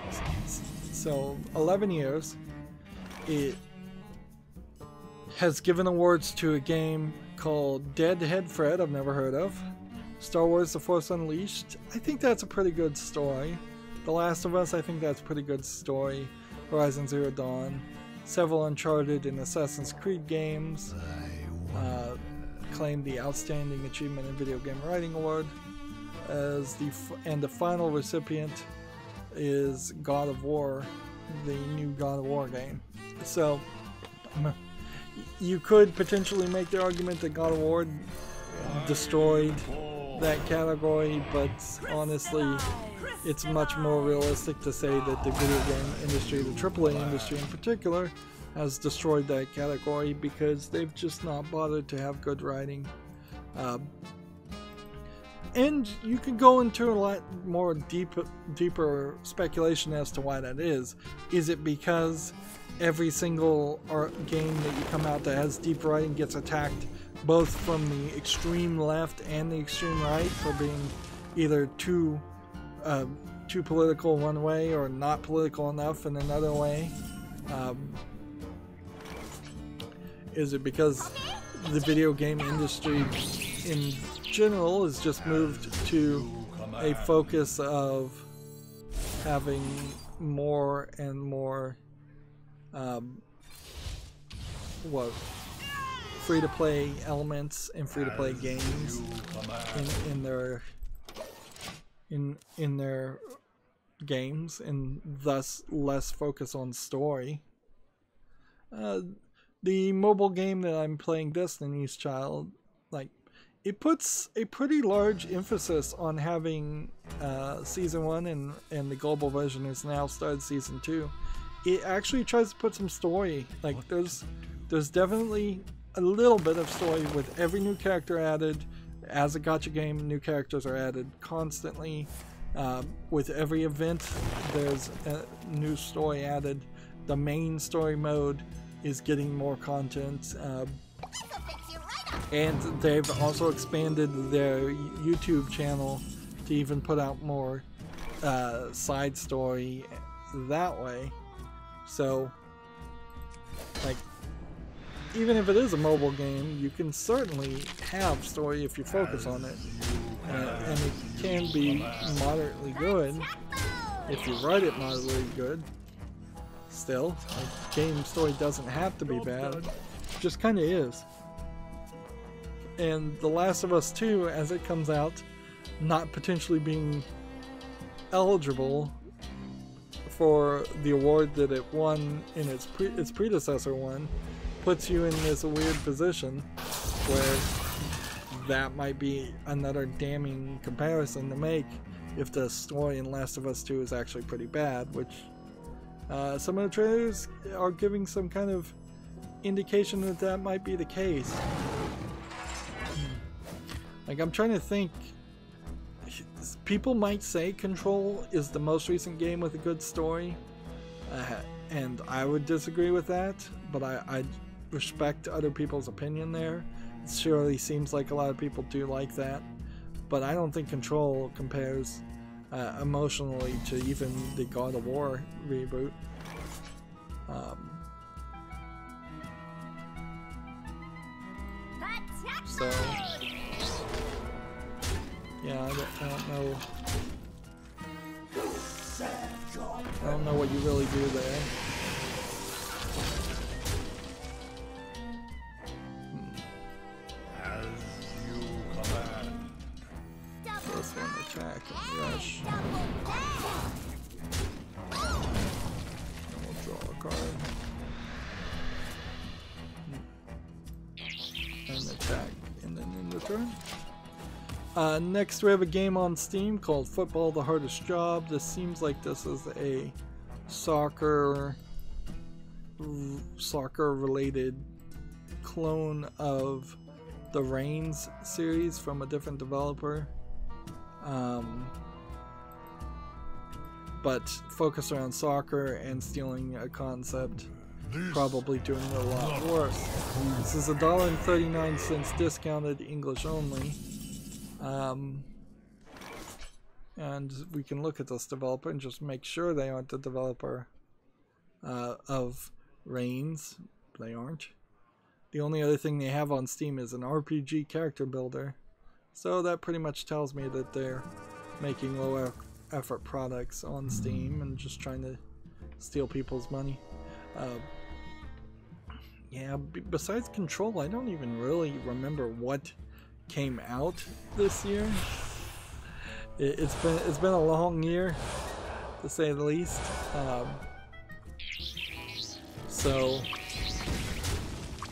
so 11 years. It has given awards to a game called Deadhead Fred, I've never heard of. Star Wars The Force Unleashed, I think that's a pretty good story. The Last of Us, I think that's a pretty good story. Horizon Zero Dawn. Several Uncharted and Assassin's Creed games claimed the Outstanding Achievement in Video Game Writing Award. And the final recipient is God of War, the new God of War game. So you could potentially make the argument that God of War destroyed that category, but honestly it's much more realistic to say that the video game industry, the AAA industry in particular, has destroyed that category because they've just not bothered to have good writing. And you can go into a lot more deeper speculation as to why that is. Is it because every single game that you come out that has deep writing gets attacked both from the extreme left and the extreme right for being either too political one way or not political enough in another way? Is it because the video game industry in general has just moved to a focus of having more and more free-to-play elements and free-to-play games in their games, and thus less focus on story? The mobile game that I'm playing, Destiny's Child, it puts a pretty large emphasis on having Season 1, and the global version has now started Season 2. It actually tries to put some story. There's definitely a little bit of story with every new character added. As a gacha game, new characters are added constantly. With every event, there's a new story added. The main story mode is getting more content. And they've also expanded their YouTube channel to even put out more side story that way. So, even if it is a mobile game, you can certainly have story if you focus on it. And it can be moderately good if you write it moderately good. Still, game story doesn't have to be bad. It just kind of is. And The Last of Us 2, as it comes out, not potentially being eligible for the award that it won in its predecessor one, puts you in this weird position where that might be another damning comparison to make if the story in Last of Us 2 is actually pretty bad, which some of the trailers are giving some kind of indication that that might be the case. Like, I'm trying to think. People might say Control is the most recent game with a good story, and I would disagree with that, but I respect other people's opinion there. It surely seems like a lot of people do like that, but I don't think Control compares emotionally to even the God of War reboot. So yeah, I don't know. I don't know what you really do there. As you command. This one attack and rush. And we'll draw a card. And attack, and then in return. Next we have a game on Steam called Football the Hardest Job. This seems like this is a soccer related clone of the Reigns series from a different developer, but focused around soccer and stealing a concept, probably doing it a lot worse. This is $1.39 discounted, English only. And we can look at this developer and just make sure they aren't the developer of Reigns. They aren't. The only other thing they have on Steam is an RPG character builder, so that pretty much tells me that they're making low effort products on Steam and just trying to steal people's money. Yeah, besides Control, I don't even really remember what came out this year. It's been a long year, to say the least. So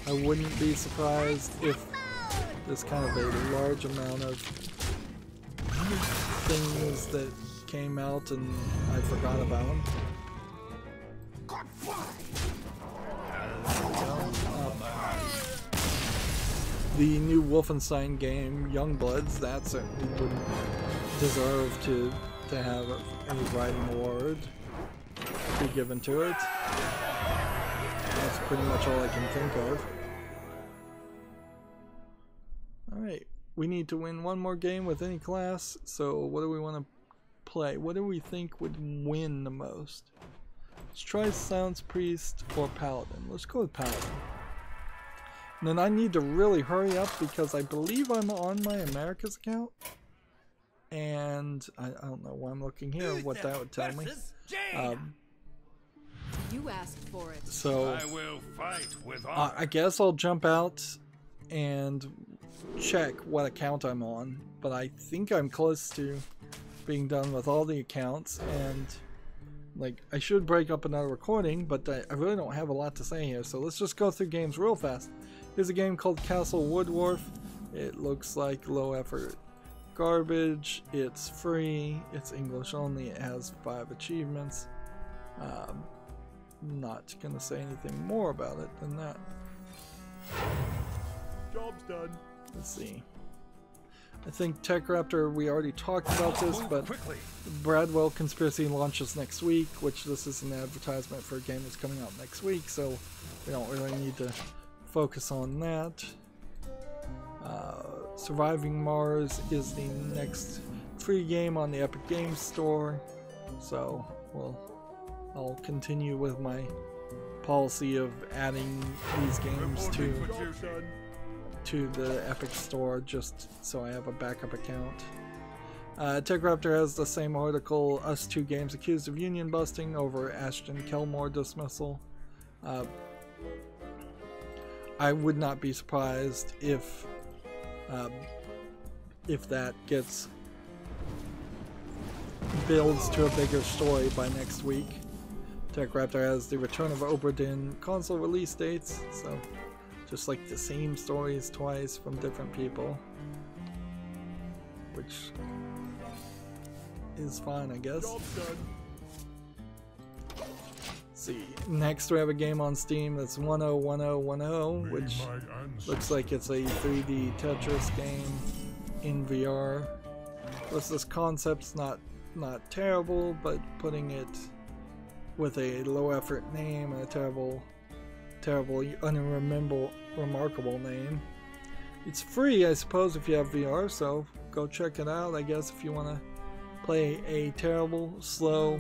I wouldn't be surprised if there's kind of a large amount of things that came out and I forgot about them. The new Wolfenstein game, Youngbloods, that certainly would deserve to have a writing award be given to it. That's pretty much all I can think of. Alright, we need to win one more game with any class, so what do we want to play? What do we think would win the most? Let's try Silence Priest or Paladin. Let's go with Paladin. And then I need to really hurry up because I believe I'm on my America's account. And I don't know why I'm looking here, what that would tell me. You asked for it. So I will fight with honor. I guess I'll jump out and check what account I'm on. But I think I'm close to being done with all the accounts. And like, I should break up another recording, but I really don't have a lot to say here. So let's just go through games real fast. Here's a game called Castle Woodwharf. It looks like low effort garbage. It's free. It's English only. It has 5 achievements. Not gonna say anything more about it than that. Job's done. Let's see. I think Tech Raptor, we already talked about this, but Bradwell Conspiracy launches next week, which this is an advertisement for a game that's coming out next week, so we don't really need to focus on that. Surviving Mars is the next free game on the Epic Games Store, so I'll continue with my policy of adding these games to the Epic Store just so I have a backup account. Tech Raptor has the same article, Us 2 Games accused of union busting over Ashton Kelmore dismissal. I would not be surprised if that builds to a bigger story by next week. Tech Raptor has the Return of Obra Dinn console release dates, so just like the same stories twice from different people. which is fine, I guess. See, next we have a game on Steam that's 101010, which looks like it's a 3D Tetris game in VR. Of course, this concept's not terrible, but putting it with a low effort name and a terrible unremarkable name. It's free, I suppose, if you have VR, so go check it out, I guess, if you want to play a terrible, slow,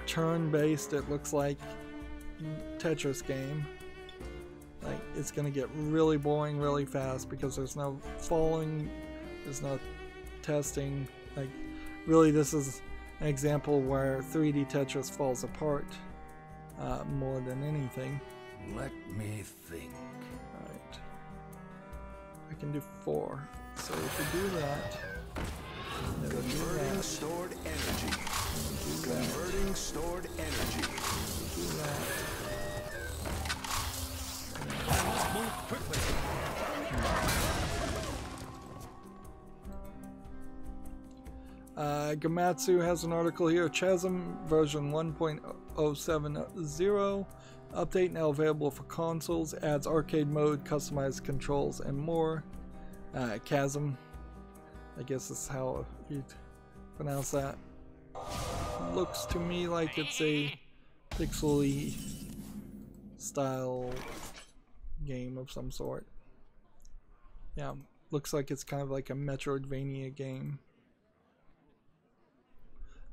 turn-based, it looks like, Tetris game. Like, it's gonna get really boring really fast because there's no falling, there's no testing. Like, really, this is an example where 3D Tetris falls apart more than anything. Let me think. Alright. I can do 4. So we could do that. Converting stored energy. Converting stored energy. Do that. Move quickly. Gamatsu has an article here. Chasm version 1.070 update now available for consoles, adds arcade mode, customized controls, and more. Chasm, I guess is how you'd pronounce that. Looks to me like it's a pixely style game of some sort. Yeah, looks like it's kind of like a Metroidvania game.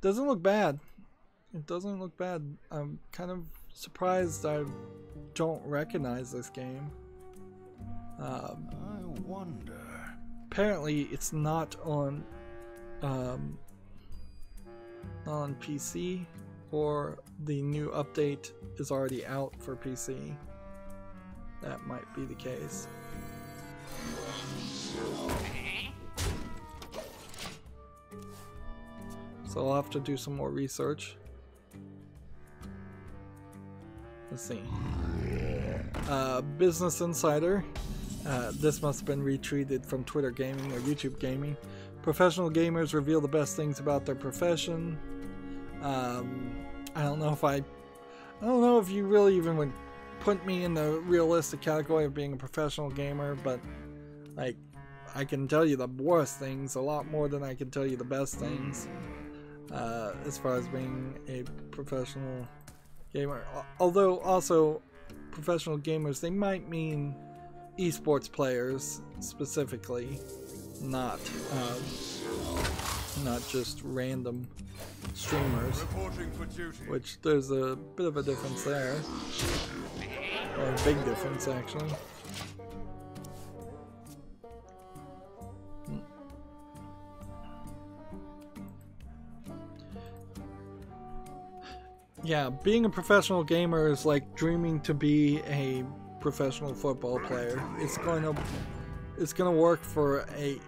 Doesn't look bad. It doesn't look bad. I'm kind of surprised I don't recognize this game. I wonder. Apparently, it's not on PC, or the new update is already out for PC. That might be the case. So I'll have to do some more research. Let's see. Business Insider. This must have been retweeted from Twitter Gaming or YouTube Gaming. Professional gamers reveal the best things about their profession. I don't know if you really even would put me in the realistic category of being a professional gamer, but like, I can tell you the worst things a lot more than I can tell you the best things. As far as being a professional gamer, although also professional gamers, they might mean esports players specifically, not just random streamers, which there's a bit of a difference there, or a big difference actually. Yeah, being a professional gamer is like dreaming to be a professional football player. It's gonna work for a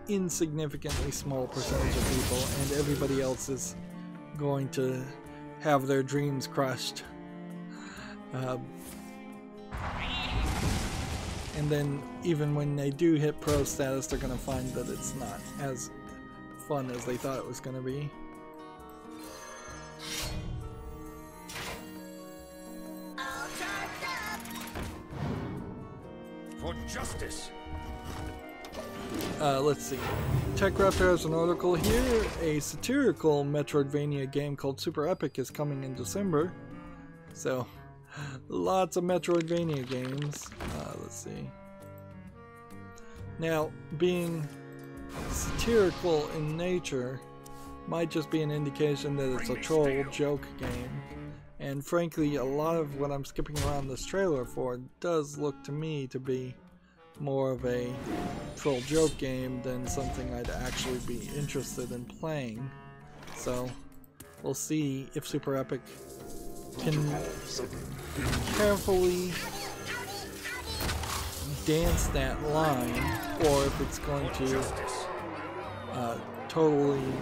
insignificantly small percentage of people, and everybody else is going to have their dreams crushed. And then even when they do hit pro status, they're gonna find that it's not as fun as they thought it was gonna be. For justice. Let's see. TechRaptor has an article here. A satirical Metroidvania game called Super Epic is coming in December. So, lots of Metroidvania games. Let's see. Now, being satirical in nature might just be an indication that it's a troll joke game. And frankly, a lot of what I'm skipping around this trailer for does look to me to be more of a troll joke game than something I'd actually be interested in playing. So we'll see if Super Epic can carefully dance that line, or if it's going to totally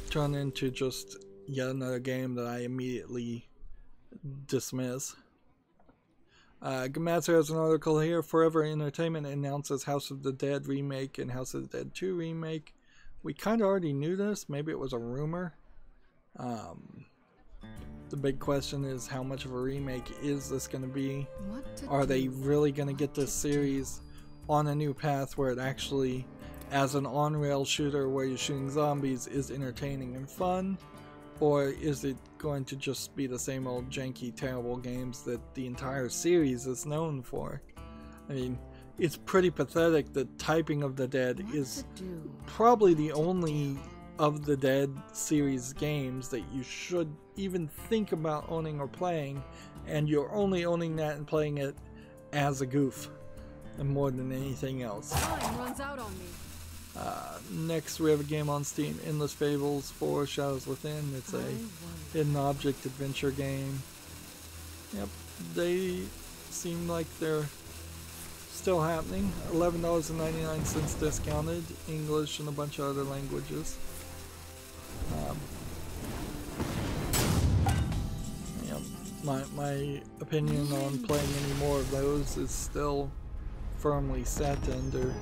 turn into just yet another game that I immediately dismiss. Gamatsu has an article here. Forever Entertainment announces House of the Dead remake and House of the Dead 2 remake. We kind of already knew this. Maybe it was a rumor. The big question is, how much of a remake is this going to be? Are they really going to get this series on a new path where it actually, as an on-rail shooter where you're shooting zombies, is entertaining and fun? Or is it going to just be the same old janky, terrible games that the entire series is known for? I mean, it's pretty pathetic that Typing of the Dead is probably the only of the Dead series games that you should even think about owning or playing, and you're only owning that and playing it as a goof, and more than anything else. Time runs out on me. Next we have a game on Steam, Endless Fables 4 Shadows Within. It's a hidden object adventure game. Yep, they seem like they're still happening. $11.99 discounted, English and a bunch of other languages. My opinion on playing any more of those is still firmly set under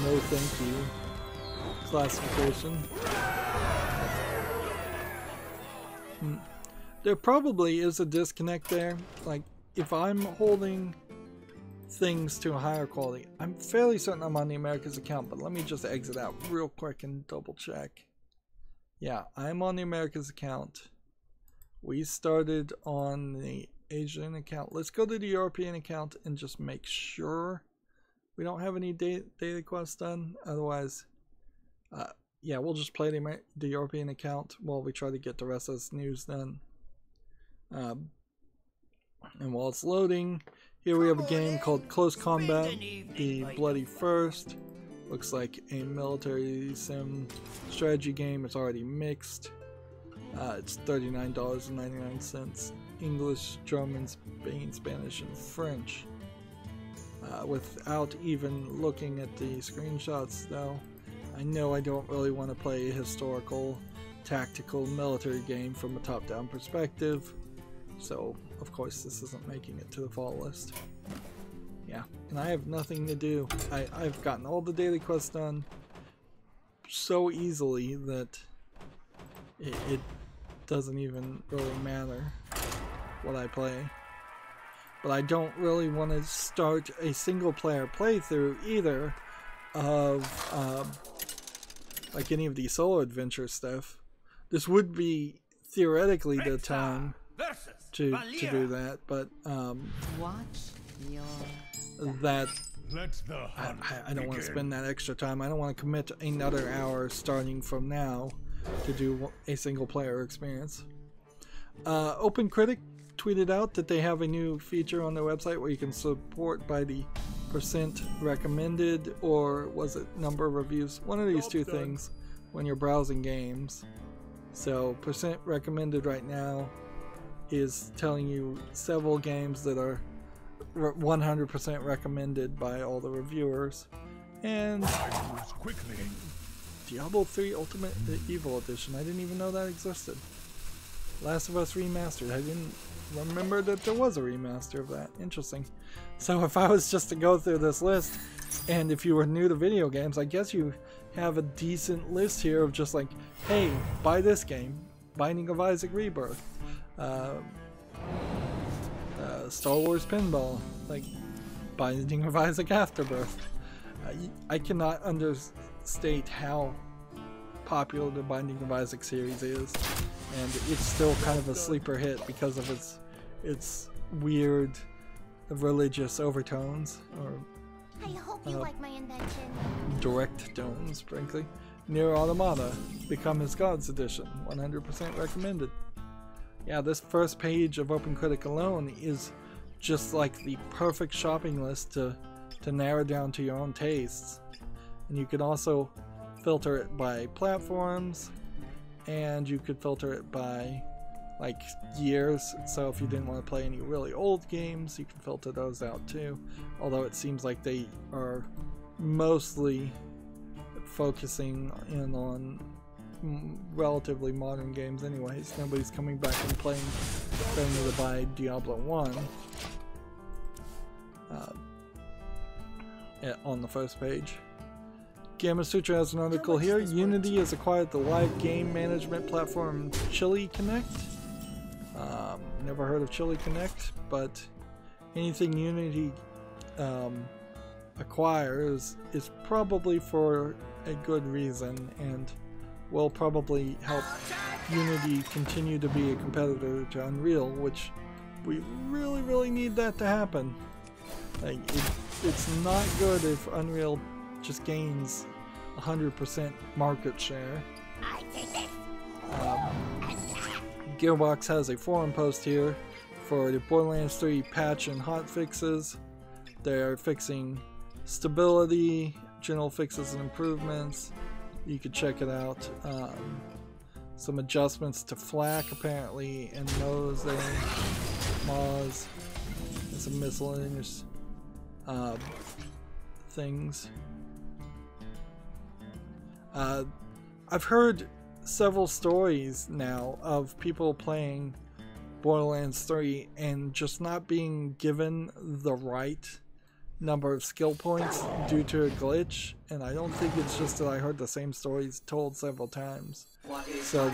no thank you classification. There probably is a disconnect there. Like, if I'm holding things to a higher quality, I'm fairly certain I'm on the Americas account, but let me just exit out real quick and double check. Yeah, I'm on the Americas account. We started on the Asian account. Let's go to the European account and just make sure we don't have any daily quests done. Otherwise, yeah, we'll just play the European account while we try to get the rest of this news done. And while it's loading, here we have a game called Close Combat, The Bloody First. Looks like a military sim strategy game. It's already mixed. It's $39.99. English, German, Spain, Spanish, and French. Without even looking at the screenshots, though, I know I don't really want to play a historical, tactical, military game from a top-down perspective. So, of course, this isn't making it to the fall list. Yeah, and I have nothing to do. I've gotten all the daily quests done so easily that it doesn't even really matter what I play. But I don't really want to start a single player playthrough either of like any of the solo adventure stuff. This would be theoretically the time to do that, but that I don't want to spend that extra time. I don't want to commit another hour starting from now to do a single player experience. OpenCritic tweeted out that they have a new feature on their website where you can support by the % recommended, or was it number of reviews? One of these two things when you're browsing games. So % recommended right now is telling you several games that are 100% recommended by all the reviewers. And Diablo 3 Ultimate Evil Edition, I didn't even know that existed. Last of Us Remastered, I didn't remember that there was a remaster of that. Interesting. So if I was just to go through this list, and if you were new to video games, I guess you have a decent list here of just like, hey, buy this game, Binding of Isaac Rebirth, Star Wars Pinball, like Binding of Isaac Afterbirth. I cannot understate how popular the Binding of Isaac series is, and it's still kind of a sleeper hit because of its weird religious overtones, or I hope you like my invention. direct tones, frankly. Nier Automata, Become His Gods Edition, 100% recommended. Yeah, this first page of OpenCritic alone is just like the perfect shopping list to narrow down to your own tastes. And you can also filter it by platforms, and you could filter it by like years. So if you didn't want to play any really old games, you can filter those out too. Although it seems like they are mostly focusing in on relatively modern games anyways. Nobody's coming back and playing to buy Diablo 1. on the first page. Gamma Sutra has an article here. Unity has acquired the live game management platform Chili Connect. Never heard of Chili Connect, but anything Unity acquires is probably for a good reason and will probably help Unity continue to be a competitor to Unreal, which we really need that to happen. Like, it's not good if Unreal just gains 100% market share. Gearbox has a forum post here for the Borderlands 3 patch and hotfixes. They are fixing stability, general fixes and improvements. You could check it out. Some adjustments to FLAC apparently, and those there, Moz, and some miscellaneous things. I've heard several stories now of people playing Borderlands 3 and just not being given the right number of skill points due to a glitch, and I don't think it's just that I heard the same stories told several times. So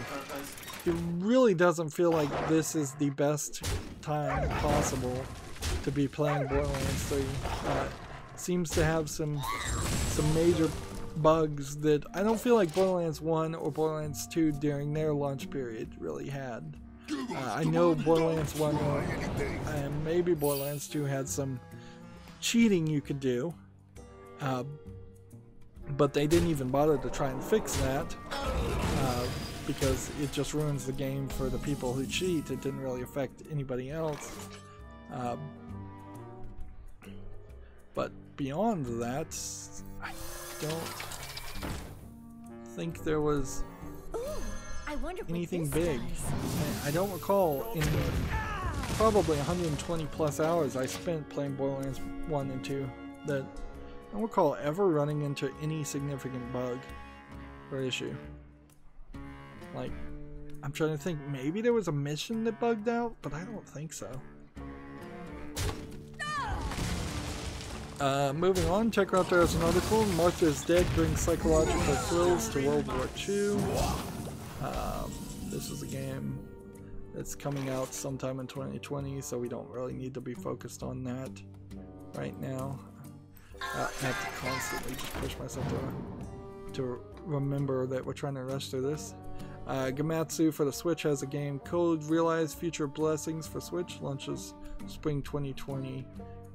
it really doesn't feel like this is the best time possible to be playing Borderlands 3. Seems to have some major bugs that I don't feel like Borderlands 1 or Borderlands 2 during their launch period really had. I know Borderlands 1 and maybe Borderlands 2 had some cheating you could do, but they didn't even bother to try and fix that because it just ruins the game for the people who cheat. It didn't really affect anybody else. But beyond that, I don't think there was anything big. I don't recall in probably 120 plus hours I spent playing Borderlands 1 and 2 that I don't recall ever running into any significant bug or issue. Like, I'm trying to think, maybe there was a mission that bugged out, but I don't think so. Moving on, TechRaptor has an article. Martha's Dead brings psychological thrills to World War II. This is a game that's coming out sometime in 2020, so we don't really need to be focused on that right now. I have to constantly just push myself to remember that we're trying to rush through this. Gamatsu for the Switch has a game, Code Realize Future Blessings for Switch, launches spring 2020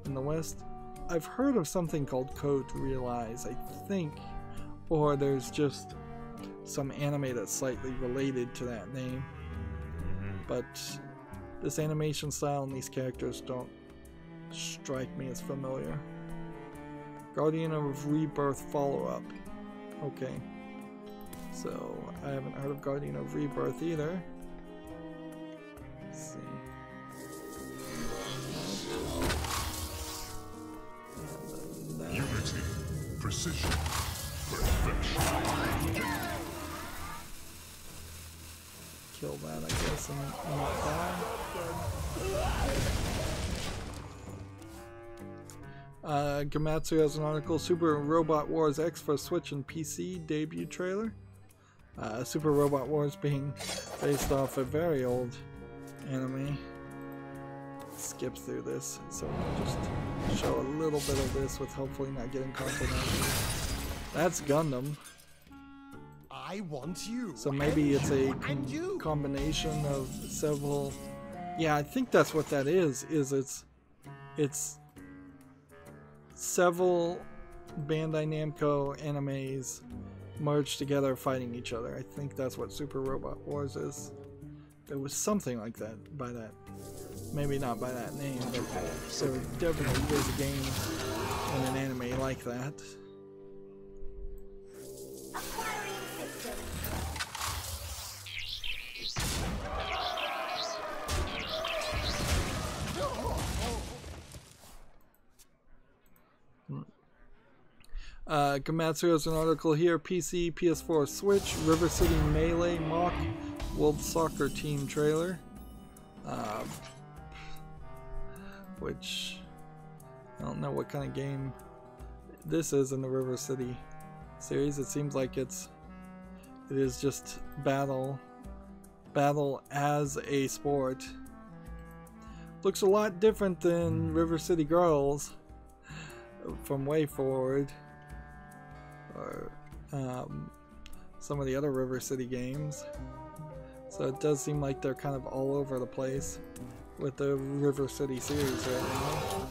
in the West. I've heard of something called Code Realize, I think, or there's just some anime that's slightly related to that name. But this animation style and these characters don't strike me as familiar. Guardian of Rebirth follow-up. Okay. So, I haven't heard of Guardian of Rebirth either. Let's see. Unity, precision, perfection. Kill that, I guess, and not die. Gamatsu has an article, Super Robot Wars X for Switch and PC debut trailer. Super Robot Wars being based off a very old anime. Skip through this, so we'll just show a little bit of this with hopefully not getting compromised. That's Gundam. I want you. So maybe it's a combination of several. Yeah, I think that's what that is. It's several Bandai Namco animes merged together fighting each other. I think that's what Super Robot Wars is. It was something like that by that. Maybe not by that name, but there definitely is a game and an anime like that. Gamatsu has an article here, PC, PS4, Switch, River City Melee Mock World Soccer Team trailer. Which I don't know what kind of game this is in the River City series. It seems like it is just battle as a sport. Looks a lot different than River City Girls from Way Forward or some of the other River City games. So it does seem like they're kind of all over the place with the River City series right now.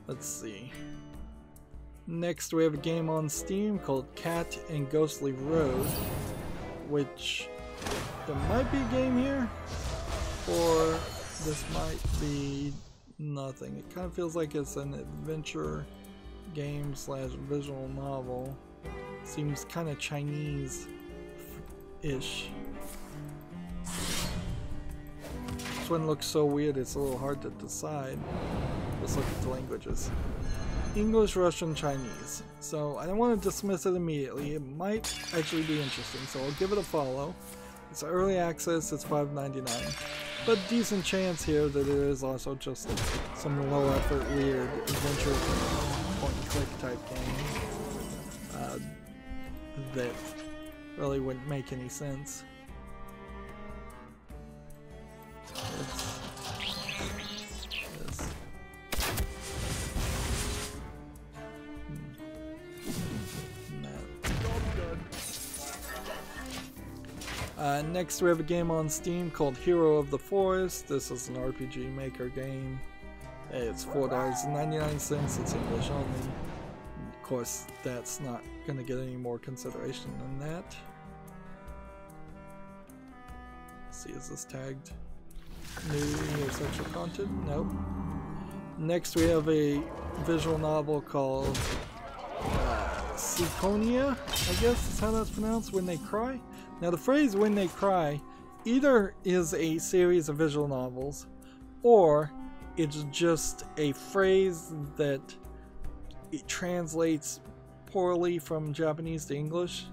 Let's see. Next we have a game on Steam called Cat and Ghostly Road, which there might be a game here, or this might be nothing. It kind of feels like it's an adventure game slash visual novel. Seems kind of Chinese-ish. This one looks so weird it's a little hard to decide. Let's look at the languages. English, Russian, Chinese. So I don't want to dismiss it immediately. It might actually be interesting, so I'll give it a follow. It's early access, it's $5.99. But decent chance here that it is also just some low effort, weird adventure point and click type game that really wouldn't make any sense. Next we have a game on Steam called Hero of the Forest. This is an RPG Maker game. It's $4.99, it's English only. Of course, that's not going to get any more consideration than that. Let's see, is this tagged new or sexual content? Nope. Next we have a visual novel called Ciconia, I guess is how that's pronounced, When They Cry. Now the phrase When They Cry either is a series of visual novels or it's just a phrase that it translates poorly from Japanese to English.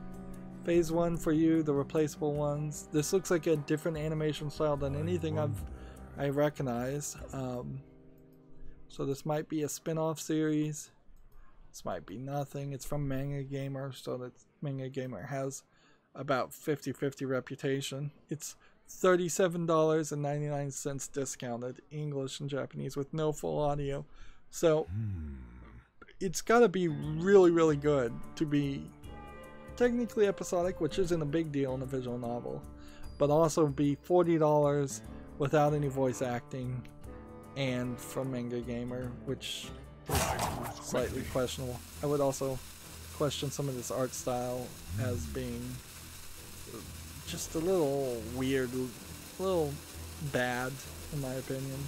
Phase 1 for you, the replaceable ones. This looks like a different animation style than anything I recognize. So this might be a spin-off series. This might be nothing. It's from Manga Gamer, so that Manga Gamer has about 50-50 reputation. It's $37.99 discounted, English and Japanese with no full audio. So it's got to be really, really good to be technically episodic, which isn't a big deal in a visual novel, but also be $40 without any voice acting and from Manga Gamer, which is slightly questionable. I would also question some of this art style as being just a little weird, a little bad in my opinion.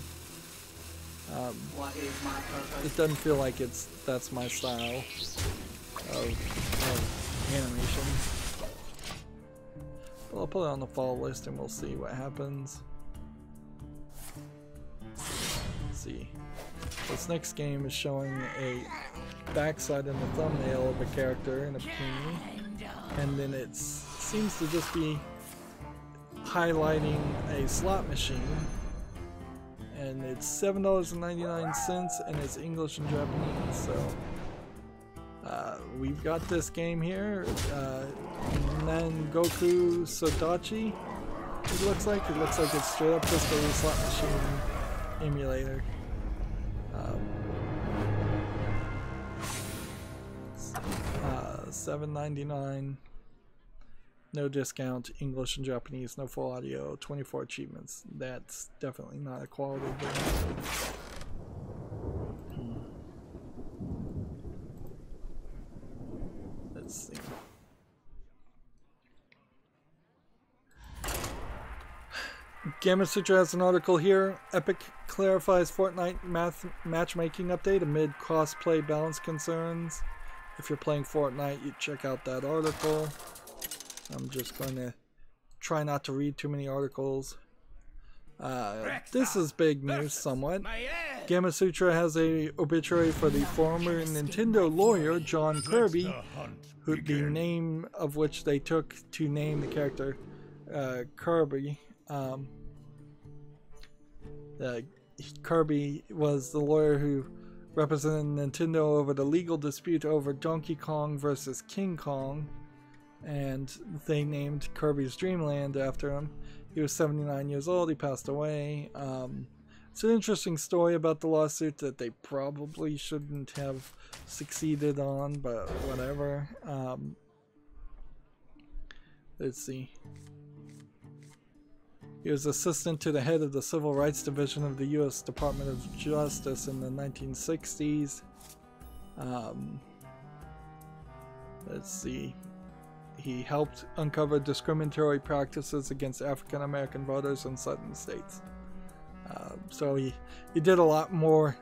It doesn't feel like that's my style of animation. Well, I'll put it on the fall list and we'll see what happens. Let's see. This next game is showing a backside in the thumbnail of a character in a bikini, and then it seems to just be highlighting a slot machine, and it's $7.99 and it's English and Japanese. So we've got this game here, Nangoku Sodachi. It looks like it's straight up just a slot machine emulator. $7.99, no discount, English and Japanese, no full audio, 24 achievements. That's definitely not a quality game. Let's see. Gamma Sutra has an article here. Epic clarifies Fortnite matchmaking update amid cross-play balance concerns. If you're playing Fortnite, you check out that article. I'm just going to try not to read too many articles. This is big news somewhat. Gamasutra has a obituary for the former Nintendo lawyer John Kirby, who the name of which they took to name the character Kirby. Kirby was the lawyer who represented Nintendo over the legal dispute over Donkey Kong versus King Kong, and they named Kirby's Dream Land after him. He was 79 years old. He passed away. It's an interesting story about the lawsuit that they probably shouldn't have succeeded on, but whatever. Let's see. He was assistant to the head of the Civil Rights Division of the U.S. Department of Justice in the 1960s. Let's see. He helped uncover discriminatory practices against African American voters in certain states. So he did a lot more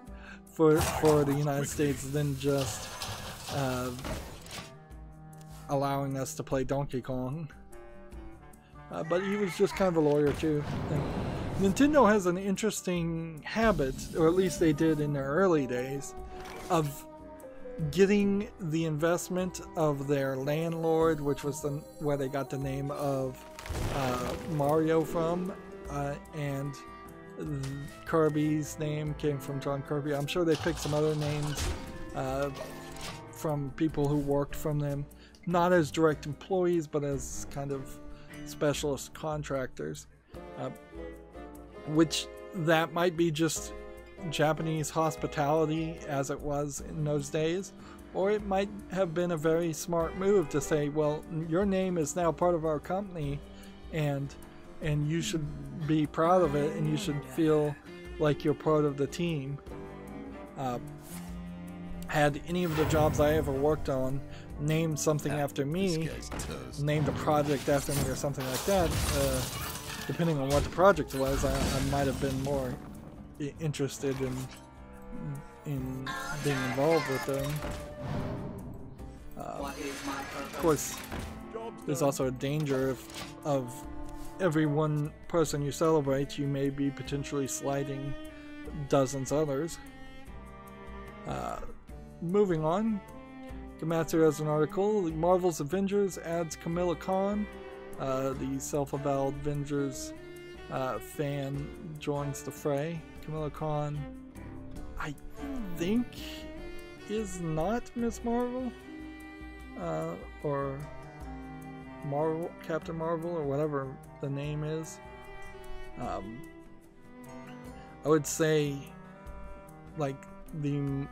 for the United States than just allowing us to play Donkey Kong. But he was just kind of a lawyer too. And Nintendo has an interesting habit, or at least they did in their early days, of getting the investment of their landlord, which was where they got the name of Mario from, and Kirby's name came from John Kirby. I'm sure they picked some other names from people who worked from them, not as direct employees, but as kind of specialist contractors, which that might be just Japanese hospitality as it was in those days, or it might have been a very smart move to say, well, your name is now part of our company, and you should be proud of it, and you should feel like you're part of the team. Had any of the jobs I ever worked on named something after me, named a project after me or something like that, depending on what the project was, I might have been more interested in being involved with them. Of course, there's also a danger of every one person you celebrate, you may be potentially slighting dozens others. Moving on, Gamatsu has an article. Marvel's Avengers adds Camilla Khan. The self-avowed Avengers fan joins the fray. Camilla Khan, I think, is not Miss Marvel, or Marvel, Captain Marvel, or whatever the name is. I would say, like, the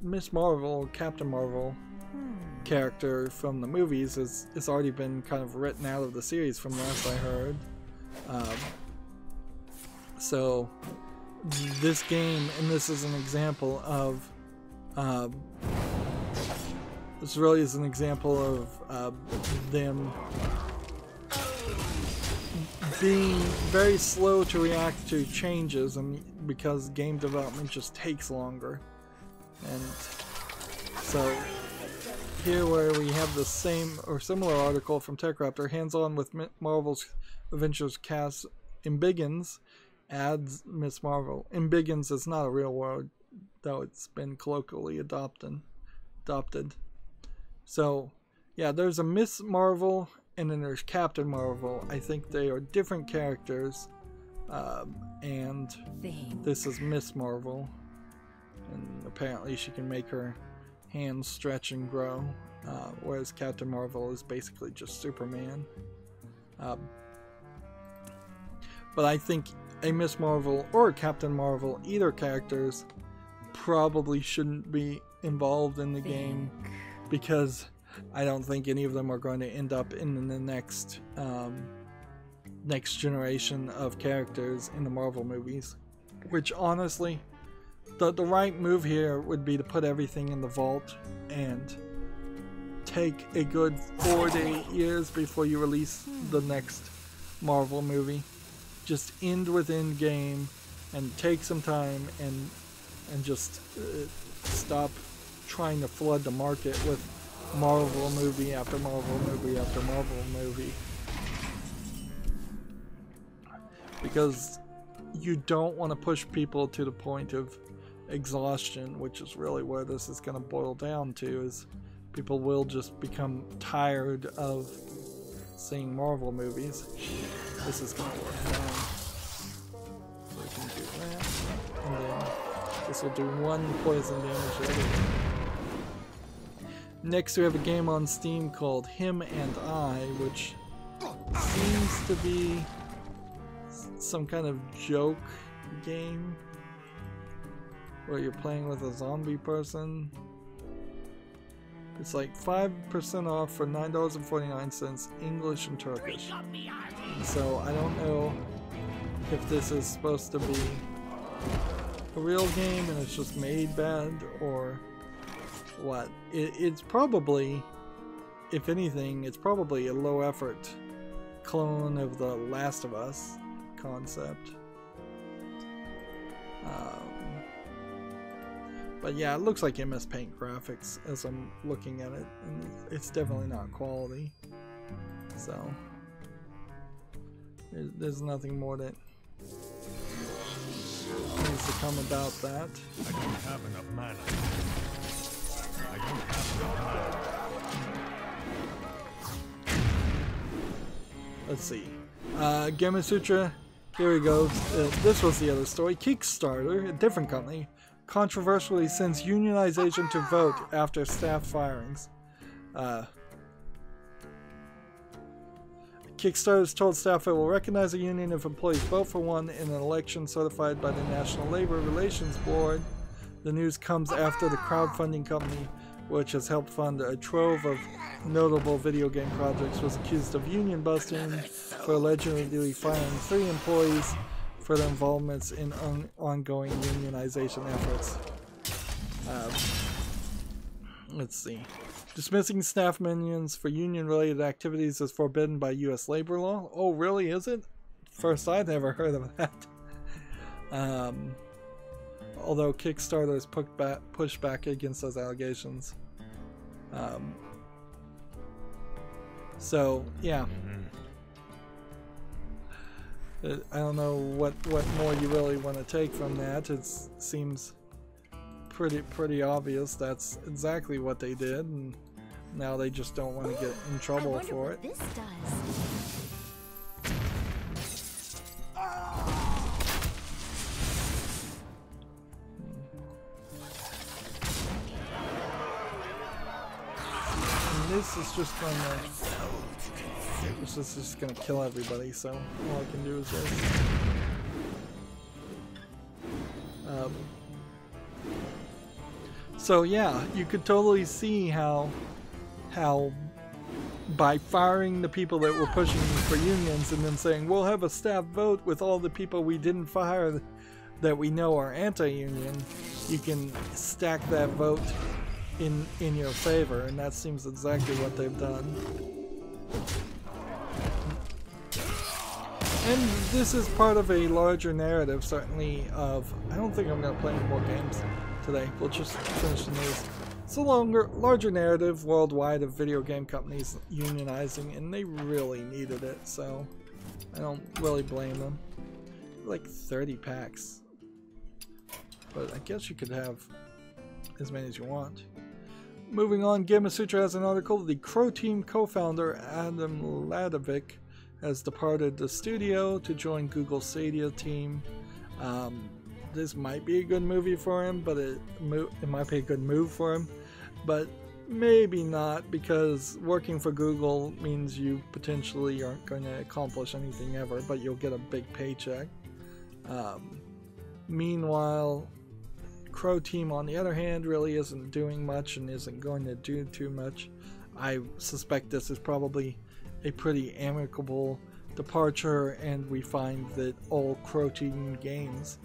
Miss Marvel, Captain Marvel character from the movies has already been kind of written out of the series from last I heard. So this game, and this is an example of this really is an example of them being very slow to react to changes, and because game development just takes longer. And so here, where we have the same or similar article from TechRaptor, hands-on with Marvel's Avengers cast, Embiggens adds Miss Marvel. Embiggens is not a real word, though it's been colloquially adopted. So yeah, there's a Miss Marvel and then there's Captain Marvel. I think they are different characters, and this is Miss Marvel. And apparently she can make her hands stretch and grow, whereas Captain Marvel is basically just Superman. But I think a Miss Marvel or a Captain Marvel, either characters, probably shouldn't be involved in the game, because I don't think any of them are going to end up in the next generation of characters in the Marvel movies. Which honestly, the right move here would be to put everything in the vault and take a good 4 to 8 years before you release the next Marvel movie. Just end with Endgame and take some time and just stop trying to flood the market with Marvel movie after Marvel movie after Marvel movie. Because you don't want to push people to the point of exhaustion, which is really where this is going to boil down to, is people will just become tired of seeing Marvel movies. This is going to work fine. So we can do that, and then this will do 1 poison damage to everything. Next we have a game on Steam called Him and I, which seems to be some kind of joke game where you're playing with a zombie person. It's like 5% off for $9.49, English and Turkish. So I don't know if this is supposed to be a real game and it's just made bad or what. It's probably, if anything, it's probably a low effort clone of the Last of Us concept. But yeah, it looks like MS Paint graphics as I'm looking at it, and it's definitely not quality. So there's nothing more that needs to come about that. I don't have enough mana. I don't have enough mana. Let's see. Gamasutra, here he goes. This was the other story. Kickstarter, a different company, controversially sends unionization to vote after staff firings. Kickstarter has told staff it will recognize a union if employees vote for one in an election certified by the National Labor Relations Board. The news comes after the crowdfunding company, which has helped fund a trove of notable video game projects, was accused of union busting for allegedly firing 3 employees for their involvements in ongoing unionization efforts. Let's see. Dismissing staff minions for union-related activities is forbidden by U.S. labor law. Oh, really? Is it? First, I'd never heard of that. Although Kickstarter has pushed back against those allegations. So, yeah. I don't know what more you really want to take from that. It seems pretty obvious that's exactly what they did, and now they just don't want to get in trouble for it. This does. This is just gonna, this is just gonna kill everybody, so all I can do is this. So yeah, you could totally see how by firing the people that were pushing for unions and then saying we'll have a staff vote with all the people we didn't fire that we know are anti-union, you can stack that vote in your favor, and that seems exactly what they've done. And this is part of a larger narrative, certainly, of... I don't think I'm going to play any more games today. We'll just finish the news. It's a larger narrative worldwide of video game companies unionizing, and they really needed it, so I don't really blame them. Like 30 packs. But I guess you could have as many as you want. Moving on, Gamasutra has an article. The Crow Team co-founder Adam Ladovic has departed the studio to join Google Stadia team. This might be a good movie for him, but it might be a good move for him, but maybe not, because working for Google means you potentially aren't going to accomplish anything ever, but you'll get a big paycheck. Meanwhile, Crow Team, on the other hand, really isn't doing much and isn't going to do too much. I suspect this is probably a pretty amicable departure, and we find that all Crow Team games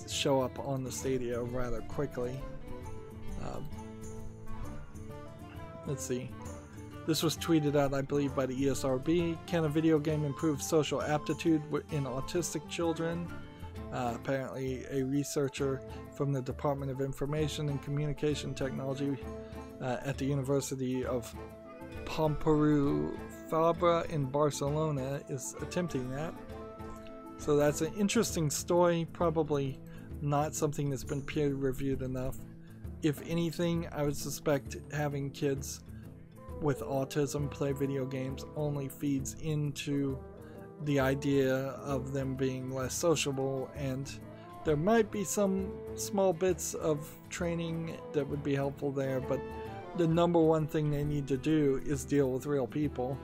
show up on the Stadia rather quickly. Let's see. This was tweeted out, I believe, by the ESRB. Can a video game improve social aptitude in autistic children? Apparently a researcher from the Department of Information and Communication Technology at the University of Pompeu Fabra in Barcelona is attempting that. So that's an interesting story, probably not something that's been peer reviewed enough. If anything, I would suspect having kids with autism play video games only feeds into the idea of them being less sociable, and there might be some small bits of training that would be helpful there, but the number one thing they need to do is deal with real people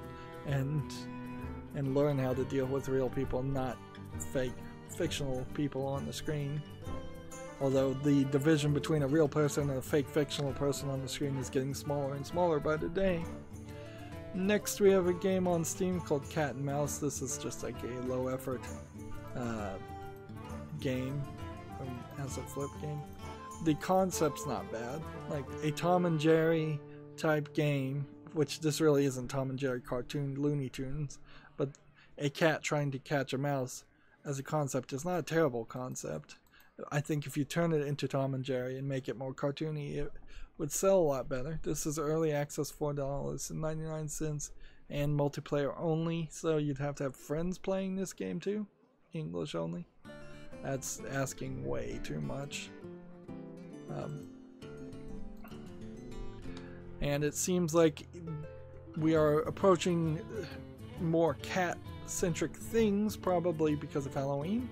and learn how to deal with real people, not fake fictional people on the screen. Although the division between a real person and a fake fictional person on the screen is getting smaller and smaller by the day. Next we have a game on Steam called Cat and Mouse. This is just like a low effort game, as a flip game. The concept's not bad, like a Tom and Jerry type game, which this really isn't Tom and Jerry cartoon Looney Tunes, but a cat trying to catch a mouse as a concept is not a terrible concept. I think if you turn it into Tom and Jerry and make it more cartoony, it would sell a lot better. This is early access, $4.99, and multiplayer only, so you'd have to have friends playing this game too. English only. That's asking way too much. And it seems like we are approaching more cat-centric things, probably because of Halloween.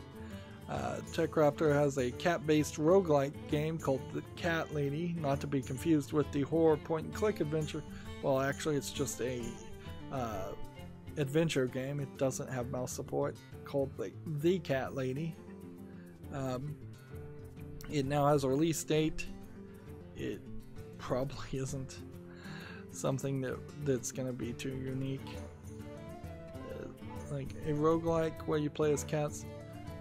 TechRaptor has a cat-based roguelike game called The Cat Lady, not to be confused with the horror point-and-click adventure. Well, actually, it's just a adventure game. It doesn't have mouse support, called The Cat Lady. It now has a release date. It probably isn't something that's going to be too unique. Like a roguelike where you play as cats.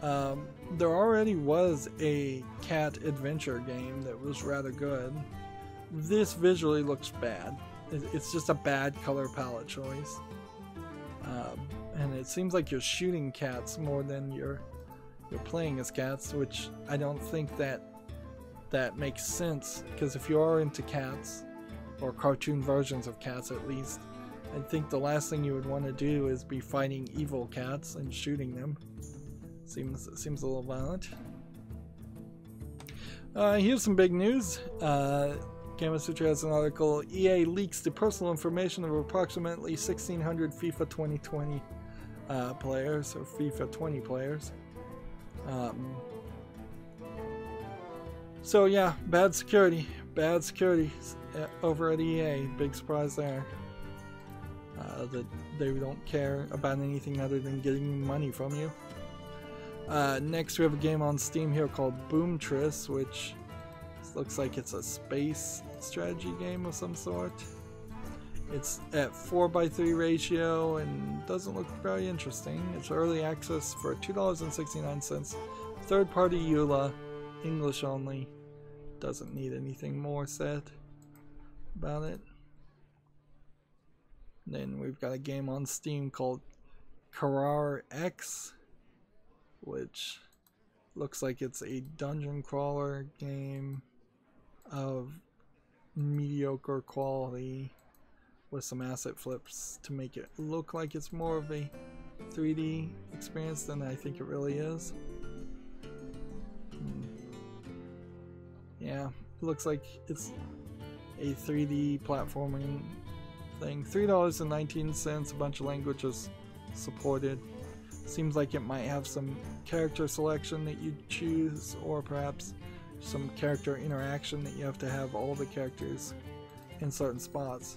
There already was a cat adventure game that was rather good. This visually looks bad. It's just a bad color palette choice. And it seems like you're shooting cats more than you're playing as cats, which I don't think that makes sense, because if you are into cats, or cartoon versions of cats at least, I think the last thing you would want to do is be fighting evil cats and shooting them. Seems a little violent. Here's some big news. Gamasutra has an article. EA leaks the personal information of approximately 1,600 FIFA 2020 players, or FIFA 20 players. So yeah, bad security over at EA. Big surprise there. That they don't care about anything other than getting money from you. Next we have a game on Steam here called Boomtris, which looks like it's a space strategy game of some sort. It's at 4:3 ratio and doesn't look very interesting. It's early access for $2.69. Third party EULA, English only. Doesn't need anything more said about it. Then we've got a game on Steam called Karar X, which looks like it's a dungeon crawler game of mediocre quality with some asset flips to make it look like it's more of a 3D experience than I think it really is. Yeah, it looks like it's a 3D platforming thing. $3.19, a bunch of languages supported. Seems like it might have some character selection that you choose, or perhaps some character interaction that you have to have all the characters in certain spots.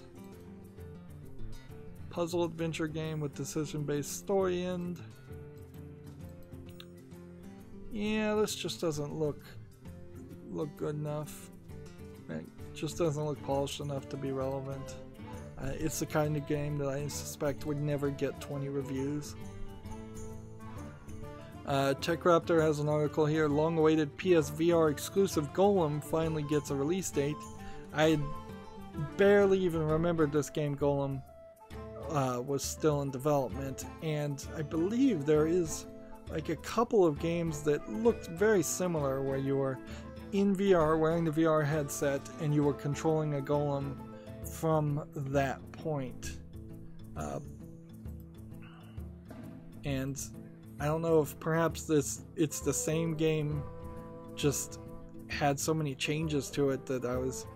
Puzzle adventure game with decision-based story end. Yeah, this just doesn't look good enough. It just doesn't look polished enough to be relevant. It's the kind of game that I suspect would never get 20 reviews. TechRaptor has an article here. Long-awaited PSVR exclusive Golem finally gets a release date. I barely even remembered this game Golem was still in development, and I believe there is like a couple of games that looked very similar where you were in VR wearing the VR headset and you were controlling a golem from that point. And I don't know if perhaps it's the same game, just had so many changes to it that I was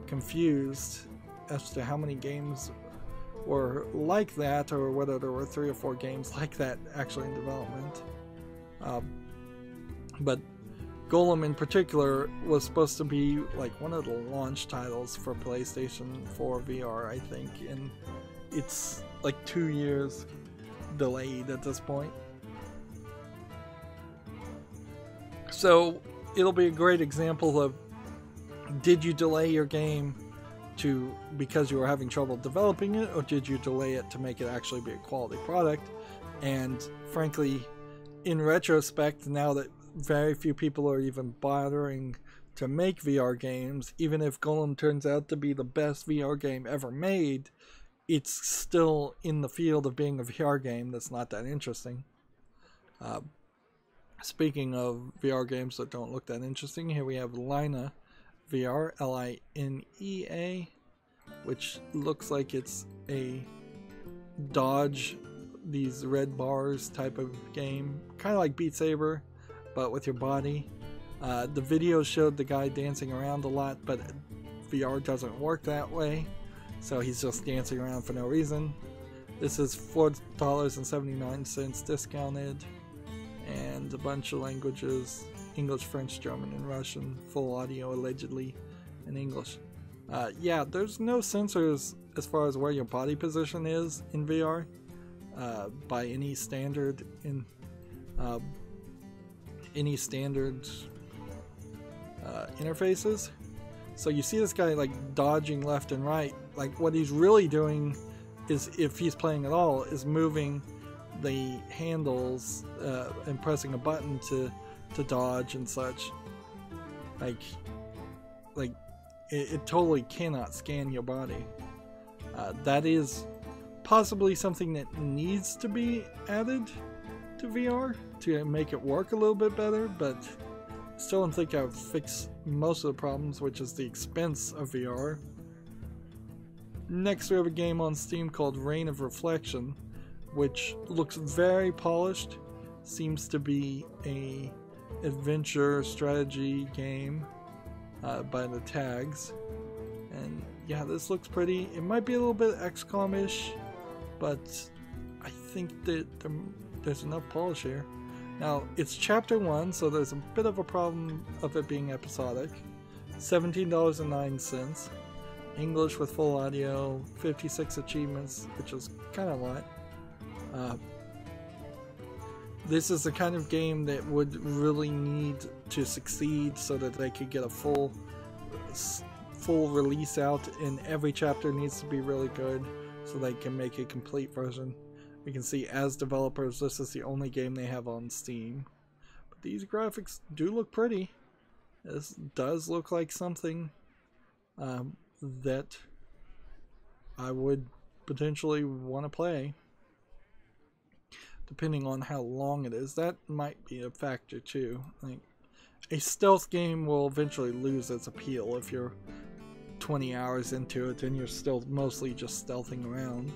confused as to how many games were like that, or whether there were 3 or 4 games like that actually in development. But Golem in particular was supposed to be like one of the launch titles for PlayStation 4 VR, I think, and it's like 2 years delayed at this point. So it'll be a great example of, did you delay your game because you were having trouble developing it, or did you delay it to make it actually be a quality product? And frankly, in retrospect, now that very few people are even bothering to make VR games, even if Golem turns out to be the best VR game ever made, it's still in the field of being a VR game that's not that interesting. Speaking of VR games that don't look that interesting, here we have Lina VR, Linea, which looks like it's a dodge these red bars type of game, kind of like Beat Saber, but with your body. The video showed the guy dancing around a lot, but VR doesn't work that way, so he's just dancing around for no reason. This is $4.79 discounted, and a bunch of languages: English, French, German, and Russian. Full audio allegedly in English. Yeah, there's no sensors as far as where your body position is in VR by any standard in interfaces. So you see this guy like dodging left and right. Like, what he's really doing is, if he's playing at all, is moving the handles and pressing a button to dodge and such. Like it totally cannot scan your body. That is possibly something that needs to be added to VR to make it work a little bit better, but still don't think I've fixed most of the problems, which is the expense of VR. Next we have a game on Steam called Reign of Reflection, which looks very polished. Seems to be a adventure strategy game by the tags, and yeah, this looks pretty. It might be a little bit XCOM-ish, but I think that there's enough polish here. Now, it's chapter 1, so there's a bit of a problem of it being episodic. $17.09. English with full audio, 56 achievements, which is kind of a lot. This is the kind of game that would really need to succeed so that they could get a full release out, and every chapter needs to be really good so they can make a complete version. We can see, as developers, this is the only game they have on Steam. But these graphics do look pretty. This does look like something that I would potentially want to play, depending on how long it is. That might be a factor too. Like, a stealth game will eventually lose its appeal if you're 20 hours into it and you're still mostly just stealthing around.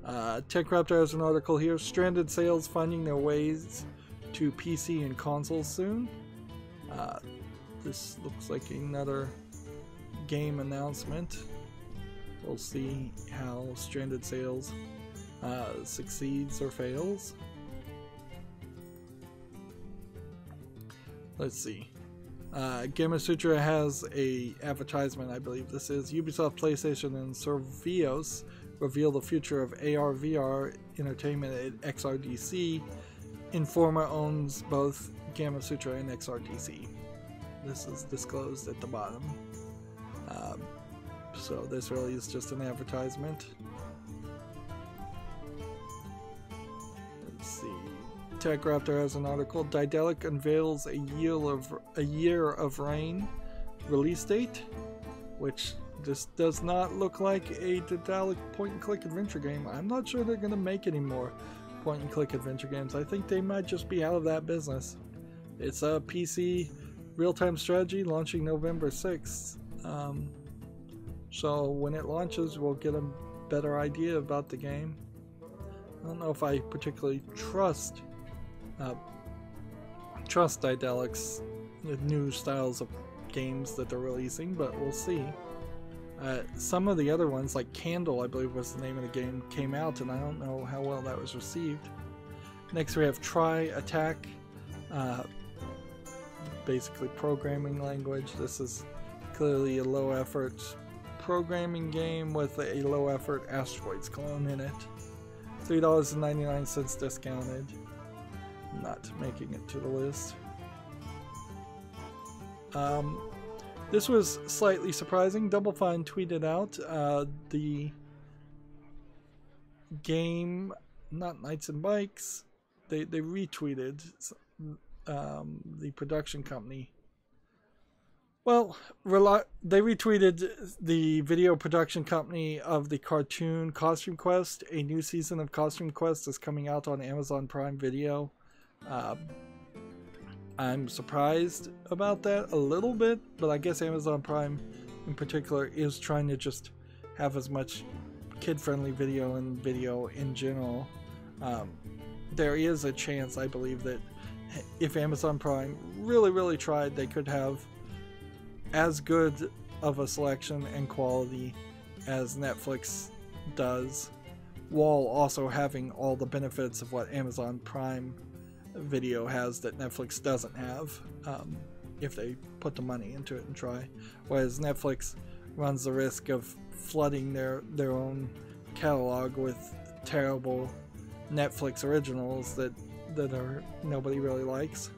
TechRaptor has an article here: stranded sales finding their ways to PC and consoles soon. This looks like another game announcement. We'll see how stranded sales succeeds or fails. Let's see. Gamasutra has a advertisement, I believe this is. Ubisoft, PlayStation, and Survios reveal the future of AR VR entertainment at XRDC. Informa owns both Gamasutra and XRDC. This is disclosed at the bottom. So this really is just an advertisement. Let's see. TechRaptor has an article. Daedalic unveils a year of Reign release date, which this does not look like a Daedalic point-and-click adventure game. I'm not sure they're going to make any more point-and-click adventure games. I think they might just be out of that business. It's a PC real-time strategy launching November 6th. So when it launches, we'll get a better idea about the game. I don't know if I particularly trust trust Daedalus with new styles of games that they're releasing, but we'll see. Some of the other ones, like Candle, I believe was the name of the game, came out, and I don't know how well that was received. Next we have Try Attack, basically programming language. This is clearly a low effort programming game with a low effort asteroids clone in it. $3.99 discounted. Not making it to the list. This was slightly surprising. Double Fine tweeted out the game, not Knights and Bikes. They retweeted the production company. Well, they retweeted the video production company of the cartoon Costume Quest. A new season of Costume Quest is coming out on Amazon Prime Video. I'm surprised about that a little bit, but I guess Amazon Prime in particular is trying to just have as much kid-friendly video and video in general. There is a chance, I believe, that if Amazon Prime really tried, they could have as good of a selection and quality as Netflix does, while also having all the benefits of what Amazon Prime Video has that Netflix doesn't have, if they put the money into it and try. Whereas Netflix runs the risk of flooding their own catalog with terrible Netflix originals that nobody really likes.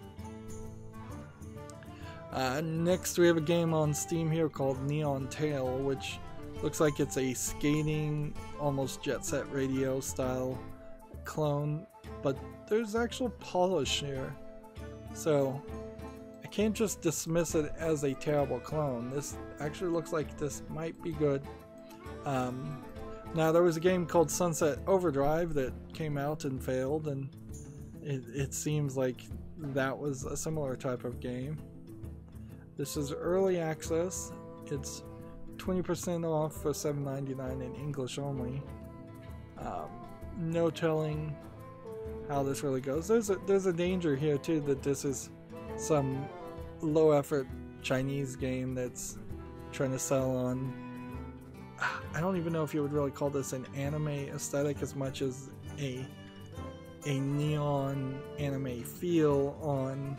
Next we have a game on Steam here called Neon Tail, which looks like it's a skating, almost Jet Set Radio style clone, but there's actual polish here, so I can't just dismiss it as a terrible clone. This actually looks like this might be good. Now there was a game called Sunset Overdrive that came out and failed, and it seems like that was a similar type of game. This is early access. It's 20% off for $7.99 in English only. No telling how this really goes. There's a danger here too that this is some low effort Chinese game that's trying to sell on, I don't even know if you would really call this an anime aesthetic as much as a neon anime feel on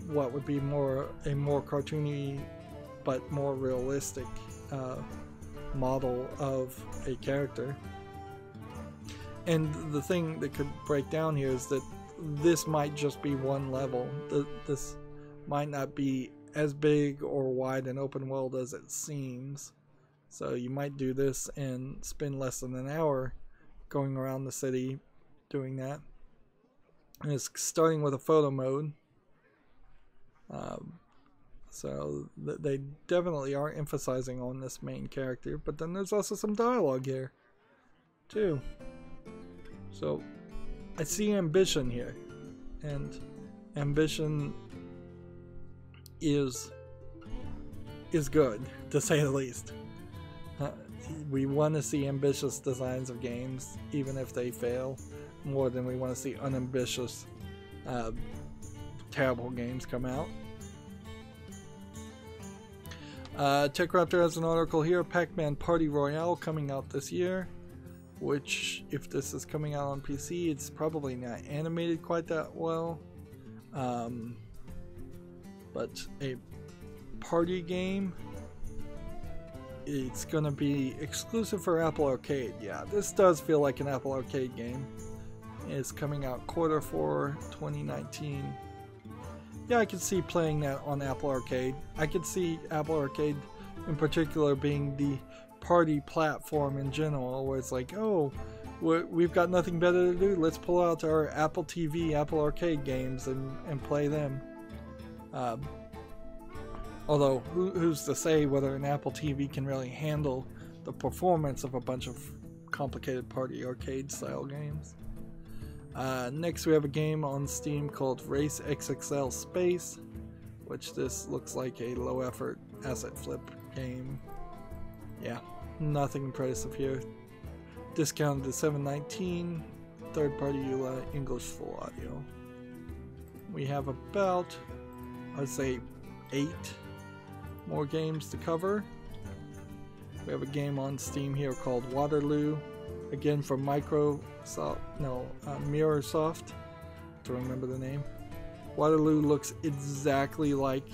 what would be a more cartoony but more realistic model of a character. And the thing that could break down here is that this might just be one level. This might not be as big or wide and open world as it seems. So you might do this and spend less than an hour going around the city doing that. And it's starting with a photo mode. So they definitely are emphasizing on this main character, but then there's also some dialogue here too. So I see ambition here, and ambition is good, to say the least. We want to see ambitious designs of games, even if they fail, more than we want to see unambitious, terrible games come out. TechRaptor has an article here, Pac-Man Party Royale coming out this year, which, if this is coming out on PC, it's probably not animated quite that well. But a party game, it's going to be exclusive for Apple Arcade. Yeah, this does feel like an Apple Arcade game. It's coming out Q4 2019. Yeah, I could see playing that on Apple Arcade. I could see Apple Arcade in particular being the party platform in general, where it's like, oh, we've got nothing better to do, let's pull out our Apple TV, Apple Arcade games and play them. Although, who's to say whether an Apple TV can really handle the performance of a bunch of complicated party arcade style games. Next we have a game on Steam called Race XXL Space, which this looks like a low effort asset flip game. Yeah, nothing impressive here. Discounted to $7.19. third-party EULA English full audio. We have about, I'd say, 8 more games to cover. We have a game on Steam here called Waterloo, again from Mirrorsoft, to remember the name. Waterloo looks exactly like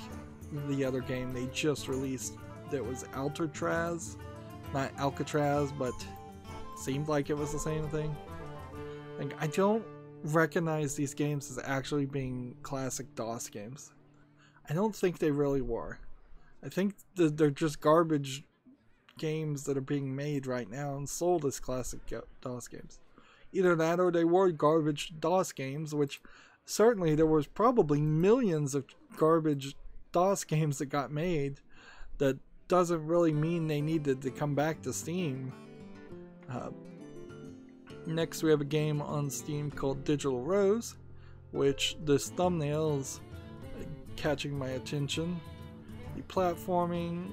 the other game they just released. That was Alcatraz, not Alcatraz, but seemed like it was the same thing. Like, I don't recognize these games as actually being classic DOS games. I don't think they really were. I think they're just garbage games that are being made right now and sold as classic DOS games. Either that or they were garbage DOS games, which certainly there was probably millions of garbage DOS games that got made. That doesn't really mean they needed to come back to Steam. Next we have a game on Steam called Digital Rose, which this thumbnail is catching my attention. The platforming,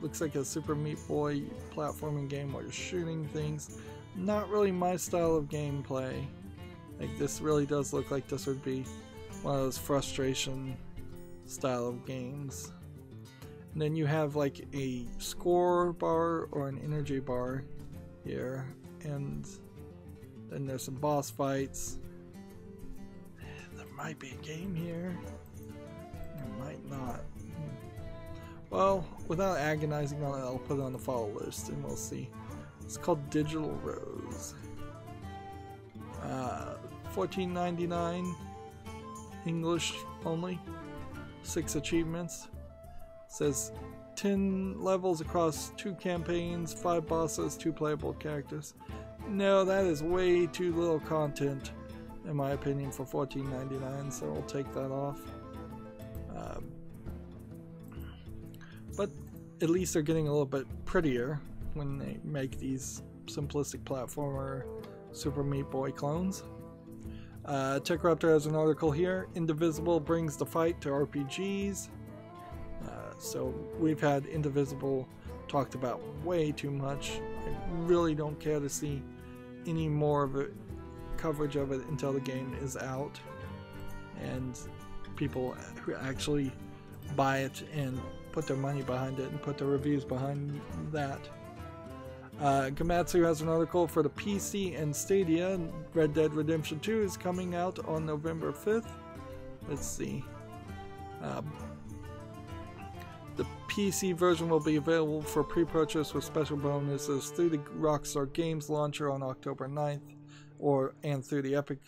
looks like a Super Meat Boy platforming game where you're shooting things. Not really my style of gameplay. Like, this really does look like this would be one of those frustration style of games. And then you have like a score bar or an energy bar here, and then there's some boss fights. There might be a game here. There might not. Well, without agonizing on it, I'll put it on the follow list and we'll see. It's called Digital Rose. $14.99 English only. 6 achievements. It says 10 levels across 2 campaigns, 5 bosses, 2 playable characters. No, that is way too little content, in my opinion, for $14.99, so I'll take that off. But at least they're getting a little bit prettier when they make these simplistic platformer Super Meat Boy clones. TechRaptor has an article here. Indivisible brings the fight to RPGs. So we've had Indivisible talked about way too much. I really don't care to see any more of it, coverage of it until the game is out and people who actually buy it and put their money behind it and put their reviews behind that. Gamatsu has an article for the PC and Stadia. Red Dead Redemption 2 is coming out on November 5th. Let's see. The PC version will be available for pre-purchase with special bonuses through the Rockstar Games launcher on October 9th and through the Epic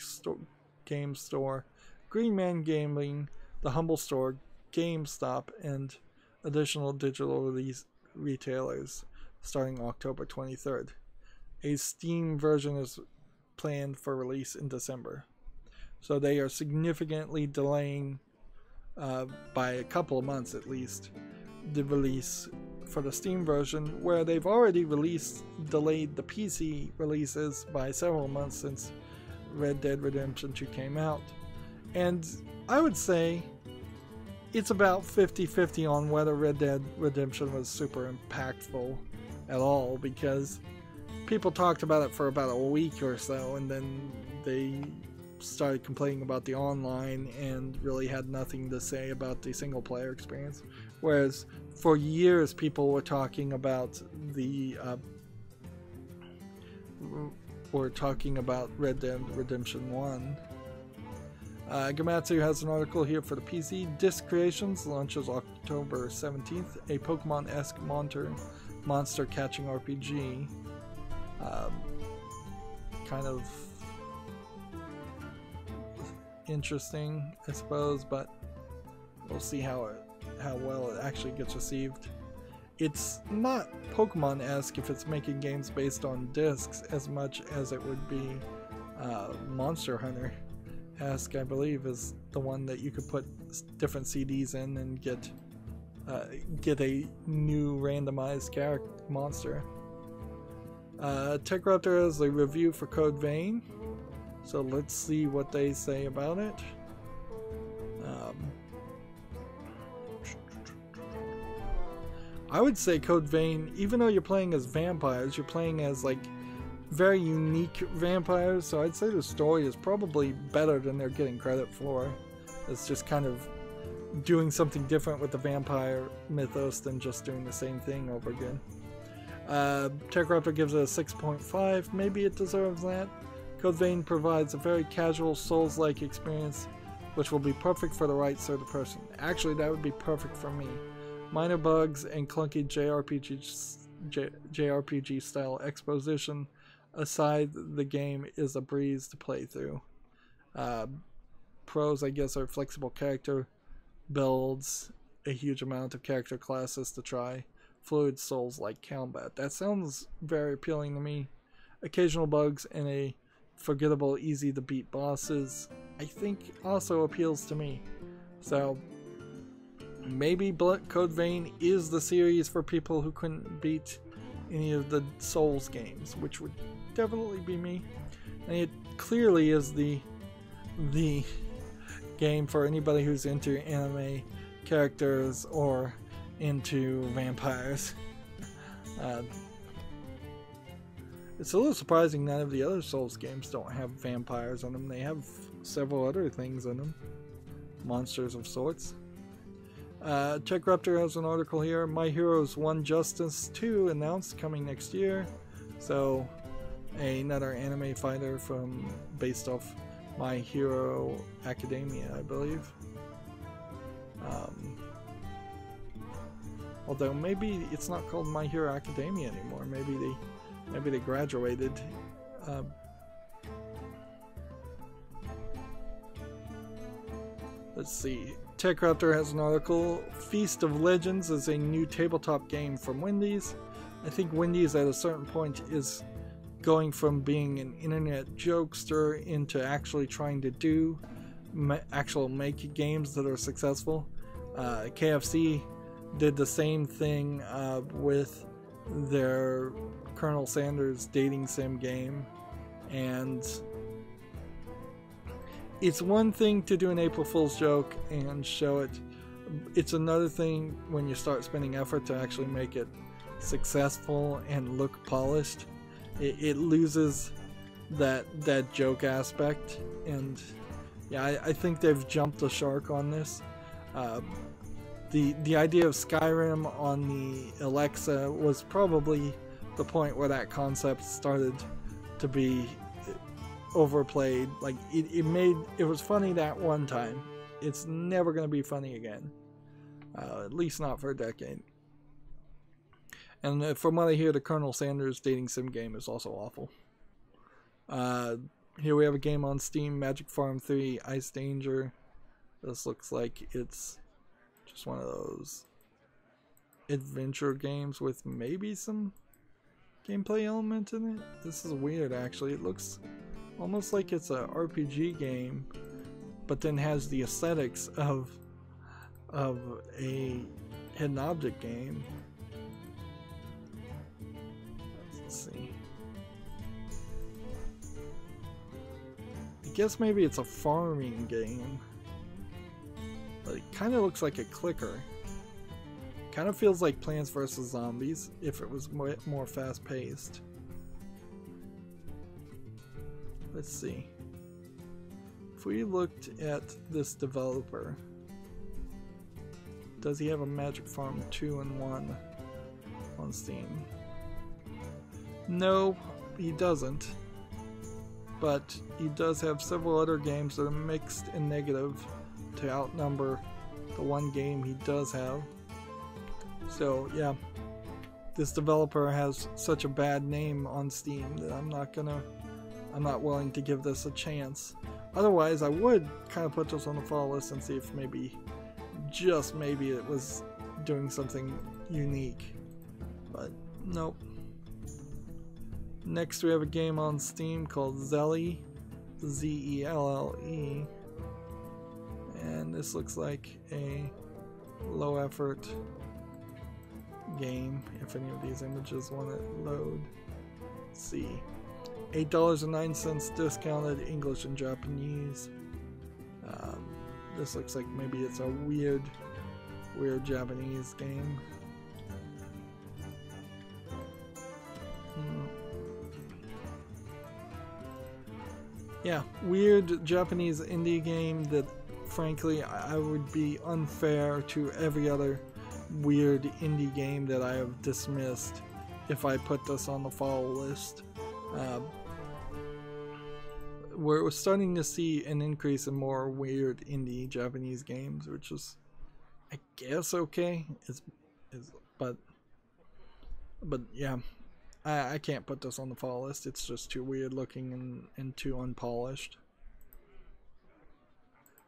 Games Store, Green Man Gaming, the Humble Store, GameStop, and additional digital release retailers starting October 23rd. A Steam version is planned for release in December. So they are significantly delaying by a couple of months at least the release for the Steam version, where they've already delayed the PC releases by several months since Red Dead Redemption 2 came out. And I would say it's about 50-50 on whether Red Dead Redemption was super impactful at all, because people talked about it for about a week or so and then they started complaining about the online and really had nothing to say about the single player experience. Whereas for years people were talking about Red Dead Redemption 1. Gamatsu has an article here for the PC. Disc Creations launches October 17th, a Pokemon-esque monster catching RPG. Kind of interesting, I suppose, but we'll see how well it actually gets received. It's not Pokemon-esque if it's making games based on discs as much as it would be Monster Hunter-esque, I believe, is the one that you could put different CDs in and get a new randomized monster. TechRaptor has a review for Code Vein, so let's see what they say about it. I would say Code Vein, even though you're playing as vampires, you're playing as like very unique vampires, so I'd say the story is probably better than they're getting credit for. It's just kind of doing something different with the vampire mythos than just doing the same thing over again. TechRaptor gives it a 6.5. Maybe it deserves that. Code Vein provides a very casual Souls-like experience, which will be perfect for the right sort of person. Actually, that would be perfect for me. Minor bugs and clunky JRPG style exposition aside, the game is a breeze to play through. Pros, I guess, are flexible character builds, a huge amount of character classes to try, fluid Souls-like combat. That sounds very appealing to me. Occasional bugs and a forgettable, easy to beat bosses, I think also appeals to me. So maybe Code Vein is the series for people who couldn't beat any of the Souls games, which would definitely be me. And it clearly is the game for anybody who's into anime characters or into vampires. It's a little surprising none of the other Souls games don't have vampires on them. They have several other things in them. Monsters of sorts. TechRaptor has an article here. My Heroes 1 Justice 2 announced coming next year. So, another anime fighter based off My Hero Academia, I believe. Although maybe it's not called My Hero Academia anymore. Maybe they graduated. Let's see. TechRaptor has an article. Feast of Legends is a new tabletop game from Wendy's. I think Wendy's at a certain point is going from being an internet jokester into actually trying to do make games that are successful. KFC did the same thing with their Colonel Sanders dating sim game, and it's one thing to do an April Fool's joke and show it. It's another thing when you start spending effort to actually make it successful and look polished. It loses that joke aspect, and yeah, I think they've jumped the shark on this. The idea of Skyrim on the Alexa was probably the point where that concept started to be overplayed. Like it was funny that one time. It's never going to be funny again, at least not for a decade. And from what I hear, the Colonel Sanders dating sim game is also awful. Here we have a game on Steam, Magic Farm 3 Ice Danger. This looks like it's just one of those adventure games with maybe some gameplay element in it. This is weird, actually. It looks almost like it's a RPG game, but then has the aesthetics of a hidden object game. Let's see. I guess maybe it's a farming game, but it kind of looks like a clicker. Kind of feels like Plants vs. Zombies if it was more fast-paced. Let's see. If we looked at this developer, does he have a Magic Farm 2 and 1 on Steam? No, he doesn't. But he does have several other games that are mixed and negative to outnumber the one game he does have. So yeah, this developer has such a bad name on Steam that I'm not willing to give this a chance. Otherwise, I would kind of put this on the follow list and see if maybe, just maybe, it was doing something unique. But nope. Next we have a game on Steam called Zelle, Z-E-L-L-E, and this looks like a low effort game, if any of these images want to load. Let's see. $8.09 discounted, English and Japanese. This looks like maybe it's a weird Japanese game. yeah, weird Japanese indie game that frankly I would be unfair to every other weird indie game that I have dismissed if I put this on the follow list. We're starting to see an increase in more weird indie Japanese games, which is, I guess, okay. But yeah, I can't put this on the follow list. It's just too weird looking and too unpolished.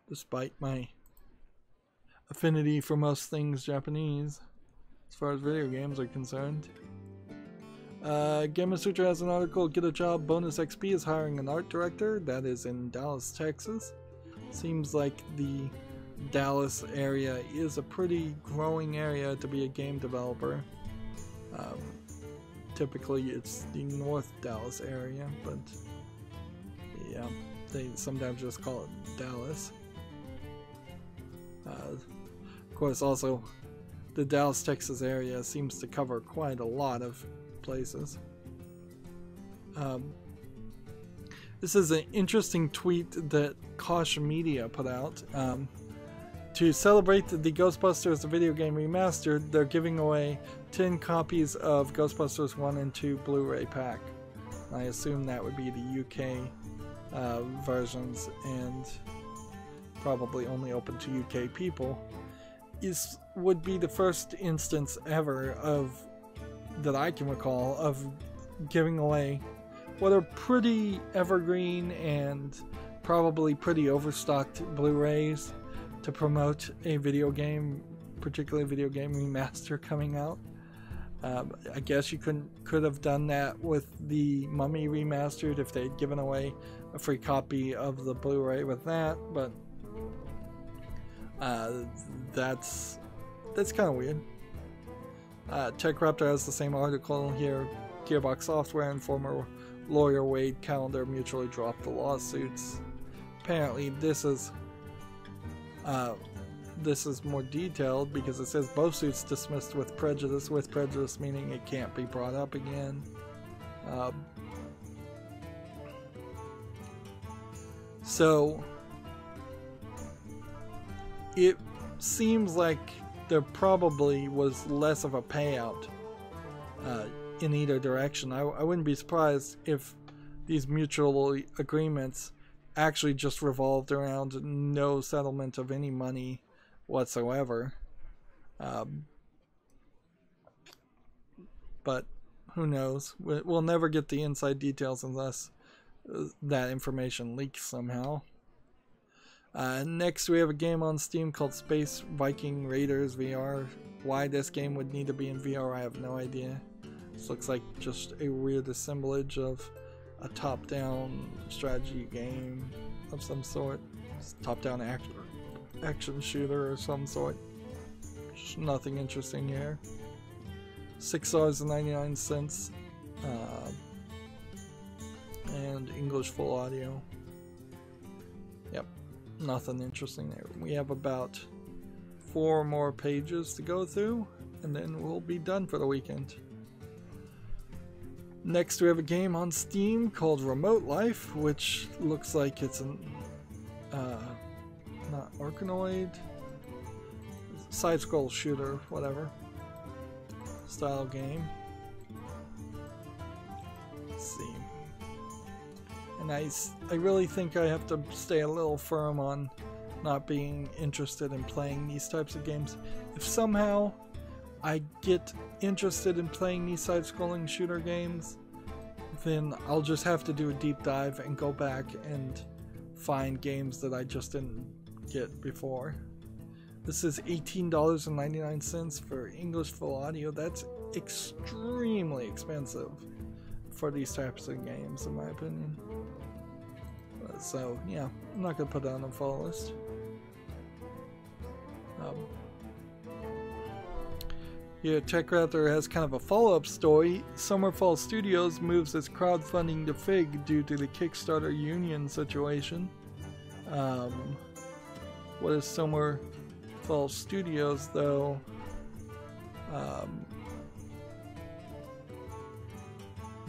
Despite my affinity for most things Japanese, as far as video games are concerned. Gamma Sutra has an article, Get a Job, Bonus XP is hiring an art director. That is in Dallas, Texas. Seems like the Dallas area is a pretty growing area to be a game developer. Typically it's the North Dallas area, but yeah, they sometimes just call it Dallas. Of course, also the Dallas, Texas area seems to cover quite a lot of places. This is an interesting tweet that Kosh Media put out. To celebrate the Ghostbusters video game remastered, they're giving away 10 copies of Ghostbusters 1 and 2 Blu-ray pack. I assume that would be the UK versions, and probably only open to UK people. Would be the first instance ever of that I can recall of giving away what are pretty evergreen and probably pretty overstocked Blu-rays to promote a video game, particularly a video game remaster coming out. I guess you could have done that with the Mummy remastered if they'd given away a free copy of the Blu-ray with that, but that's kind of weird. TechRaptor has the same article here. Gearbox Software and former lawyer Wade Callender mutually dropped the lawsuits. Apparently this is more detailed because it says both suits dismissed with prejudice meaning it can't be brought up again. So it seems like there probably was less of a payout in either direction. I wouldn't be surprised if these mutual agreements actually just revolved around no settlement of any money whatsoever. But who knows? We'll never get the inside details unless that information leaks somehow. Next we have a game on Steam called Space Viking Raiders VR. Why this game would need to be in VR, I have no idea. This looks like just a weird assemblage of a top-down strategy game of some sort. Top-down action shooter or some sort. Just nothing interesting here. $6.99 and English full audio. Yep, nothing interesting there. We have about 4 more pages to go through and then we'll be done for the weekend. Next we have a game on Steam called Remote Life, which looks like it's an not Arkanoid, side-scroll shooter, whatever style game. Let's see. And I really think I have to stay a little firm on not being interested in playing these types of games. If somehow I get interested in playing these side-scrolling shooter games, then I'll just have to do a deep dive and go back and find games that I just didn't get before. This is $18.99 for English full audio. That's extremely expensive for these types of games, in my opinion. So yeah, I'm not gonna put that on the follow list. Here, TechRaptor has kind of a follow-up story. Summerfall Studios moves its crowdfunding to Fig due to the Kickstarter union situation. What is Summerfall Studios, though?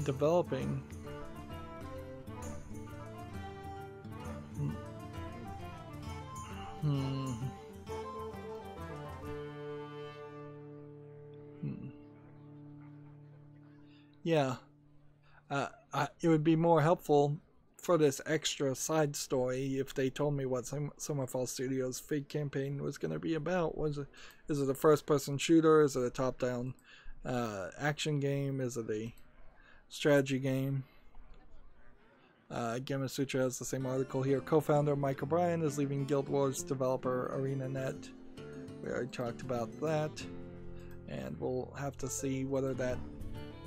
Developing. Yeah. It would be more helpful for this extra side story if they told me what Summerfall Studios' fake campaign was going to be about. Is it a first-person shooter? Is it a top-down action game? Is it a strategy game? Gamasutra has the same article here. Co-founder Mike O'Brien is leaving Guild Wars developer ArenaNet. We already talked about that, and we'll have to see whether that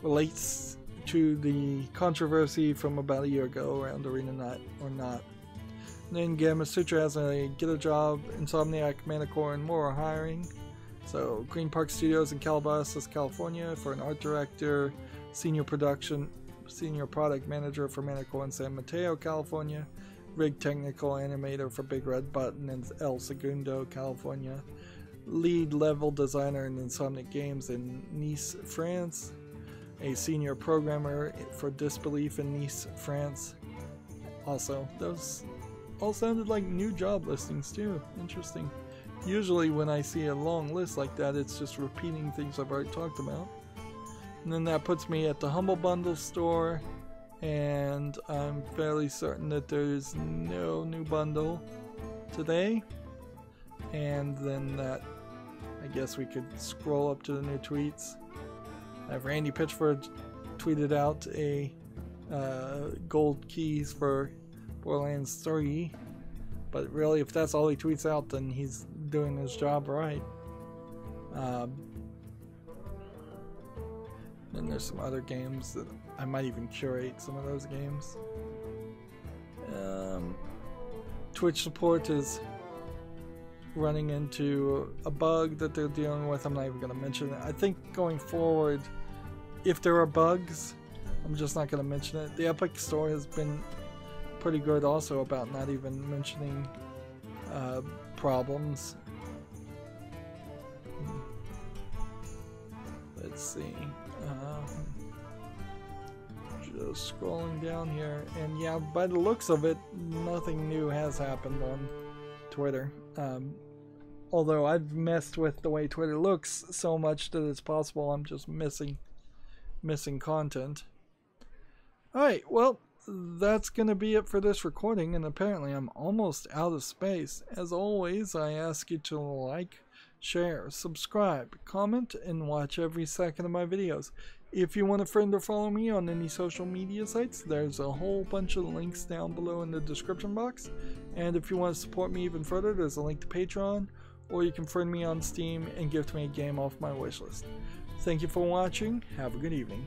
relates to the controversy from about a year ago around ArenaNet or not. And then Gamasutra has a get a job. Insomniac, Manticore, and more are hiring. So Green Park Studios in Calabasas, California for an art director, senior product manager for Manticore in San Mateo, California, rig technical animator for Big Red Button in El Segundo, California, lead level designer in Insomniac Games in Nice, France, a senior programmer for Disbelief in Nice, France. Also, those all sounded like new job listings too. Interesting. Usually when I see a long list like that, it's just repeating things I've already talked about. And then that puts me at the Humble Bundle store, and I'm fairly certain that there's no new bundle today. And then that, I guess we could scroll up to the new tweets. I have Randy Pitchford tweeted out a gold keys for Borderlands 3, but really if that's all he tweets out, then he's doing his job right. Then there's some other games that I might even curate some of those games. Twitch support is running into a bug that they're dealing with. I'm not even going to mention it. I think going forward, if there are bugs, I'm just not going to mention it. The Epic Store has been pretty good also about not even mentioning problems. Let's see. Just scrolling down here, and yeah, by the looks of it, nothing new has happened on Twitter. Although I've messed with the way Twitter looks so much that it's possible I'm just missing content. Alright, well, that's gonna be it for this recording, and apparently I'm almost out of space. As always, I ask you to like, share, subscribe, comment, and watch every second of my videos. If you want a friend or follow me on any social media sites, there's a whole bunch of links down below in the description box. And if you want to support me even further, there's a link to Patreon, or you can friend me on Steam and gift me a game off my wishlist. Thank you for watching. Have a good evening.